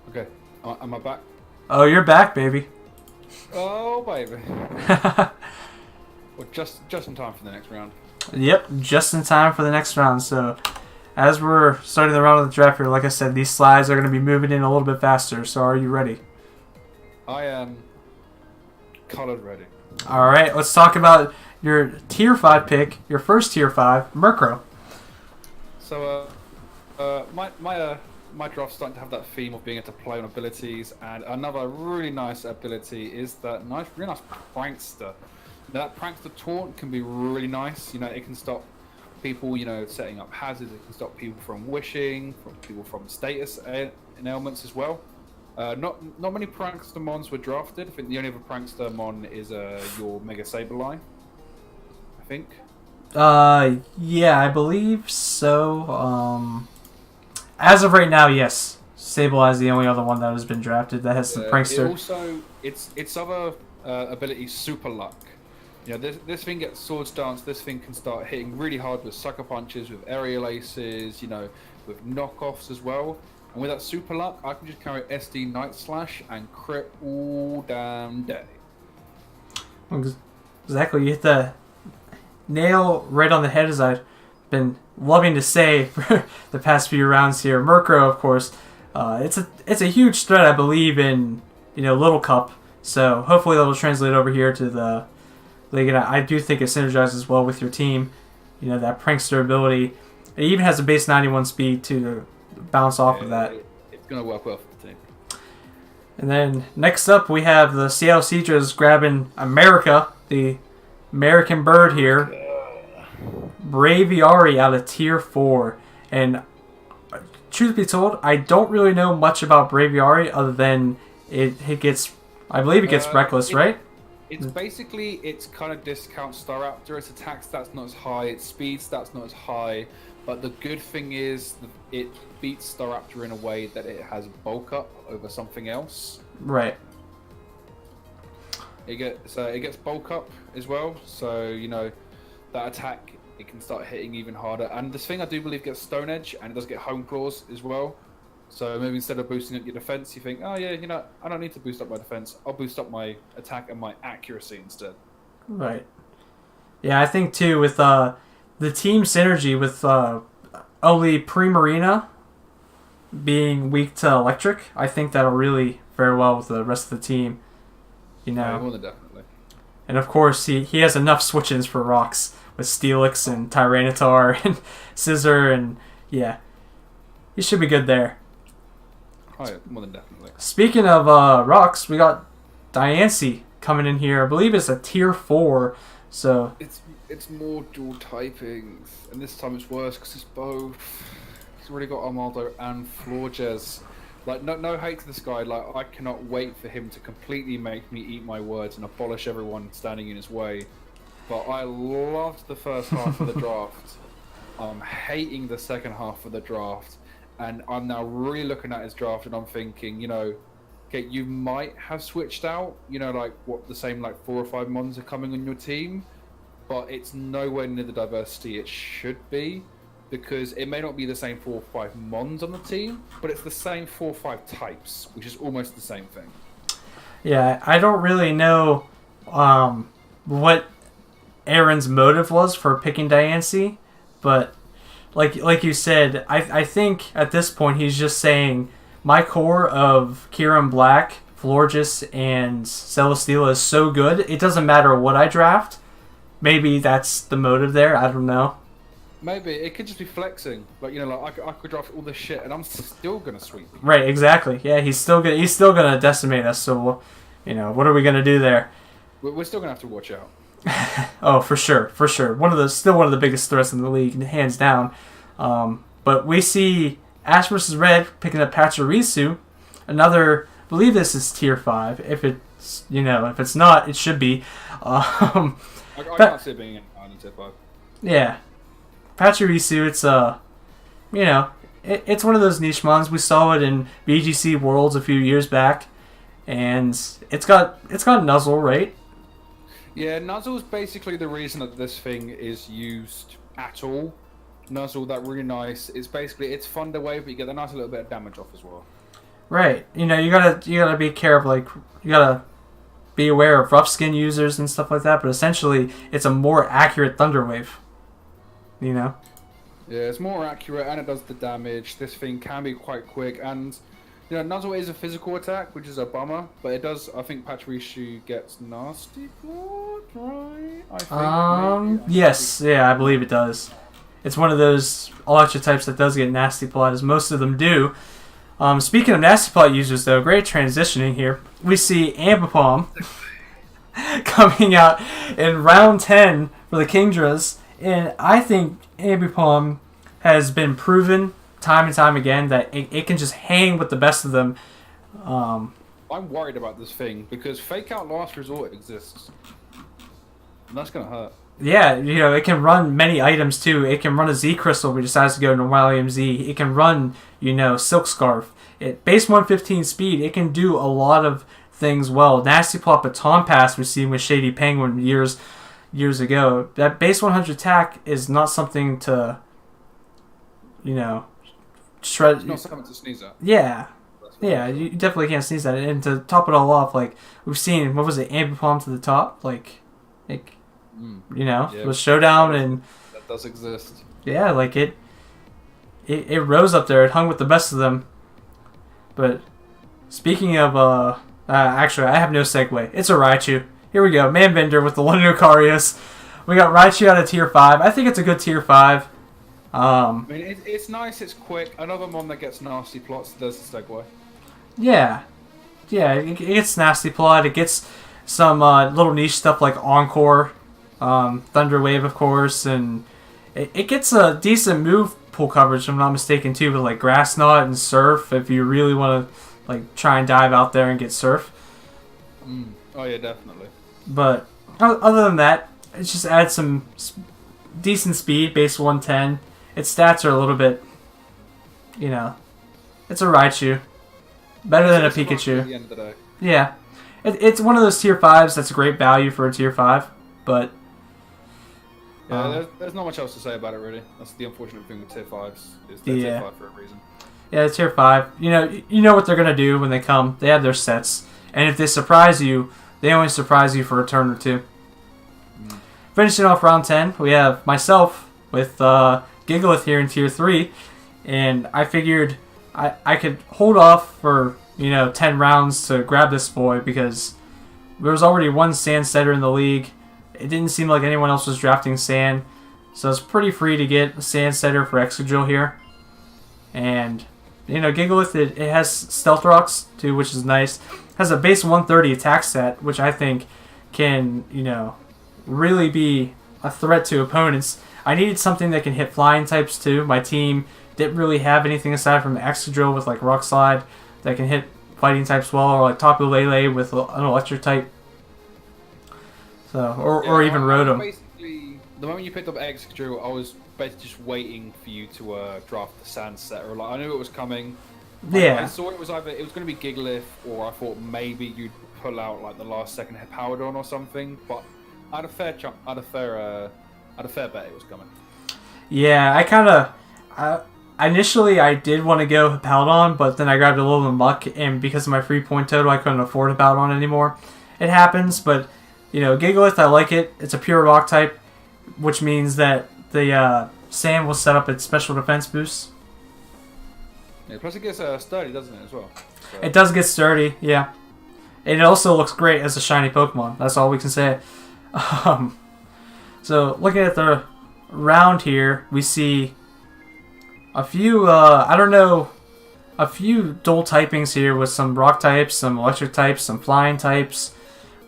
Okay, am I back? Oh, you're back, baby. Oh, baby. Well, just in time for the next round. Yep, just in time for the next round. So, as we're starting the round of the draft here, like I said, these slides are going to be moving in a little bit faster. So, are you ready? I am colored ready. All right, let's talk about your tier 5 pick, your first tier 5, mrCro. So, my draft's starting to have that theme of being able to play on abilities, and another really nice ability is that really nice prankster. Now, that prankster taunt can be really nice. You know, it can stop people, you know, setting up hazards. It can stop people from wishing, people from status ailments as well. Not many prankster mons were drafted. I think the only other prankster mon is your Mega Sableye, I think. Yeah, I believe so. As of right now, yes. Sableye is the only other one that has been drafted that has the prankster. Its other ability, Super Luck. You know, this thing gets Swords Dance. This thing can start hitting really hard with Sucker Punches, with Aerial Aces, you know, with knockoffs as well. And with that Super Luck, I can just carry SD Night Slash and crit all damn day. Exactly. You hit the nail right on the head, as I've been loving to say for the past few rounds here. mrCro, of course, it's a huge threat, I believe, in Little Cup. So hopefully that'll translate over here to the league. And I do think it synergizes well with your team. That prankster ability. It even has a base 91 speed to bounce off of that. It's gonna work well for the team. And then next up we have the Seattle Seadras grabbing America, the American bird here. Braviary out of Tier 4. And truth be told, I don't really know much about Braviary other than it gets, I believe it gets Reckless, right? It's basically, it's kind of discount Staraptor. Its attack stats not as high, its speed stats not as high. But the good thing is it beats Staraptor in a way that it has bulk up over something else. Right. It gets bulk up as well. So, that attack, it can start hitting even harder. And this thing I do believe gets Stone Edge, and it does get Home Claws as well. So maybe instead of boosting up your defense, you think, oh yeah, I don't need to boost up my defense. I'll boost up my attack and my accuracy instead. Right. Yeah, I think too with the team synergy with only Primarina being weak to electric, I think that'll really fare well with the rest of the team. Yeah, more than definitely. And of course, he has enough switch-ins for rocks with Steelix and Tyranitar and Scissor, and yeah, he should be good there. Oh, yeah, more than definitely. Speaking of rocks, we got Diancie coming in here. I believe it's a Tier 4, so... It's more dual typings, and this time it's worse because it's both. He's already got Armaldo and Florges. Like, no hate to this guy. Like, I cannot wait for him to completely make me eat my words and abolish everyone standing in his way. But I loved the first half of the draft. I'm hating the second half of the draft. And I'm now really looking at his draft and I'm thinking, okay, you might have switched out, the same 4 or 5 Mons are coming on your team, but it's nowhere near the diversity it should be, because it may not be the same 4 or 5 Mons on the team, but it's the same 4 or 5 types, which is almost the same thing. Yeah, I don't really know what Aaron's motive was for picking Diancie, but like you said, I think at this point he's just saying my core of Kieran Black, Florges, and Celesteela is so good, it doesn't matter what I draft. Maybe that's the motive there, I don't know. Maybe. It could just be flexing. I could draft all this shit and I'm still going to sweep you. Right, exactly. Yeah, he's still gonna decimate us, so, what are we going to do there? We're still going to have to watch out. Oh, for sure. Still one of the biggest threats in the league, hands down. But we see Ash vs. Red picking up Pachirisu. Another, I believe this is Tier 5. If it's not, it should be. I can't see it being in Tier 5. Yeah. Pachirisu, it's one of those niche mons. We saw it in BGC Worlds a few years back. And it's got Nuzzle, right? Yeah, Nuzzle is basically the reason that this thing is used at all. Nuzzle, that really nice. It's fun to wave, but you get a nice little bit of damage off as well. Right. You gotta be careful. You gotta be aware of rough skin users and stuff like that. But essentially, it's a more accurate Thunder Wave. Yeah, it's more accurate and it does the damage. This thing can be quite quick, and Nuzzle is a physical attack, which is a bummer, but it does. I think Pachirisu gets Nasty Blood, right? I think. Yes, yeah, I believe it does. It's one of those electric types that does get Nasty Plot, as most of them do. Speaking of Nasty Plot users, though, great transitioning here. We see Ambipom coming out in round 10 for the Kingdras, and I think Ambipom has been proven time and time again that it can just hang with the best of them. I'm worried about this thing because Fake Out Last Resort exists. And that's going to hurt. Yeah, it can run many items too. It can run a Z Crystal if it decides to go Normalium Z. It can run, Silk Scarf. Base 115 speed, it can do a lot of things well. Nasty Plot Baton Pass we've seen with Shady Penguin years ago. That base 100 attack is not something to, shred. It's not something to sneeze at. Yeah. Yeah, you definitely can't sneeze at it. And to top it all off, we've seen, what was it, Ambipom to the top? You know, Yeah. with Showdown and That does exist. yeah, like it rose up there. It hung with the best of them. But speaking of, actually, I have no segue. It's a Raichu. Here we go. Manbender with the London Lucario. We got Raichu out of tier 5. I think it's a good tier 5. I mean, it's nice, it's quick. Another one that gets nasty plots, there's the segue. Yeah. Yeah, it gets nasty plot. It gets some little niche stuff like Encore, Thunder Wave, of course, and it gets a decent move pool coverage, if I'm not mistaken, too, with like Grass Knot and Surf, if you really want to like try and dive out there and get Surf. Oh, yeah, definitely. But other than that, it just adds some decent speed, base 110. Its stats are a little bit, you know, it's a Raichu. Better than a Pikachu. At the end of the day. Yeah. It's one of those tier 5s that's a great value for a tier 5, but... Yeah, there's not much else to say about it, really. That's the unfortunate thing with tier 5s, is they're tier 5 for a reason. Yeah, it's tier 5. You know what they're going to do when they come. They have their sets. And if they surprise you, they only surprise you for a turn or two. Finishing off round 10, we have myself with Gigalith here in tier 3. And I figured I could hold off for, 10 rounds to grab this boy because there was already one Sand setter in the league. It didn't seem like anyone else was drafting Sand. So it's pretty free to get a Sand setter for Excadrill here. And, Gigalith, it has Stealth Rocks too, which is nice. Has a base 130 attack stat, which I think can, really be a threat to opponents. I needed something that can hit flying types too. My team didn't really have anything aside from Excadrill with like Rock Slide that can hit fighting types well, or like Tapu Lele with an electric type. So, or even Rotom. Basically, the moment you picked up Excadrill, I was basically just waiting for you to draft the Sand setter. Like, I knew it was coming. Yeah. I saw it was going to be Gigalith, or I thought maybe you'd pull out like the last second Powdon or something. But I had a fair bet it was coming. Yeah, initially I did want to go Hippowdon, but then I grabbed a little Muck, and because of my free point total, I couldn't afford Hippowdon anymore. It happens, but Gigalith, I like it. It's a pure rock type, which means that the Sand will set up its special defense boost. Yeah, plus it gets sturdy, doesn't it, as well? So. It does get sturdy, yeah. And it also looks great as a shiny Pokemon. That's all we can say. So, looking at the round here, we see a few, a few dual typings here with some rock types, some electric types, some flying types.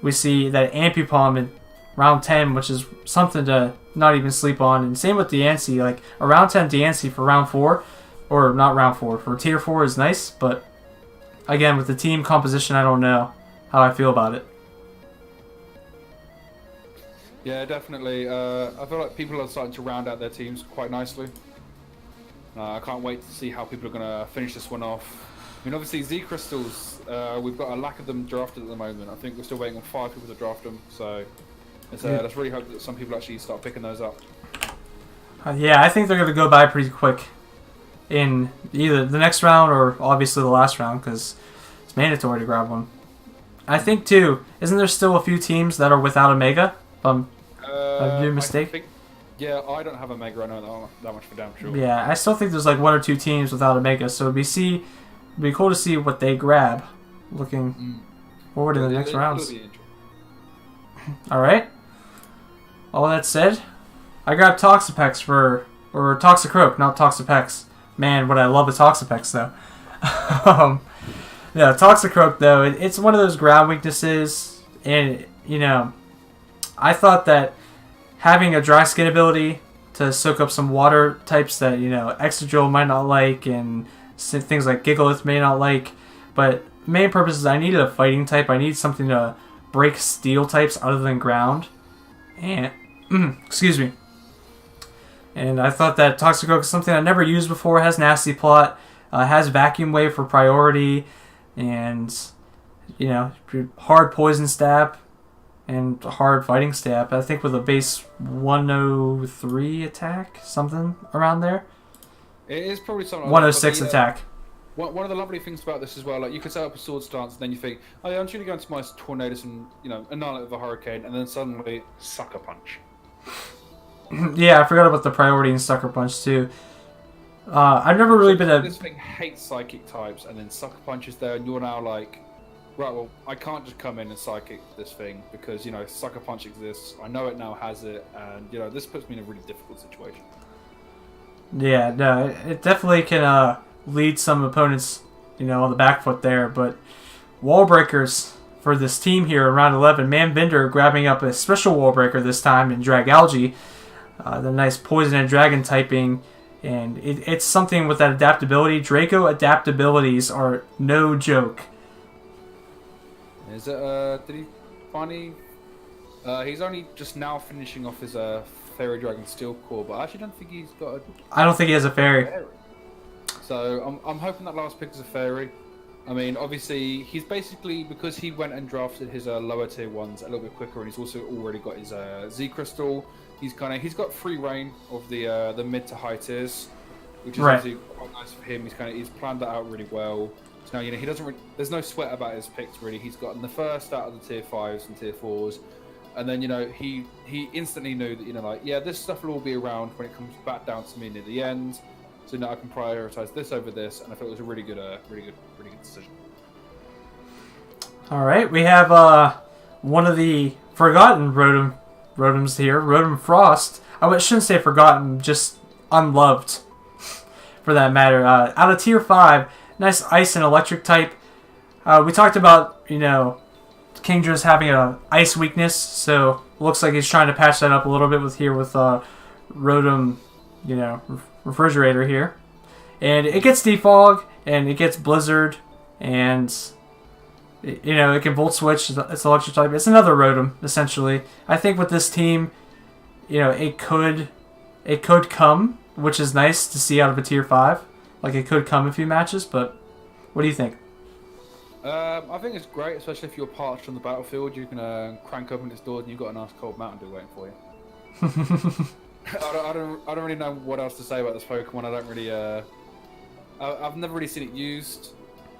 We see that Ampupom in round 10, which is something to not even sleep on. And same with Diancie, like a round 10 Diancie for round 4. Or not round 4, for tier 4 is nice, but again, with the team composition, I don't know how I feel about it. Yeah, definitely. I feel like people are starting to round out their teams quite nicely. I can't wait to see how people are going to finish this one off. I mean, obviously, Z Crystals, we've got a lack of them drafted at the moment. I think we're still waiting on 5 people to draft them, so let's really hope that some people actually start picking those up. Yeah, I think they're going to go by pretty quick. In either the next round or obviously the last round, because it's mandatory to grab one. I think too, isn't there still a few teams that are without a Mega? I do a mistake. Yeah, I don't have a Mega. I know that much for damn sure. Yeah, I still think there's like 1 or 2 teams without a Mega, so it'd be cool to see what they grab. Looking forward to the next rounds. All right. All that said, I grabbed Toxapex or Toxicroak, not Toxapex. Man, would I love a Toxapex, though. Yeah, Toxicroak, though, it's one of those ground weaknesses. And, I thought that having a dry skin ability to soak up some water types that, Excadrill might not like and things like Gigalith may not like. But main purpose is I needed a fighting type. I need something to break steel types other than ground. And, excuse me. And I thought that Toxicroak is something I never used before. Has Nasty Plot, has Vacuum Wave for priority, and hard Poison Stab and hard Fighting Stab. I think with a base 103 attack, something around there. It is probably something. 106 attack. One of the lovely things about this as well, like you can set up a sword stance, and then you think, oh yeah, I'm just going to go into my tornadoes and annihilate with a hurricane, and then suddenly sucker punch. Yeah, I forgot about the priority in sucker punch too. I've never really been a. This thing hates psychic types, and then sucker punch is there, and you're now like, right, well, I can't just come in and psychic this thing because sucker punch exists. I know it now has it, and this puts me in a really difficult situation. Yeah, no, it definitely can lead some opponents, on the back foot there. But wall breakers for this team here in round 11. Manvinder grabbing up a special wall breaker this time in Drag Algae. The nice poison and dragon typing. And it's something with that adaptability. Draco adaptabilities are no joke. Is it, did he finally... he's only just now finishing off his Fairy Dragon Steel Core, but I actually don't think he's got a... I don't think he has a fairy. So I'm hoping that last pick is a fairy. I mean, obviously, he's basically, because he went and drafted his lower tier ones a little bit quicker, and he's also already got his Z Crystal. He's got free reign of the mid to high tiers, which is obviously quite nice for him. He's planned that out really well. So now he doesn't. There's no sweat about his picks really. He's gotten the first out of the tier 5s and tier 4s, and then he instantly knew that yeah, this stuff will all be around when it comes back down to me near the end. So now I can prioritize this over this, and I thought it was a really good decision. All right, we have one of the forgotten Rotoms here, Rotom Frost. I shouldn't say forgotten, just unloved, for that matter. Out of tier 5, nice ice and electric type. We talked about Kingdra's having an ice weakness, so looks like he's trying to patch that up a little bit with Rotom, refrigerator here. And it gets defog, and it gets blizzard, and it can volt switch. It's electric type. It's another Rotom essentially. I think with this team, it could come, which is nice to see out of a tier 5. Like it could come a few matches, but what do you think? I think it's great, especially if you're parched on the battlefield. You can crank open its doors and you've got a nice cold Mountain Dew waiting for you. I don't really know what else to say about this Pokemon. I don't really I've never really seen it used.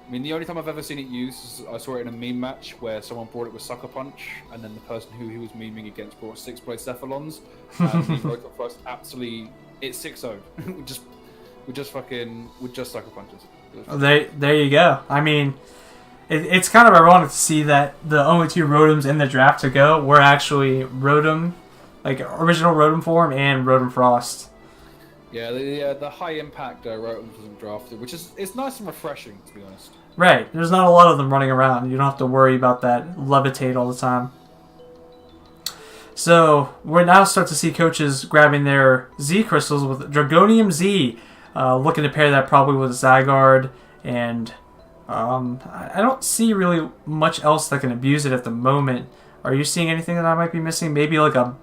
I mean, the only time I've ever seen it used is I saw it in a meme match where someone brought it with Sucker Punch, and then the person who he was memeing against brought 6-play Cephalons, and the Rotom Frost absolutely it 6-0 with just Sucker Punches. There you go. I mean, it's kind of ironic to see that the only 2 Rotoms in the draft to go were actually Rotom, like original Rotom form, and Rotom Frost. Yeah, the high impact Rotom wasn't drafted, which is nice and refreshing, to be honest. Right, there's not a lot of them running around. You don't have to worry about that levitate all the time. So we're now start to see coaches grabbing their Z crystals with Dragonium Z, looking to pair that probably with Zygarde, and I don't see really much else that can abuse it at the moment. Are you seeing anything that I might be missing? Maybe like a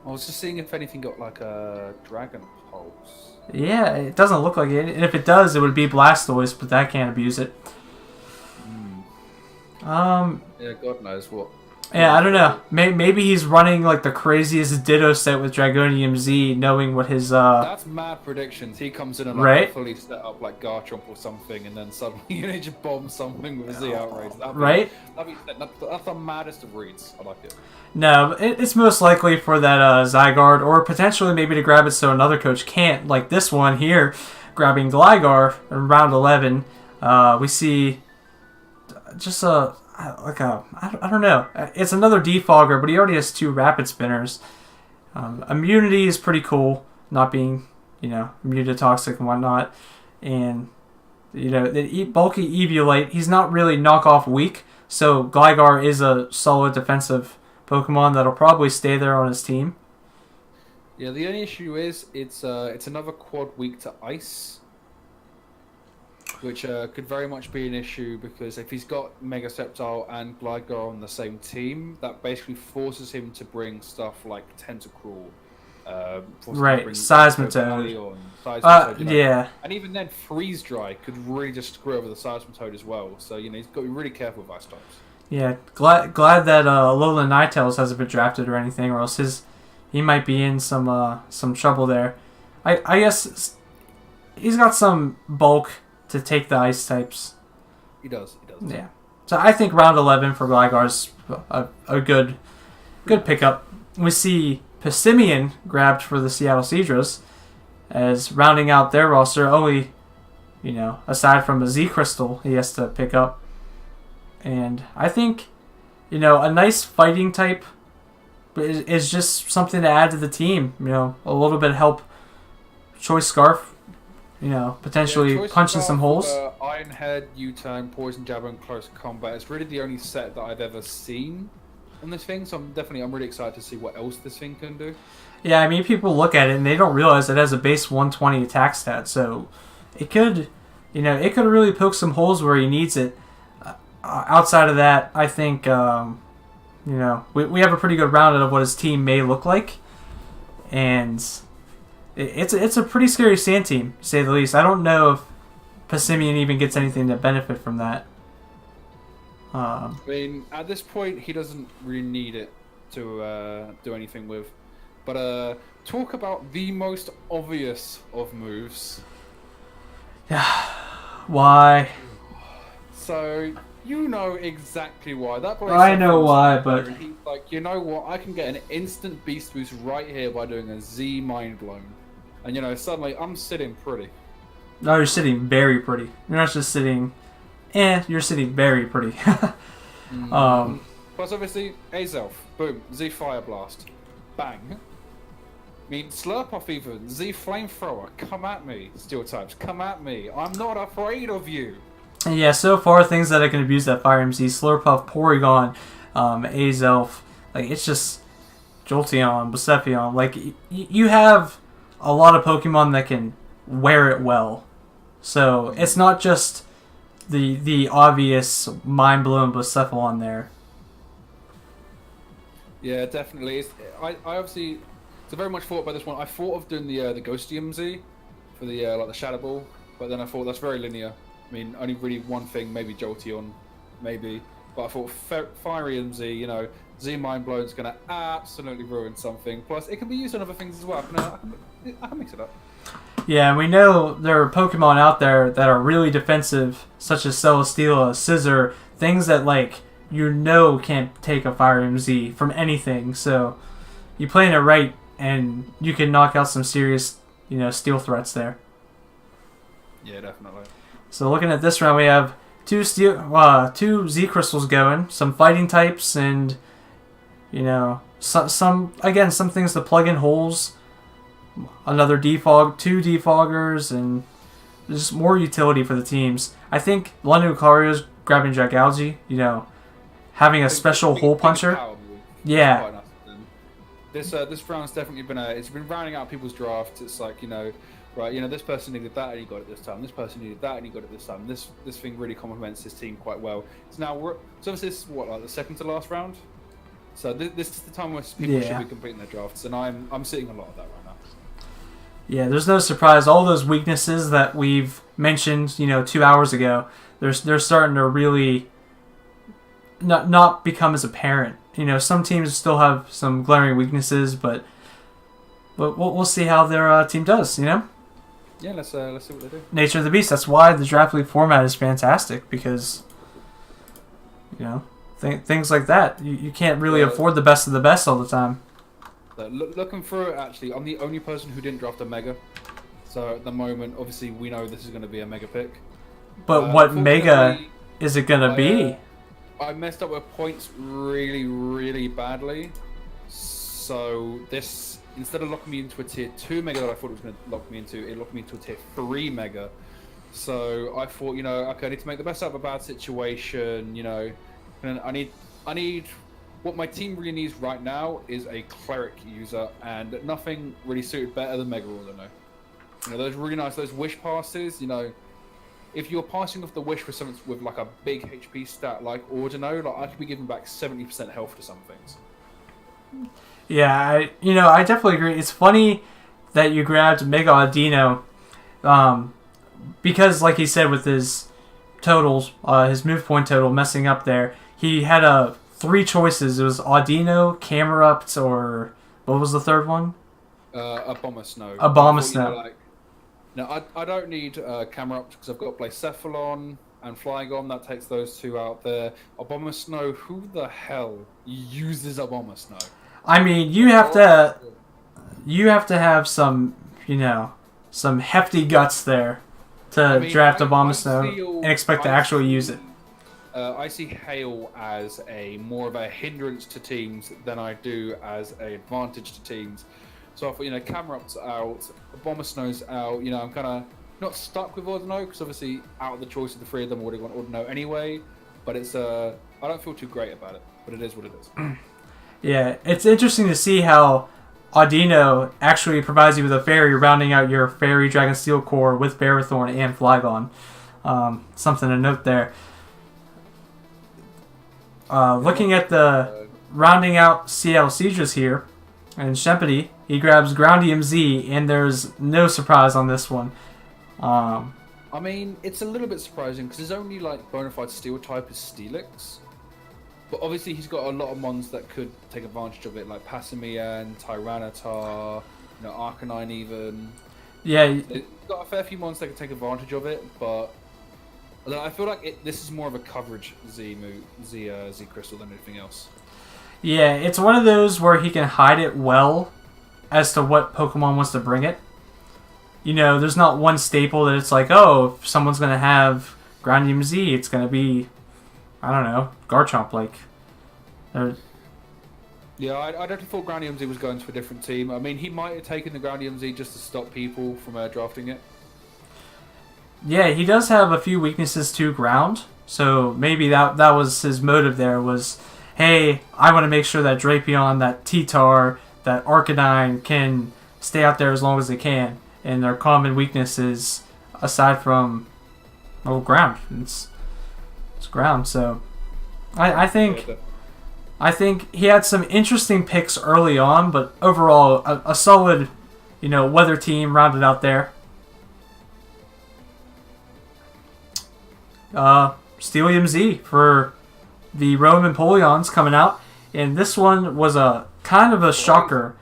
I was just seeing if anything got like a Dragon Pulse. Yeah, it doesn't look like it. And if it does, it would be Blastoise, but that can't abuse it. Yeah, God knows what. Yeah, I don't know. Maybe he's running like the craziest Ditto set with Dragonium Z, knowing what his That's mad predictions. He comes in and like fully set up like Garchomp or something, and then suddenly you need to bomb something with a Z outrage. That's the maddest of reads. I like it. No, it's most likely for that Zygarde, or potentially maybe to grab it so another coach can't, like this one here, grabbing Gligar in round 11. We see just I don't know. It's another defogger, but he already has 2 rapid spinners. Immunity is pretty cool, not being, immune to toxic and whatnot. And, the bulky Eviolite, he's not really knockoff weak, so Gligar is a solid defensive Pokemon that'll probably stay there on his team. Yeah, the only issue is it's another quad weak to Ice, which could very much be an issue because if he's got Mega Sceptile and Gligar on the same team, that basically forces him to bring stuff like Tentacruel. Right, Seismitoad. Yeah. And even then, Freeze Dry could really just screw over the Seismitoad as well. So, he's got to be really careful with Ice types. Yeah, glad that Alolan Ninetales hasn't been drafted or anything, or else he might be in some trouble there. I guess he's got some bulk to take the ice types. He does. Yeah. So I think round 11 for Gligar's a good pickup. We see Passimian grabbed for the Seattle Seadras as rounding out their roster. Only, aside from a Z Crystal he has to pick up. And I think, a nice fighting type is just something to add to the team. A little bit of help. Choice Scarf, potentially punching some holes. Iron Head, U-Turn, Poison Jabber, and Close Combat. It's really the only set that I've ever seen on this thing, so I'm really excited to see what else this thing can do. Yeah, I mean, people look at it and they don't realize it has a base 120 attack stat, so it could, it could really poke some holes where he needs it. Outside of that, I think, we have a pretty good round of what his team may look like, and it's a pretty scary Sand team, to say the least. I don't know if Passimian even gets anything to benefit from that. I mean, at this point, he doesn't really need it to do anything with. But talk about the most obvious of moves. Yeah. Why? So, you know exactly why. That boy I know why, but... He's like, you know what? I can get an instant beast boost right here by doing a Z Mind Blown. And, suddenly, I'm sitting pretty. No, you're sitting very pretty. You're not just sitting... you're sitting very pretty. Plus, obviously, Azelf. Boom. Z Fire Blast. Bang. I mean, Slurp off even. Z Flamethrower. Come at me. Steel types. Come at me. I'm not afraid of you. Yeah, so far, things that I can abuse that Fire MC. Slurpuff, Porygon, Azelf. Like, it's just... Jolteon, Bucepion. Like, you have a lot of Pokemon that can wear it well. So, it's not just the obvious mind-blowing Bucephilon there. Yeah, definitely. I obviously... So very much thought about this one. I thought of doing the Ghostium Z for the the Shadow Ball, but then I thought that's very linear. I mean, only really one thing, maybe Jolteon, maybe. But I thought Firium Z, Z Mind Blow is going to absolutely ruin something. Plus, it can be used on other things as well. I can mix it up. Yeah, and we know there are Pokemon out there that are really defensive, such as Celesteela, Scissor, things that, can't take a Fire Z from anything. So, you playing it right, and you can knock out some serious, steel threats there. Yeah, definitely. So, looking at this round, we have two Z Crystals going, some fighting types, and, some things to plug in holes. Another two defoggers, and just more utility for the teams. I think London Lucario's grabbing Dragalge, having a special hole puncher. Yeah. This round's definitely been rounding out people's drafts. It's like, this person needed that and he got it this time. This person needed that and he got it this time. This thing really complements his team quite well. So now this is the second to last round. So this is the time where people should be completing their drafts, and I'm seeing a lot of that right now. Yeah, there's no surprise. All those weaknesses that we've mentioned, 2 hours ago, they're starting to really not become as apparent. Some teams still have some glaring weaknesses, but we'll see how their team does. Yeah, let's see what they do. Nature of the beast. That's why the draft league format is fantastic, because things like that you can't really afford the best of the best all the time. Looking through it, actually, I'm the only person who didn't draft a Mega. So at the moment, obviously, we know this is going to be a Mega pick. But what Mega is it going to be? I messed up with points really, really badly. So this, instead of locking me into a tier 2 Mega that I thought it was going to lock me into, it locked me into a tier 3 Mega. So I thought, okay, I need to make the best out of a bad situation, and I need... What my team really needs right now is a Cleric user, and nothing really suited better than Mega Ordino. Those really nice, those wish passes, if you're passing off the wish for something with like a big HP stat like Ordino, I could be giving back 70% health to some things. Yeah, I definitely agree. It's funny that you grabbed Mega Audino, because like he said with his totals, his move point total messing up there, he had 3 choices. It was Audino, Camerupt, or what was the third one? Abomasnow. Abomasnow. Now, I don't need camera up because I've got Blacephalon and Flygon. That takes those two out there. Abomasnow, who the hell uses Abomasnow? I mean, you have to have some, you know, some hefty guts there to draft Abomasnow and expect to actually use it. I see Hail as more of a hindrance to teams than I do as an advantage to teams. So I thought, Camerup's out, Abomasnow's out. I'm kind of not stuck with Ordino because obviously out of the choice of the three of them, I would have gone Ordino anyway. But it's I don't feel too great about it, but it is what it is. Yeah, it's interesting to see how Audino actually provides you with a fairy, rounding out your fairy Dragon Steel core with Ferrothorn and Flygon. Something to note there. Looking at the rounding out CL Sieges here, and Shempedy, he grabs Groundium Z, and there's no surprise on this one. I mean, it's a little bit surprising because his only bona fide steel type is Steelix. But obviously he's got a lot of mons that could take advantage of it, like Passimian, Tyranitar, Arcanine even. Yeah. He's got a fair few mons that could take advantage of it, but I feel like this is more of a coverage Z Crystal than anything else. Yeah, it's one of those where he can hide it well as to what Pokemon wants to bring it. There's not one staple that it's like, oh, if someone's going to have Groundium Z, it's going to be, I don't know, Garchomp. Yeah, I definitely thought Groundium Z was going to a different team. I mean, he might have taken the Groundium Z just to stop people from drafting it. Yeah, he does have a few weaknesses to ground, so maybe that was his motive there was, hey, I want to make sure that Drapion, that T-Tar, that Arcanine can stay out there as long as they can. And their common weaknesses, aside from, ground. It's ground, so I think he had some interesting picks early on, but overall a solid, weather team rounded out there. Steelium Z for the Roman Polions coming out, and this one was a kind of a shocker.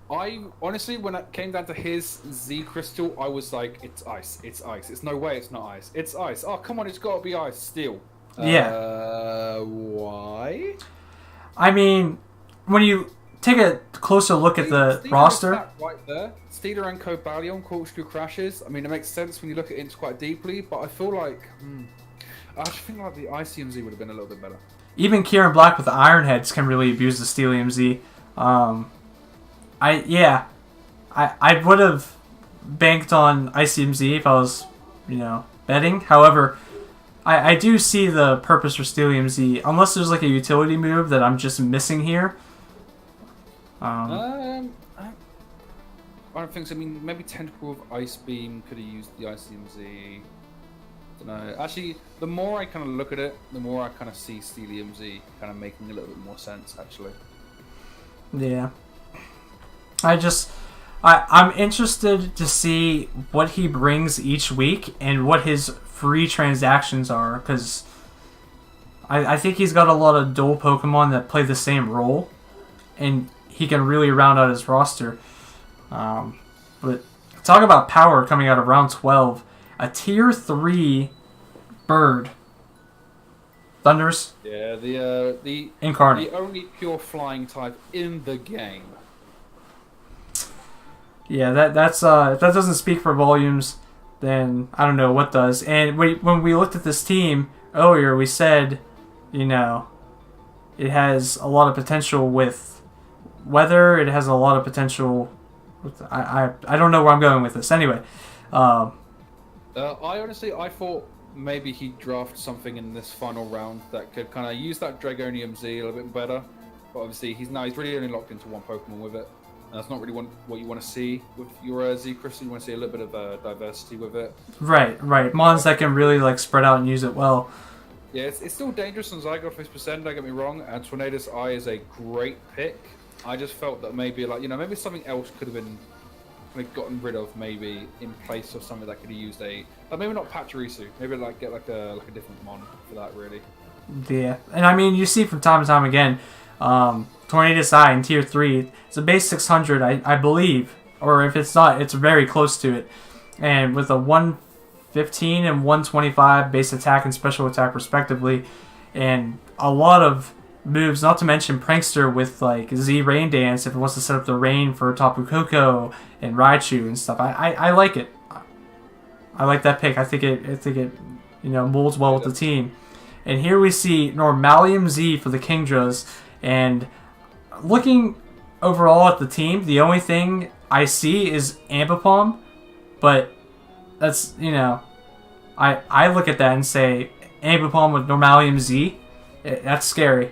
I honestly, when it came down to his Z Crystal, I was like, it's ice, it's ice. It's no way it's not ice. It's ice. Oh, come on, it's got to be ice still. Yeah. Why? I mean, when you take a closer look at the roster. Right there. Steeler and Cobalion, Corkscrew Crashes. I mean, it makes sense when you look at it quite deeply, but I feel like... I just think like the ICM Z would have been a little bit better. Even Kieran Black with the Iron Heads can really abuse the Steelium Z. I would have banked on ICM Z if I was, betting. However, I do see the purpose for Steelium Z, unless there's like a utility move that I'm just missing here. I don't think so. I mean, maybe Tentacle of Ice Beam could have used the ICM Z. I don't know. Actually, the more I kind of look at it, the more I kind of see Steelium Z kind of making a little bit more sense, actually. Yeah. I'm interested to see what he brings each week and what his free transactions are, because I think he's got a lot of dual Pokemon that play the same role, and he can really round out his roster. But talk about power coming out of round 12. A tier 3 bird. Thunders. Yeah, the Incarnate. The only pure flying type in the game. Yeah, if that doesn't speak for volumes, then I don't know what does. And when we looked at this team earlier, we said, it has a lot of potential with weather. It has a lot of potential with I don't know where I'm going with this. Anyway, I thought maybe he'd draft something in this final round that could kind of use that Dragonium Z a little bit better. But obviously, he's really only locked into one Pokemon with it. And that's not really what you want to see with your Z Crystal. You want to see a little bit of diversity with it. Right. Mons that can really spread out and use it well. Yeah, it's still dangerous on Zygoth, don't get me wrong. And Tornadus Eye is a great pick. I just felt that maybe maybe something else could have been gotten rid of, maybe in place of something that could have used maybe not Pachirisu. Maybe get a different mon for that, really. Yeah, and I mean you see from time to time again, Tornadus Eye in tier 3. It's a base 600, I believe, or if it's not, it's very close to it. and with a 115 and 125 base attack and special attack respectively, and a lot of moves, not to mention Prankster with like Z Rain Dance if it wants to set up the rain for Tapu Koko and Raichu and stuff. I like it. I like that pick. I think it molds well with the team. And here we see Normalium Z for the Kingdras, and looking overall at the team, the only thing I see is Ambipom, but that's, I look at that and say Ambipom with Normalium Z, that's scary.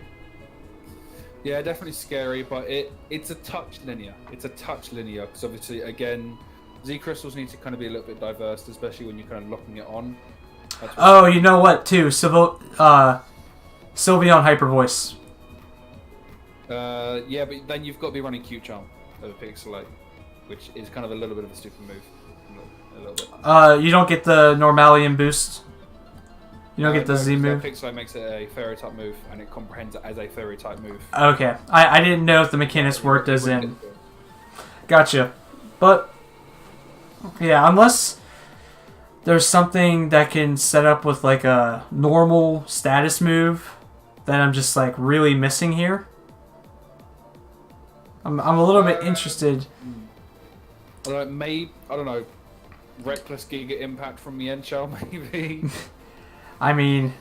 Yeah, definitely scary, but it's a touch linear. It's a touch linear, because obviously, again, Z crystals need to kind of be a little bit diverse, especially when you're kind of locking it on. Oh, you know what, too? Sylveon Hyper Voice. Yeah, but then you've got to be running Q Charm over Pixelate, which is kind of a little bit of a stupid move. A little bit. You don't get the Normalium boost. You don't get the Z move. Pixelate makes it a Fairy type move, and it comprehends it as a Fairy type move. Okay, I didn't know if the mechanics worked as in. Gotcha, but yeah, unless there's something that can set up with like a normal status move that I'm just like really missing here. I'm a little bit interested. I don't know, Reckless Giga Impact from the end shell, maybe. I mean,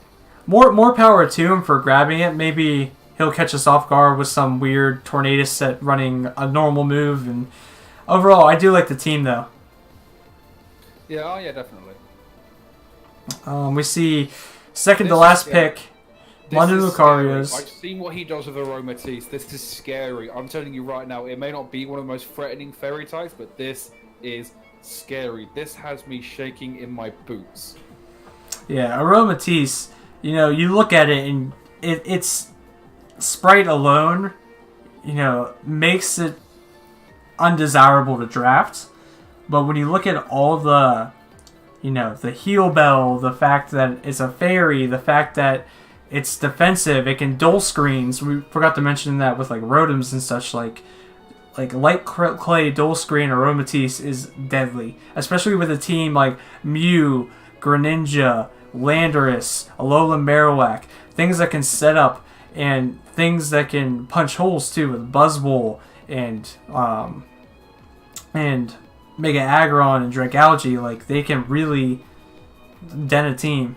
more power to him for grabbing it. Maybe he'll catch us off guard with some weird Tornado set running a normal move. And overall, I do like the team though. Yeah, definitely. We see second to last pick, London Lucarios. I've seen what he does with Aromatisse. This is scary. I'm telling you right now, it may not be one of the most threatening fairy types, but this is scary. This has me shaking in my boots. Yeah, Aromatisse, you look at it and it's sprite alone, makes it undesirable to draft. But when you look at all the, the heal bell, the fact that it's a fairy, the fact that it's defensive, it can dual screens. We forgot to mention that with like Rotoms and such, like Light Clay dual screen Aromatisse is deadly, especially with a team like Mew, Greninja, Landorus, Alolan Marowak, things that can set up and things that can punch holes too with Buzzwole and Mega Aggron and Dragalge. Like they can really dent a team.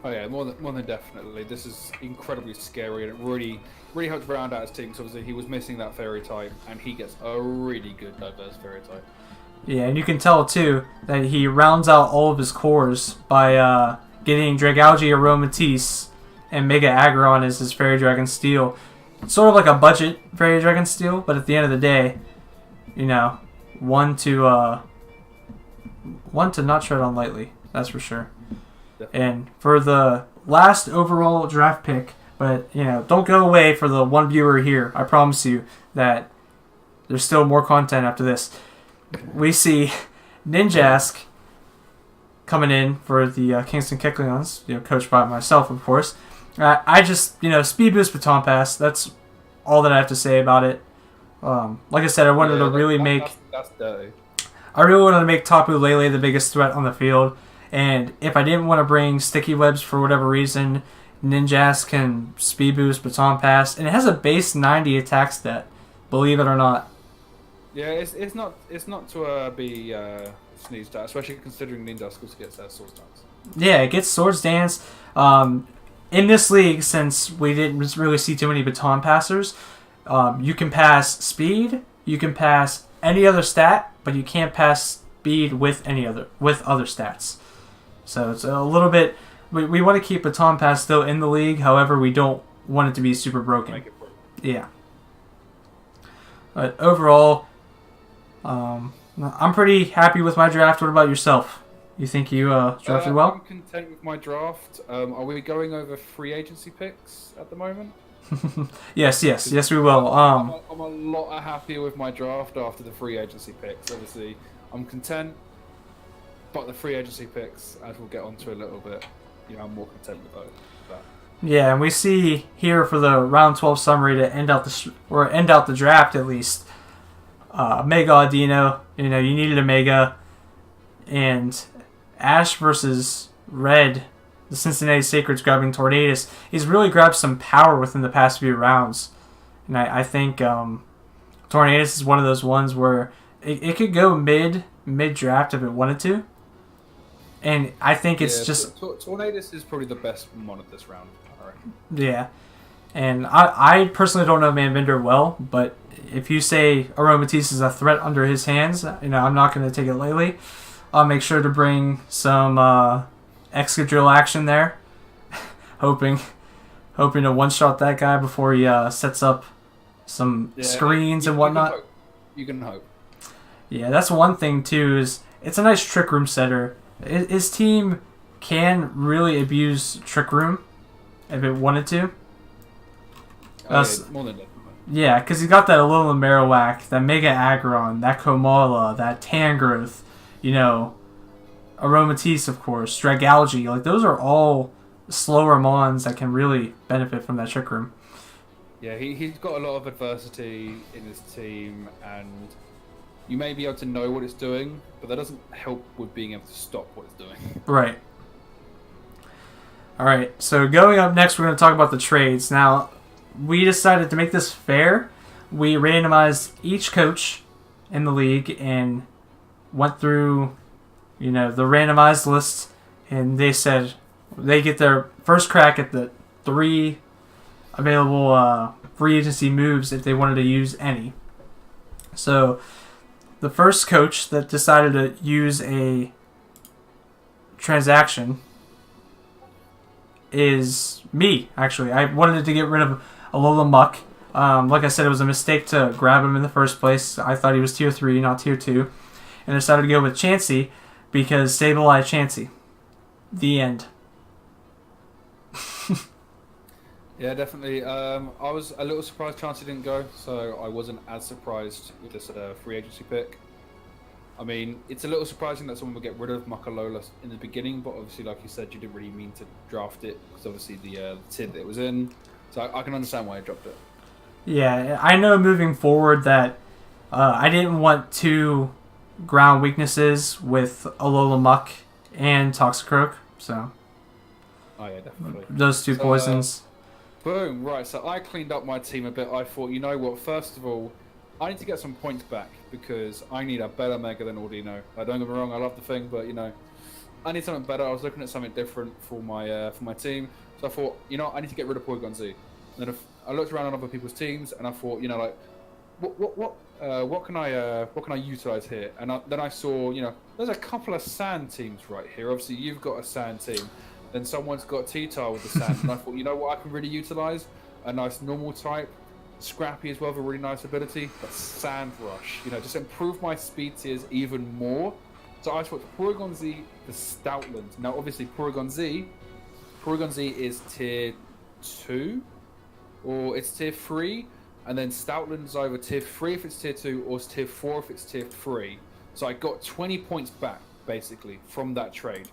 Oh yeah, more than definitely. This is incredibly scary, and it really helps round out his team. So obviously he was missing that fairy type, and he gets a really good diverse fairy type. Yeah, and you can tell too that he rounds out all of his cores by getting Dragalge, Aromatisse, and Mega Aggron as his Fairy Dragon Steel. It's sort of like a budget Fairy Dragon Steel, but at the end of the day, one to not tread on lightly. That's for sure. And for the last overall draft pick, but don't go away for the one viewer here. I promise you that there's still more content after this. We see Ninjask coming in for the Kingston Kecleons, coached by myself, of course. I just, speed boost baton pass. That's all that I have to say about it. Like I said, I wanted to really make. That's dirty. I really wanted to make Tapu Lele the biggest threat on the field. And if I didn't want to bring Sticky Webs for whatever reason, Ninjask can speed boost, baton pass, and it has a base 90 attack stat, believe it or not. Yeah, it's not to be sneezed at, especially considering Ninjask also gets that Swords Dance. Yeah, it gets Swords Dance. In this league, since we didn't really see too many baton passers, you can pass speed, you can pass any other stat, but you can't pass speed with other stats. So it's a little bit. We want to keep baton pass still in the league. However, we don't want it to be super broken. Make it work. Yeah. But overall, I'm pretty happy with my draft. What about yourself? You think you drafted well? I'm content with my draft. Are we going over free agency picks at the moment? Yes, we will. I'm a lot happier with my draft after the free agency picks. Obviously, I'm content, but the free agency picks, as we'll get onto a little bit, I'm more content with that. Yeah, and we see here for the round 12 summary to end out the draft at least. Mega Audino, you needed a Mega. and Ash versus Red, the Cincinnati Sacred's grabbing Tornadus. He's really grabbed some power within the past few rounds. And I think Tornadus is one of those ones where it could go mid-draft if it wanted to. And I think it's just... Tornadus is probably the best mon of this round, I reckon. Yeah. And I personally don't know Manbinder well, but if you say Aromatisse is a threat under his hands, I'm not going to take it lightly. I'll make sure to bring some Excadrill action there, hoping to one-shot that guy before he sets up some screens and whatnot. You can hope. Yeah, that's one thing too. Is it's a nice Trick Room setter. His team can really abuse Trick Room if it wanted to. More than that. Yeah, because he's got that Alolan Marowak, that Mega Aggron, that Komala, that Tangrowth, Aromatisse, of course, Dragalge. Like, those are all slower mons that can really benefit from that Trick Room. Yeah, he's got a lot of adversity in his team, and you may be able to know what it's doing, but that doesn't help with being able to stop what it's doing. Right. All right, so going up next, we're going to talk about the trades. Now, we decided to make this fair. We randomized each coach in the league and went through, the randomized list, and they said they get their first crack at the 3 available free agency moves if they wanted to use any. So, the first coach that decided to use a transaction is me, actually. I wanted to get rid of Alola Muck. Like I said, it was a mistake to grab him in the first place. I thought he was tier 3, not tier 2. And I decided to go with Chansey because Sableye Chansey. The end. Yeah, definitely. I was a little surprised Chansey didn't go, so I wasn't as surprised with this free agency pick. I mean, it's a little surprising that someone would get rid of Muckalola in the beginning, but obviously, like you said, you didn't really mean to draft it because obviously the tid that it was in. So I can understand why I dropped it. Yeah, I know moving forward that I didn't want 2 ground weaknesses with Alola Muck and Toxicroak, so... Oh yeah, definitely. Those 2 poisons. Boom, right, so I cleaned up my team a bit. I thought, you know what, first of all, I need to get some points back because I need a better Mega than Audino. Don't get me wrong, I love the thing, but, I need something better. I was looking at something different for my team. So I thought, I need to get rid of Porygon Z. And then I looked around on other people's teams, and I thought, what can I utilize here? And then I saw, there's a couple of sand teams right here. Obviously, you've got a sand team. Then someone's got T-Tar with the sand, and I thought, you know what I can really utilize? A nice normal type, Scrappy as well, with a really nice ability, but Sand Rush. Just improve my speed tiers even more. So I switched Porygon Z to Stoutland. Now, obviously, Porygon Z is tier 2, or it's tier 3, and then Stoutland's either tier 3 if it's tier 2, or it's tier 4 if it's tier 3. So I got 20 points back, basically, from that trade.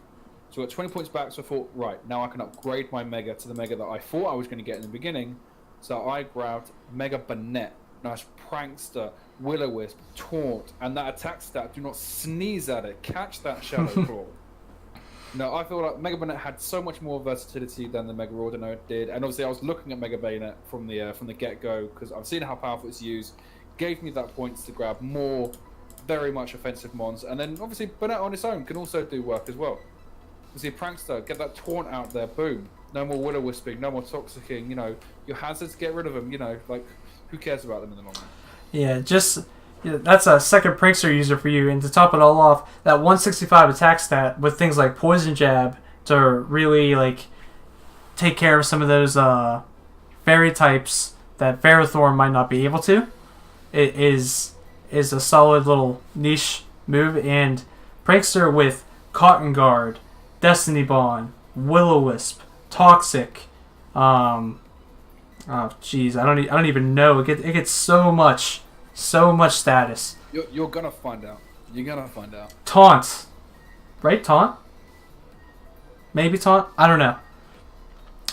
So I got 20 points back, so I thought, right, now I can upgrade my Mega to the Mega that I thought I was going to get in the beginning. So I grabbed Mega Banette, nice Prankster, Will-O-Wisp, Taunt, and that attack stat, do not sneeze at it, catch that Shadow Claw. No, I feel like Mega Banette had so much more versatility than the Mega Audino did, and obviously I was looking at Mega Banette from the get-go, because I've seen how powerful it's used, gave me that points to grab more very much offensive mons, and then obviously Banette on its own can also do work as well. Obviously Prankster, get that Taunt out there, boom. No more Will-O-Wisping, no more Toxicking, your hazards, get rid of them, who cares about them in the long run? Yeah, that's a second Prankster user for you, and to top it all off, that 165 attack stat with things like Poison Jab to really, take care of some of those fairy types that Ferrothorn might not be able to. It is a solid little niche move, and Prankster with Cotton Guard, Destiny Bond, Will-O-Wisp, Toxic, oh jeez, I don't even know. It gets so much status. You're gonna find out. You're gonna find out. Taunt, right? Taunt? Maybe Taunt? I don't know.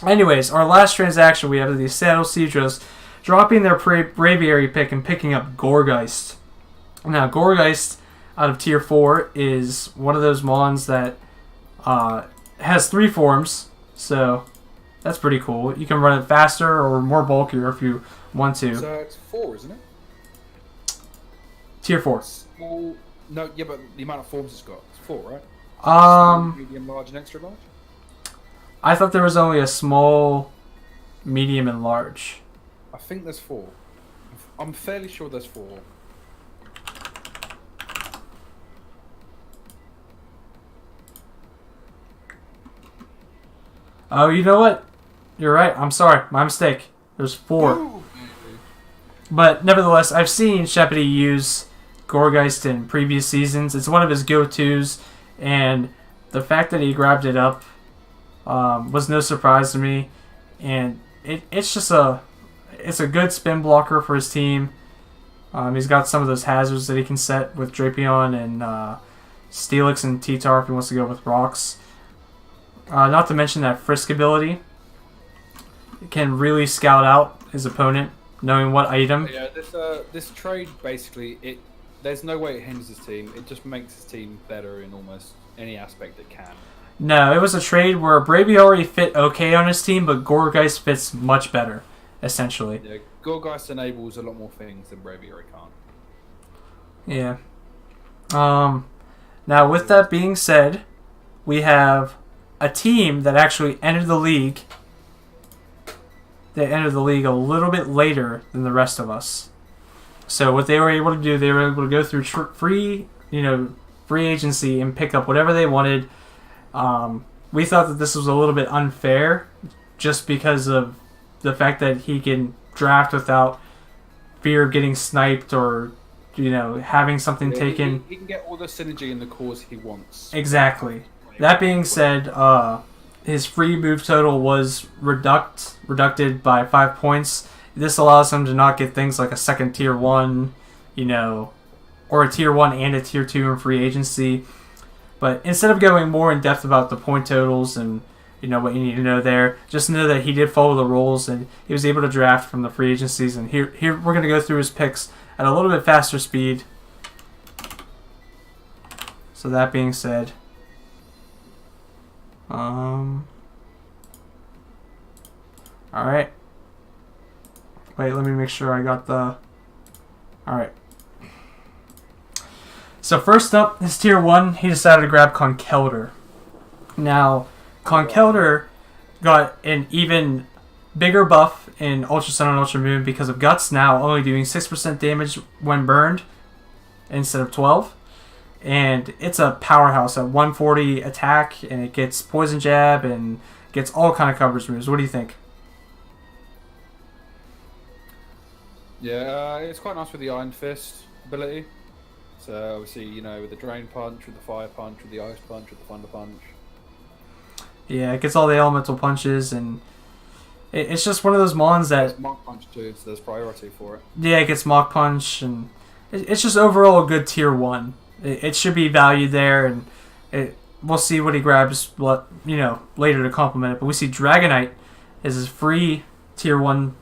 Anyways, our last transaction, we have the Saddle Seadros dropping their Braviary pick and picking up Gourgeist. Now, Gourgeist, out of tier 4 is one of those mons that has 3 forms, so that's pretty cool. You can run it faster or more bulkier if you want to. So it's 4, isn't it? Tier 4. Small. No, yeah, but the amount of forms it's got. It's 4, right? Small, medium, large, and extra large? I thought there was only a small, medium, and large. I think there's 4. I'm fairly sure there's 4. Oh, you know what? You're right. I'm sorry. My mistake. There's 4. Ooh. But nevertheless, I've seen Shepity use Gorgeist in previous seasons. It's one of his go-tos, and the fact that he grabbed it up was no surprise to me. And it's just a good spin blocker for his team. He's got some of those hazards that he can set with Drapion and Steelix and T-Tar if he wants to go with rocks. Not to mention that Frisk ability. It can really scout out his opponent, knowing what item. Yeah, this trade basically there's no way it hinders his team. It just makes his team better in almost any aspect it can. No, it was a trade where Braviary fit okay on his team, but Gorgeist fits much better, essentially. Yeah, Gorgeist enables a lot more things than Braviary can't. Yeah. Now, with that being said, we have a team that actually entered the league. They entered the league a little bit later than the rest of us. So what they were able to do, they were able to go through free agency and pick up whatever they wanted. We thought that this was a little bit unfair, just because of the fact that he can draft without fear of getting sniped or having something taken. He can get all the synergy in the cores he wants. Exactly. That being said, his free move total was reducted by 5 points. This allows him to not get things like a second tier 1, or a tier 1 and a tier 2 in free agency. But instead of going more in depth about the point totals and what you need to know there, just know that he did follow the rules and he was able to draft from the free agencies. And here we're going to go through his picks at a little bit faster speed. So that being said, alright. Wait, let me make sure I got the... Alright. So first up, his tier 1, he decided to grab Conkeldurr. Now, Conkeldurr got an even bigger buff in Ultra Sun and Ultra Moon because of Guts, now only doing 6% damage when burned instead of 12. And it's a powerhouse at 140 attack, and it gets Poison Jab and gets all kind of coverage moves. What do you think? Yeah, it's quite nice with the Iron Fist ability. So obviously, with the Drain Punch, with the Fire Punch, with the Ice Punch, with the Thunder Punch. Yeah, it gets all the elemental punches, and it's just one of those mons that... It's Mach Punch too, so there's priority for it. Yeah, it gets Mach Punch, and it's just overall a good tier 1. It should be valued there, and we'll see what he grabs, later to complement it. But we see Dragonite as his free tier 1,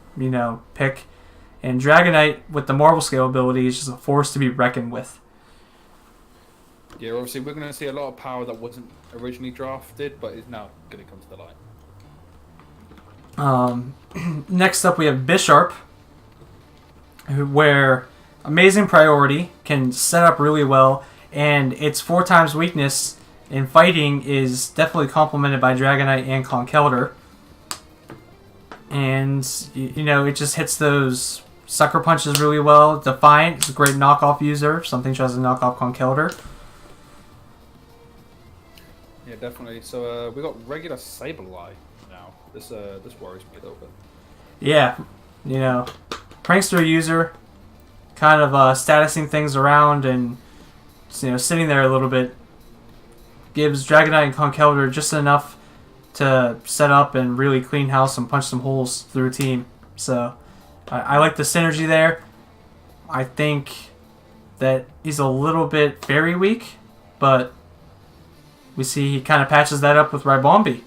pick. And Dragonite, with the Marvel Scale ability, is just a force to be reckoned with. Yeah, obviously we're going to see a lot of power that wasn't originally drafted, but is now going to come to the light. Next up, we have Bisharp, where amazing priority, can set up really well, and its 4 times weakness in fighting is definitely complemented by Dragonite and Conkeldurr. And, it just hits those sucker punches really well. Defiant is a great knockoff user. If something tries to knock off Conkeldurr. Yeah, definitely. So we got regular Sableye now. This worries me a little bit. Yeah, prankster user, kind of statusing things around and sitting there a little bit. Gives Dragonite and Conkeldurr just enough to set up and really clean house and punch some holes through a team. So I like the synergy there. I think that he's a little bit very weak, but we see he kind of patches that up with Ribombee.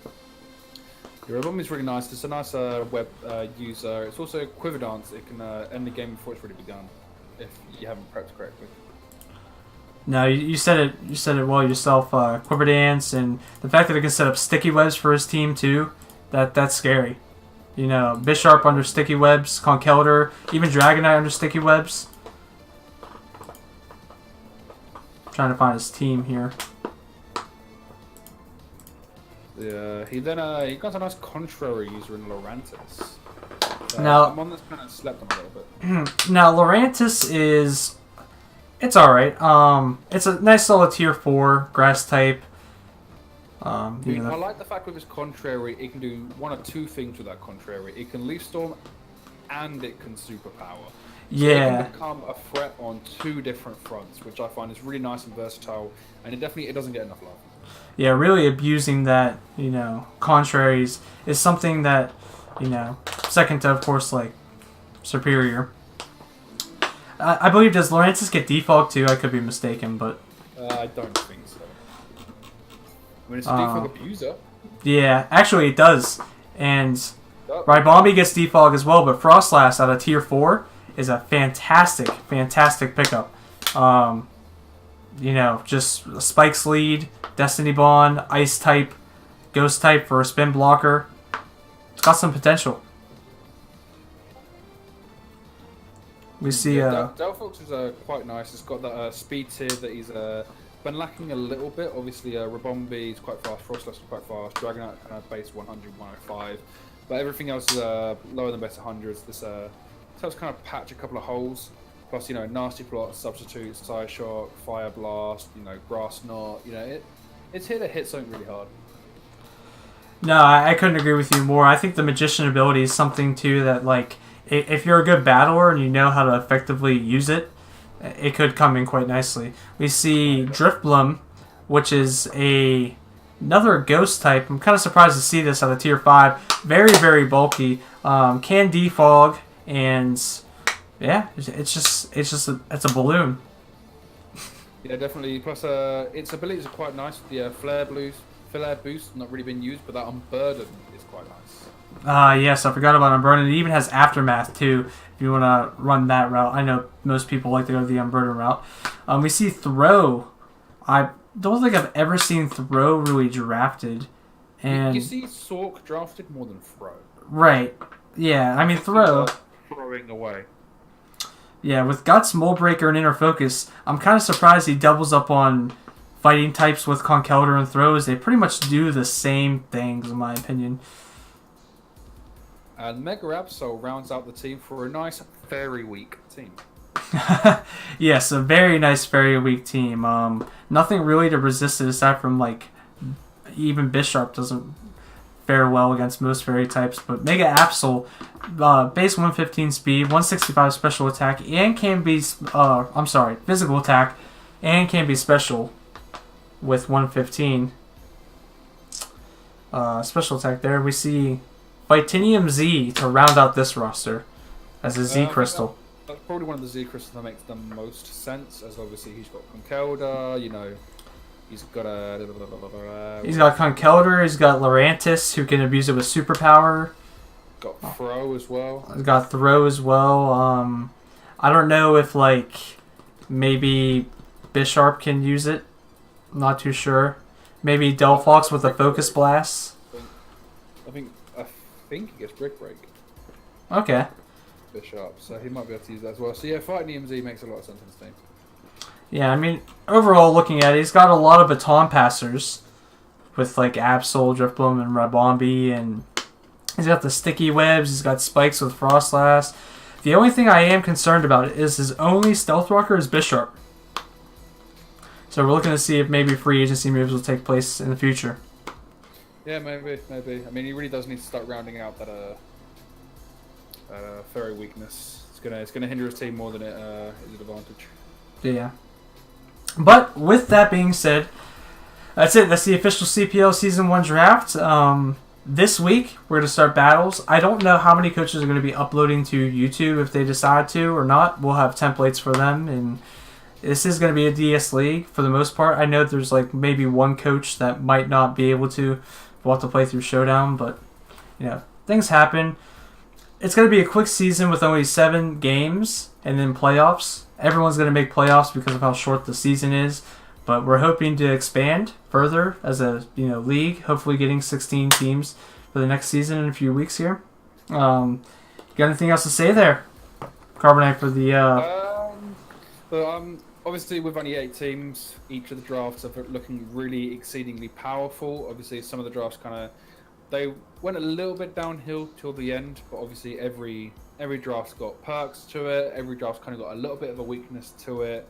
Yeah, Ribombee really nice. It's a nice web user. It's also a Quiver Dance. It can end the game before it's really begun, if you haven't prepped correctly. No, you said it. You said it well yourself. Quiver Dance and the fact that it can set up sticky webs for his team too. That's scary. You know, Bisharp under sticky webs, Conkeldurr, even Dragonite under sticky webs. Trying to find his team here. Yeah, he got a nice contrary user in Lurantis. Now, I'm on this kind of slept on a little bit. Now Lurantis is, it's all right. It's a nice solid tier 4 grass type. I like the fact with his contrary, it can do one or two things with that contrary. It can Leaf Storm, and it can Superpower. So yeah. it can become a threat on two different fronts, which I find is really nice and versatile, and it doesn't get enough love. Yeah, really abusing that, contraries is something that, second to, of course, like, Superior. I believe, does Lurantis get default too? I could be mistaken, but... I don't think so. I mean, it's a defog abuser. Yeah, actually it does. And Ribombee gets defog as well, but Frostlass out of tier 4 is a fantastic, fantastic pickup. Just Spike's Lead, Destiny Bond, Ice type, Ghost type for a spin blocker. It's got some potential. We see... Delphox is quite nice. It's got that speed tier that he's been lacking a little bit. Obviously, Ribombee is quite fast, Frostlass is quite fast, Dragonite kind of base 100, 105. But everything else is lower than base 100s. This helps kind of patch a couple of holes. Plus, Nasty Plot, Substitute, Side Shock, Fire Blast, Grass Knot. It's here to hit something really hard. No, I couldn't agree with you more. I think the Magician ability is something, too, that, like, if you're a good battler and you know how to effectively use it, it could come in quite nicely. We see Drifblim, which is another ghost type. I'm kind of surprised to see this out of tier 5. Very, very bulky. Can defog, and yeah, it's a balloon. Yeah, definitely. Plus, its abilities are quite nice. The Flare Boost, not really been used, but that Unburden is quite nice. Yes, I forgot about Unburden. It even has Aftermath, too, if you want to run that route. I know most people like to go the Unburden route. We see Throw. I don't think I've ever seen Throw really drafted. And you see Sork drafted more than Throw. Right. Yeah, I mean, Throw... Throwing away. Yeah, with Guts, Mold Breaker, and Inner Focus, I'm kind of surprised he doubles up on fighting types with Conkeldurr and Throws. They pretty much do the same things, in my opinion. And Mega Absol rounds out the team for a nice Fairy Week team. Yes, a very nice Fairy Week team. Nothing really to resist it aside from, like, even Bisharp doesn't fare well against most Fairy types. But Mega Absol, base 115 speed, 165 special attack, and can be, physical attack, and can be special with 115. Special attack there. We see Vitinium Z to round out this roster as a Z Crystal. That's probably one of the Z Crystals that makes the most sense, as obviously he's got Conkeldurr, he's got Conkeldurr, he's got Lurantis, who can abuse it with superpower. Got Throw as well. He's got Throw as well. I don't know if, like, maybe Bisharp can use it. I'm not too sure. Maybe Delphox with a Focus Blast. I think he gets Brick Break. Okay. Bisharp, so he might be able to use that as well. So yeah, fighting EMZ makes a lot of sense in this team. Yeah, I mean, overall looking at it, he's got a lot of baton passers with, like, Absol, Drifblim, and Ribombee, and he's got the sticky webs, he's got spikes with Frostlass. The only thing I am concerned about is his only Stealth Rocker is Bisharp. So we're looking to see if maybe free agency moves will take place in the future. Yeah, maybe. I mean, he really does need to start rounding out that Fairy weakness. It's gonna hinder his team more than it is an advantage. Yeah. But with that being said, that's it. That's the official CPL Season 1 draft. This week, we're going to start battles. I don't know how many coaches are going to be uploading to YouTube if they decide to or not. We'll have templates for them. And this is going to be a DS league for the most part. I know there's like maybe one coach that might not be able to. We'll have to play through Showdown. But, things happen. It's going to be a quick season with only 7 games and then playoffs. everyone's going to make playoffs because of how short the season is. But we're hoping to expand further as a league. Hopefully, getting 16 teams for the next season in a few weeks here. Got anything else to say there, Carbonite, for the? Obviously, with only 8 teams, each of the drafts are looking really exceedingly powerful. Obviously, some of the drafts they went a little bit downhill till the end, but obviously every draft's got perks to it. Every draft's kind of got a little bit of a weakness to it.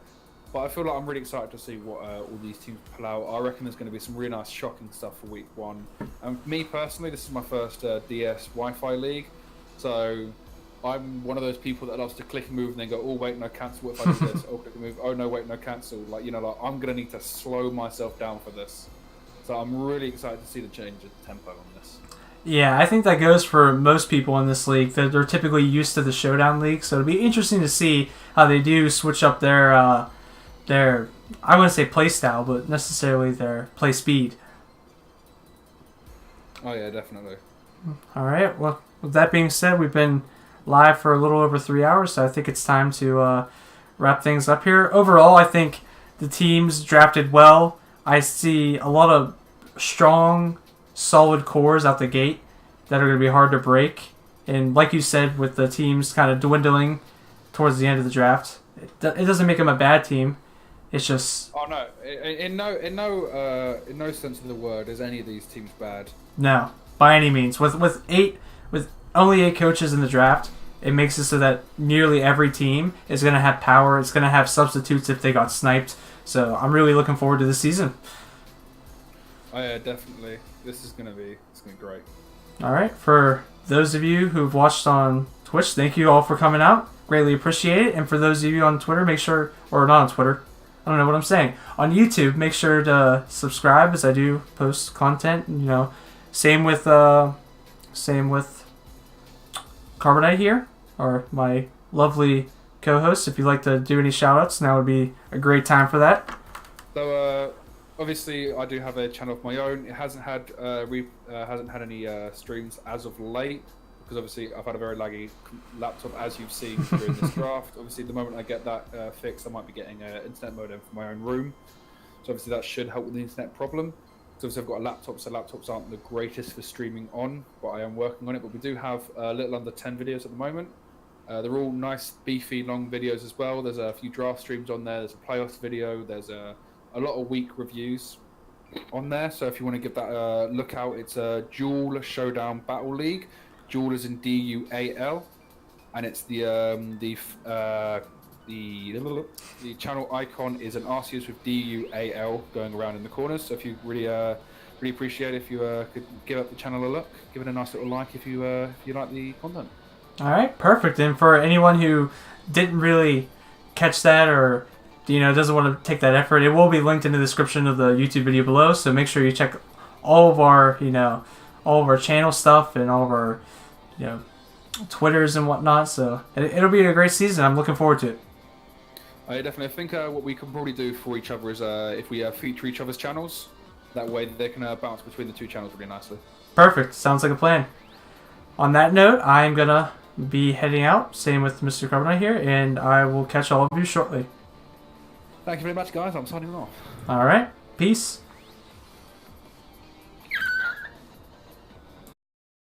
But I feel like I'm really excited to see what all these teams pull out. I reckon there's going to be some really nice, shocking stuff for week 1. And me personally, this is my first DS Wi-Fi league, so I'm one of those people that loves to click and move and then go, oh wait, no, cancel. What if I do this? Oh, click and move. Oh no, wait, no, cancel. I'm going to need to slow myself down for this. So I'm really excited to see the change of tempo on this. Yeah, I think that goes for most people in this league. They're typically used to the Showdown League, so it'll be interesting to see how they do switch up their I wouldn't say play style, but necessarily their play speed. Oh yeah, definitely. All right. Well, with that being said, we've been live for a little over 3 hours, so I think it's time to wrap things up here. Overall, I think the teams drafted well. I see a lot of strong, solid cores out the gate that are going to be hard to break. And like you said, with the teams kind of dwindling towards the end of the draft, it doesn't make them a bad team. It's just... Oh no! In no sense of the word is any of these teams bad. No, by any means. With only 8 coaches in the draft, it makes it so that nearly every team is going to have power. It's going to have substitutes if they got sniped. So I'm really looking forward to this season. Oh yeah, definitely. This is going to be great. All right. For those of you who've watched on Twitch, thank you all for coming out. Greatly appreciate it. And for those of you on Twitter, make sure, or not on Twitter, I don't know what I'm saying, on YouTube, make sure to subscribe as I do post content. Same with Carbonite here, or my lovely co-host. If you'd like to do any shout-outs, now would be a great time for that. So obviously, I do have a channel of my own. It hasn't had any streams as of late, because obviously I've had a very laggy laptop, as you've seen during this draft. Obviously, the moment I get that fixed, I might be getting an internet modem for my own room. So obviously that should help with the internet problem. So obviously I've got a laptop, so laptops aren't the greatest for streaming on, but I am working on it. But we do have a little under 10 videos at the moment. They're all nice, beefy, long videos as well. There's a few draft streams on there. There's a playoffs video. There's a lot of week reviews on there. So if you want to give that a look out, it's a Dual Showdown Battle League. Dual is in DUAL, and it's the channel icon is an Arceus with DUAL going around in the corners. So if you really appreciate it if you could give up the channel a look, give it a nice little like if you like the content. All right, perfect. And for anyone who didn't really catch that or doesn't want to take that effort, it will be linked in the description of the YouTube video below. So make sure you check all of our channel stuff and all of our Twitters and whatnot. So it'll be a great season. I'm looking forward to it. I definitely think what we can probably do for each other is if we feature each other's channels, that way they can bounce between the 2 channels really nicely. Perfect. Sounds like a plan. On that note, I'm going to be heading out. Same with Mr. Carbonite here, and I will catch all of you shortly. Thank you very much, guys. I'm signing off. All right. Peace.